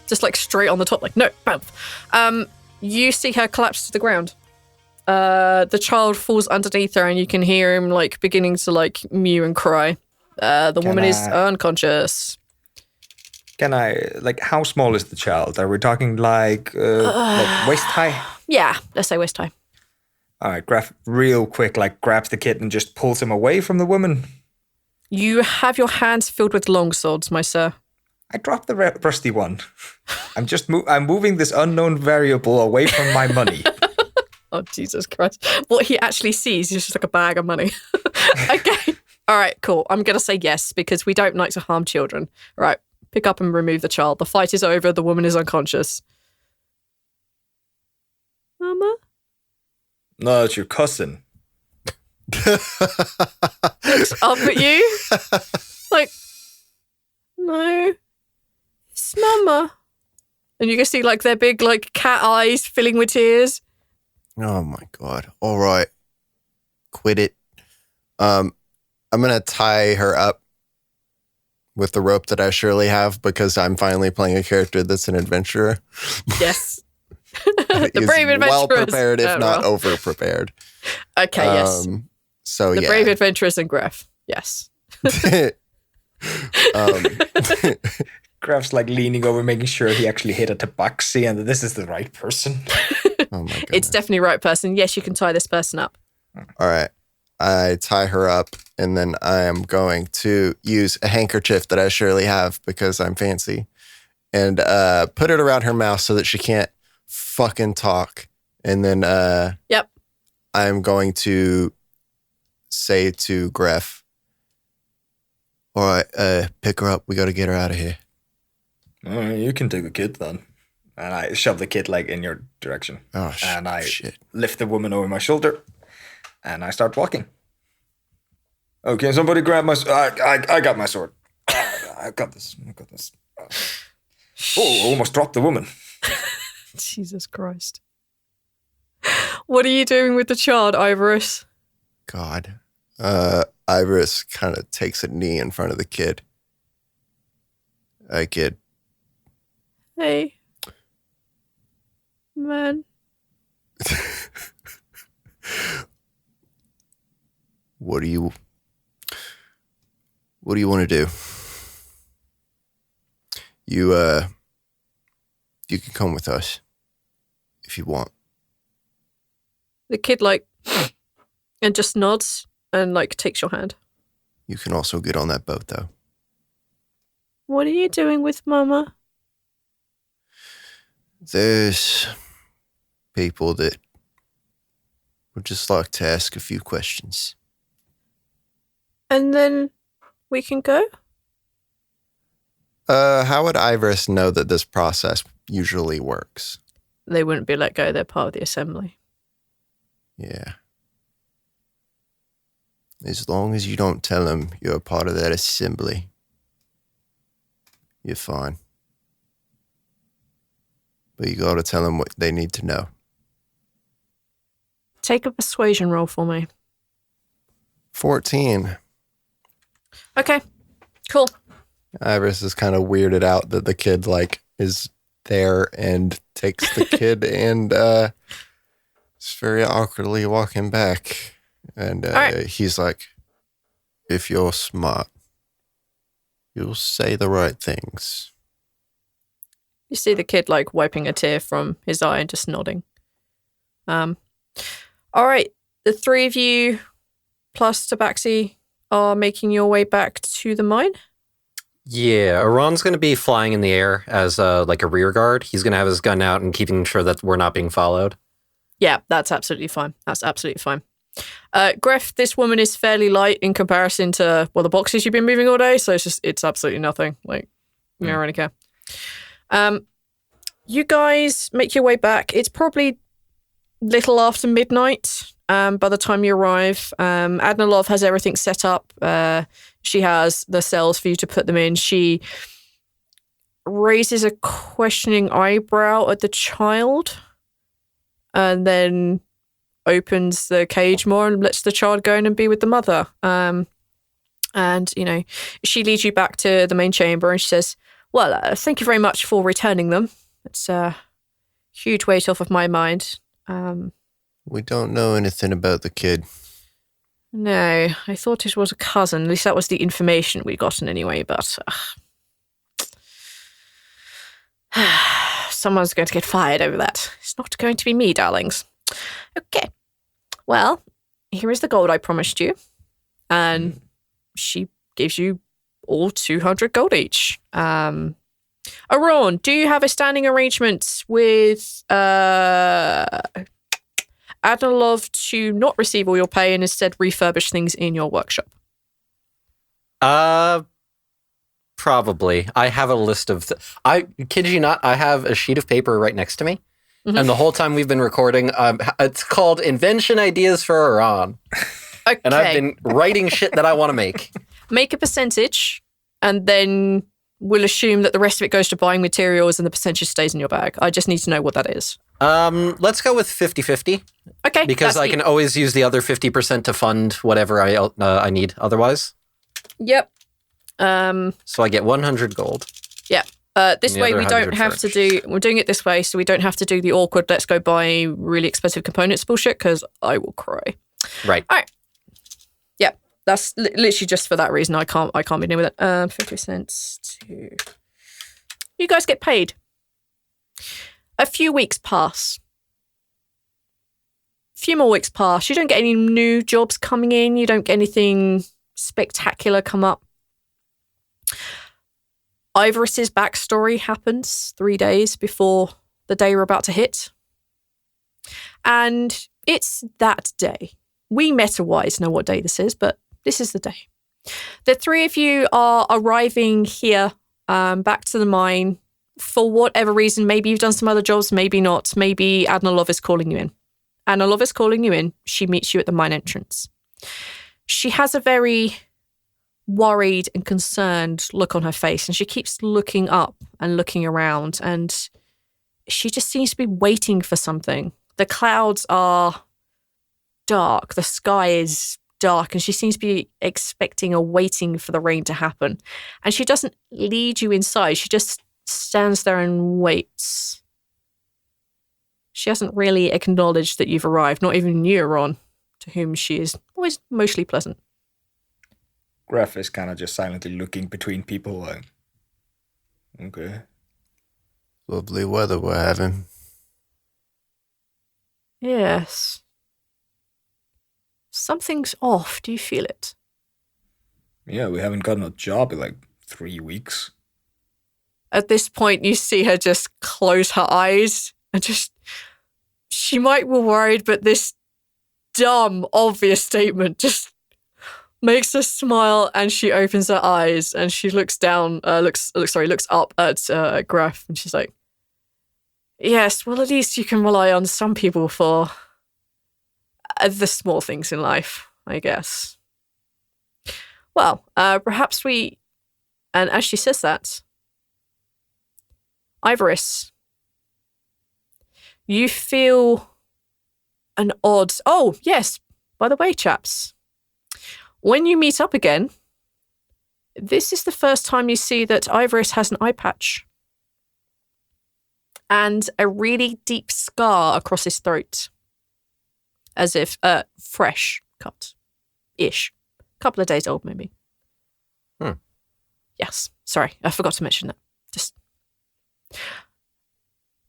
Just like straight on the top, like, no, bam. You see her collapse to the ground. The child falls underneath her and you can hear him like beginning to like mew and cry. The woman is unconscious. Can I, like, how small is the child? Are we talking like waist high? Yeah, let's say waist high. All right, Greff real quick, like, grabs the kid and just pulls him away from the woman. You have your hands filled with long swords, my sir. I dropped the rusty one. I'm moving this unknown variable away from my money. Oh, Jesus Christ. What he actually sees is just like a bag of money. Okay. All right, cool. I'm going to say yes, because we don't like to harm children. All right, pick up and remove the child. The fight is over. The woman is unconscious. Mama? No, it's your cousin. Looks up at you. Like, no. It's Mama. And you can see like their big like cat eyes filling with tears. Oh my God. All right. Quit it. I'm going to tie her up with the rope that I surely have, because I'm finally playing a character that's an adventurer. Yes. The brave adventurers. Well prepared, if not over prepared. Okay, yes. So the brave adventurers and Greff. Yes. Greff's like leaning over, making sure he actually hit a tabaxi and that this is the right person. Oh my God. It's definitely right person. Yes, you can tie this person up. All right. I tie her up, and then I am going to use a handkerchief that I surely have because I'm fancy, and put it around her mouth so that she can't fucking talk. And then Yep. I'm going to say to Greff, all right, pick her up. We got to get her out of here. You can take the kid then. And I shove the kid like in your direction. Oh, and I shit. lift the woman over my shoulder, and I start walking. Oh, can somebody grab my? I got my sword. I got this. Oh, almost dropped the woman. Jesus Christ. What are you doing with the child, Ivoris? God. Ivoris kind of takes a knee in front of the kid. Hey, kid. Hey. Man. What do you want to do? You can come with us if you want. The kid like and just nods and like takes your hand. You can also get on that boat though. What are you doing with Mama? There's people that would just like to ask a few questions. And then we can go? How would Ivoris know that this process usually works? They wouldn't be let go. They're part of the assembly. Yeah. As long as you don't tell them you're a part of that assembly, you're fine. But you gotta tell them what they need to know. Take a persuasion roll for me. 14. Okay, cool. Ivoris is kind of weirded out that the kid like is there and takes the kid and is very awkwardly walking back. And right. He's like, if you're smart, you'll say the right things. You see the kid like wiping a tear from his eye and just nodding. All right, the three of you plus Tabaxi are making your way back to the mine. Yeah, Arawn's going to be flying in the air as like a rear guard. He's going to have his gun out and keeping sure that we're not being followed. Yeah, that's absolutely fine. That's absolutely fine. Greff, this woman is fairly light in comparison to, well, the boxes you've been moving all day, so it's absolutely nothing. Like, you don't really care. You guys make your way back. It's probably little after midnight by the time you arrive. Adnalov has everything set up. She has the cells for you to put them in. She raises a questioning eyebrow at the child and then opens the cage more and lets the child go in and be with the mother. And, she leads you back to the main chamber and she says, well, thank you very much for returning them. It's a huge weight off of my mind. We don't know anything about the kid. No, I thought it was a cousin. At least that was the information we'd gotten anyway, but someone's going to get fired over that. It's not going to be me, darlings. Okay. Well, here is the gold I promised you. And she gives you all 200 gold each. Arawn, do you have a standing arrangement with Adnalov to not receive all your pay and instead refurbish things in your workshop? Probably. I have a list of... I kid you not, I have a sheet of paper right next to me. Mm-hmm. And the whole time we've been recording, it's called Invention Ideas for Arawn. Okay. And I've been writing shit that I want to make. Make a percentage, and then we'll assume that the rest of it goes to buying materials and the percentage stays in your bag. I just need to know what that is. Let's go with 50-50. Okay. Because I can always use the other 50% to fund whatever I need otherwise. Yep. So I get 100 gold. Yeah. This way we don't have to do... We're doing it this way, so we don't have to do the awkward let's go buy really expensive components bullshit, because I will cry. Right. All right. Yeah. That's literally just for that reason. I can't be doing with it. 50 cents to... You guys get paid. A few weeks pass. A few more weeks pass. You don't get any new jobs coming in. You don't get anything spectacular come up. Ivoris's backstory happens 3 days before the day we're about to hit. And it's that day. We meta-wise know what day this is, but this is the day. The three of you are arriving here, back to the mine. For whatever reason, maybe you've done some other jobs, maybe not. Maybe Adnalov is calling you in. Adnalov is calling you in. She meets you at the mine entrance. She has a very worried and concerned look on her face, and she keeps looking up and looking around, and she just seems to be waiting for something. The clouds are dark, the sky is dark, and she seems to be expecting or waiting for the rain to happen. And she doesn't lead you inside, she just stands there and waits. She hasn't really acknowledged that you've arrived, not even you, Arawn, to whom she is always mostly pleasant. Greff is kind of just silently looking between people. Like, okay. Lovely weather we're having. Yes. Something's off. Do you feel it? Yeah, we haven't gotten a job in like 3 weeks. At this point, you see her just close her eyes and just... She might be worried, but this dumb, obvious statement just makes her smile, and she opens her eyes and she looks down, looks up at Greff, and she's like, yes, well, at least you can rely on some people for the small things in life, I guess. Well, perhaps we... And as she says that, Ivoris, you feel an odd... Oh, yes, by the way, chaps, when you meet up again, this is the first time you see that Ivoris has an eye patch and a really deep scar across his throat, as if fresh cut-ish. Couple of days old, maybe. Yes, sorry, I forgot to mention that. Just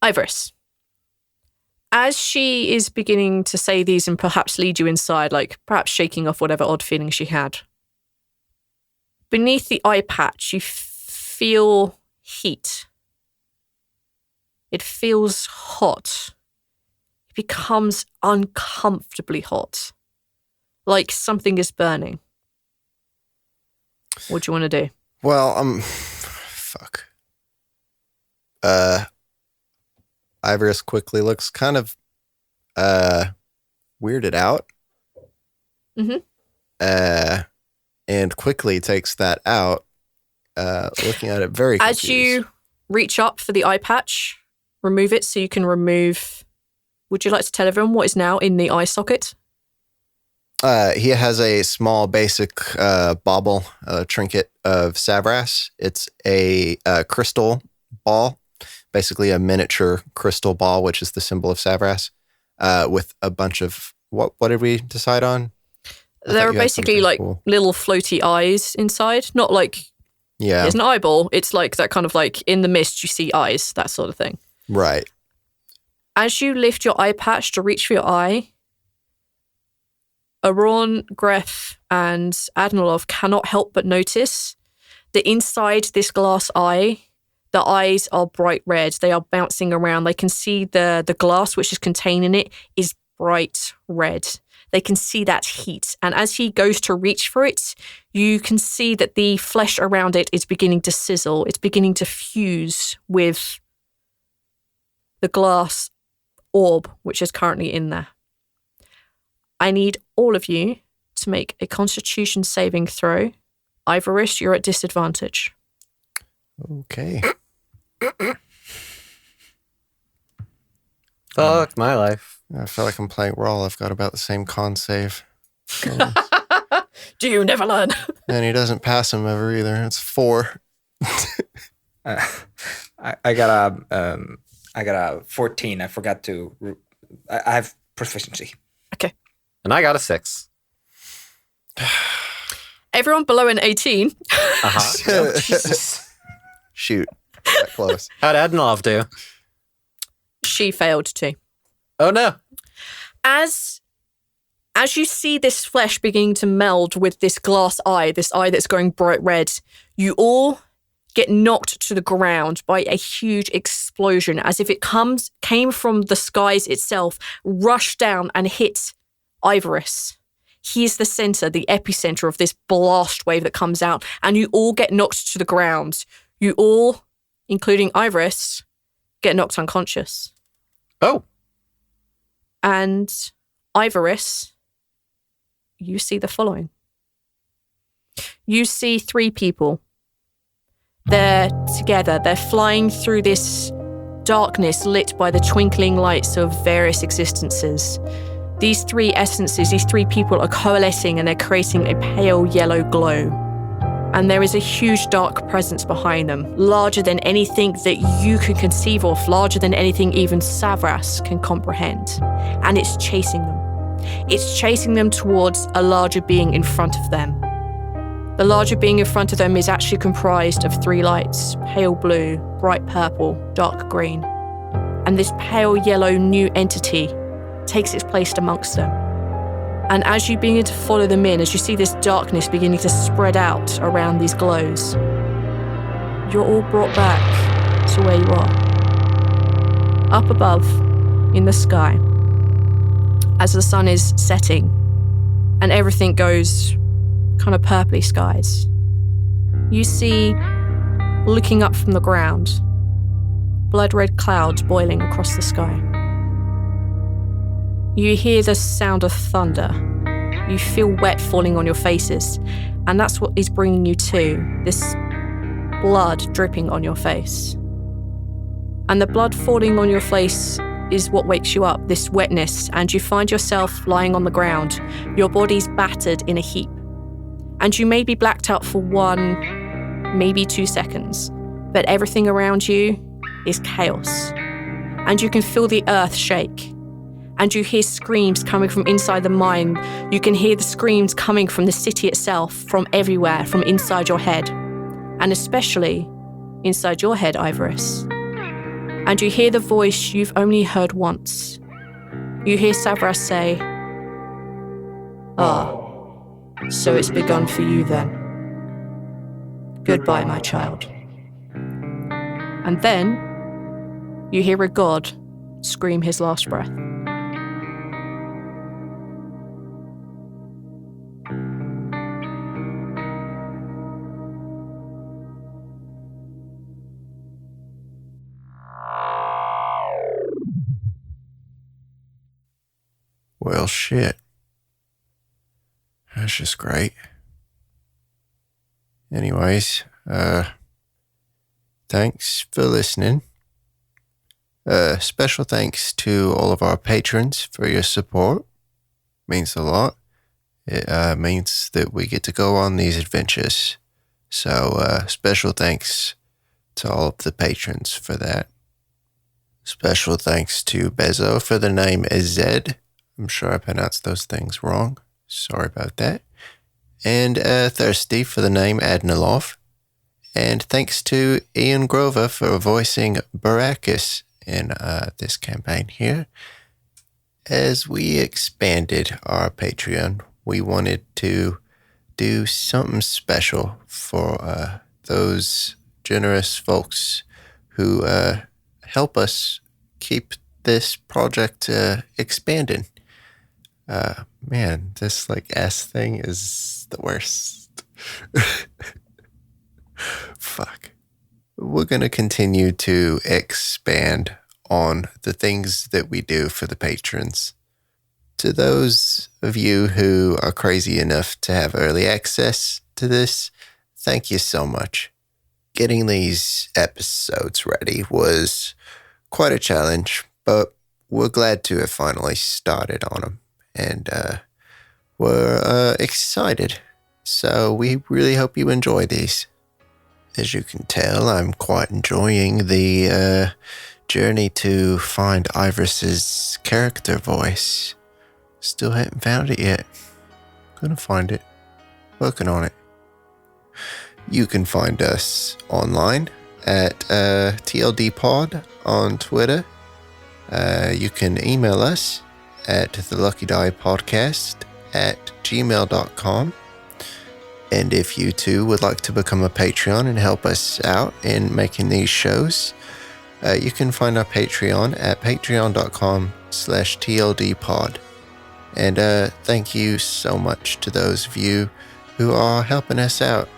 Ivoris, as she is beginning to say these and perhaps lead you inside, like perhaps shaking off whatever odd feeling she had, beneath the eye patch, you feel heat. It feels hot. It becomes uncomfortably hot. Like something is burning. What do you want to do? Well, fuck. Ivoris quickly looks kind of weirded out. Mm-hmm. And quickly takes that out, looking at it very confused. As you reach up for the eye patch, remove it so you can remove... Would you like to tell everyone what is now in the eye socket? He has a small basic bauble trinket of Savras. It's a crystal ball, basically a miniature crystal ball, which is the symbol of Savras, with a bunch of... What did we decide on? There are basically like little floaty eyes inside. Not like there's an eyeball. It's like that kind of like in the mist you see eyes, that sort of thing. Right. As you lift your eye patch to reach for your eye, Arawn, Greff, and Adnalov cannot help but notice that inside this glass eye, the eyes are bright red. They are bouncing around. They can see the glass which is containing it is bright red. They can see that heat. And as he goes to reach for it, you can see that the flesh around it is beginning to sizzle. It's beginning to fuse with the glass orb, which is currently in there. I need all of you to make a Constitution saving throw. Ivoris, you're at disadvantage. Okay. Fuck my life. I feel like I'm playing Raw. I've got about the same con save. Do you never learn? And he doesn't pass him ever either. It's 4. I got a 14. I forgot to. I have proficiency. Okay. And I got a 6. Everyone below an 18. Uh-huh. Jesus. Shoot. That close. How'd Adnalov do? She failed too. Oh, no. As you see this flesh beginning to meld with this glass eye, this eye that's going bright red, you all get knocked to the ground by a huge explosion, as if it came from the skies itself, rushed down and hit Ivoris. He is the center, the epicenter of this blast wave that comes out, and you all get knocked to the ground. You all, including Ivoris, get knocked unconscious. Oh. And Ivoris, you see the following. You see 3 people. They're together. They're flying through this darkness lit by the twinkling lights of various existences. These 3 essences, these 3 people are coalescing and they're creating a pale yellow glow. And there is a huge dark presence behind them, larger than anything that you could conceive of, larger than anything even Savras can comprehend. And it's chasing them. It's chasing them towards a larger being in front of them. The larger being in front of them is actually comprised of 3 lights: pale blue, bright purple, dark green. And this pale yellow new entity takes its place amongst them. And as you begin to follow them in, as you see this darkness beginning to spread out around these glows, you're all brought back to where you are. Up above, in the sky, as the sun is setting and everything goes kind of purpley skies, you see, looking up from the ground, blood-red clouds boiling across the sky. You hear the sound of thunder. You feel wet falling on your faces, and that's what is bringing you to, this blood dripping on your face. And the blood falling on your face is what wakes you up, this wetness, and you find yourself lying on the ground. Your body's battered in a heap. And you may be blacked out for 1, maybe 2 seconds, but everything around you is chaos. And you can feel the earth shake. And you hear screams coming from inside the mine. You can hear the screams coming from the city itself, from everywhere, from inside your head. And especially inside your head, Ivoris. And you hear the voice you've only heard once. You hear Savras say, "Ah, so it's begun for you then. Goodbye, my child." And then you hear a god scream his last breath. Well, shit. That's just great. Anyways, thanks for listening. Special thanks to all of our patrons for your support. Means a lot. It means that we get to go on these adventures. So, special thanks to all of the patrons for that. Special thanks to Bezo for the name Zed. I'm sure I pronounced those things wrong. Sorry about that. And Thirsty for the name Adnilov. And thanks to Ian Grover for voicing Baracus in this campaign here. As we expanded our Patreon, we wanted to do something special for those generous folks who help us keep this project expanding. Man, this S thing is the worst. Fuck. We're going to continue to expand on the things that we do for the patrons. To those of you who are crazy enough to have early access to this, thank you so much. Getting these episodes ready was quite a challenge, but we're glad to have finally started on them. And we're excited. So we really hope you enjoy these. As you can tell, I'm quite enjoying the journey to find Ivoris's character voice. Still haven't found it yet. Gonna find it. Working on it. You can find us online at TLDpod on Twitter. You can email us at theluckydiepodcast@gmail.com. And if you too would like to become a Patreon and help us out in making these shows, you can find our Patreon at patreon.com/tldpod. And thank you so much to those of you who are helping us out.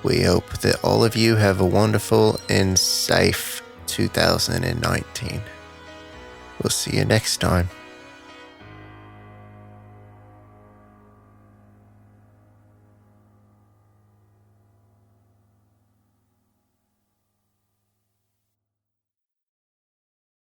We hope that all of you have a wonderful and safe 2019. We'll see you next time.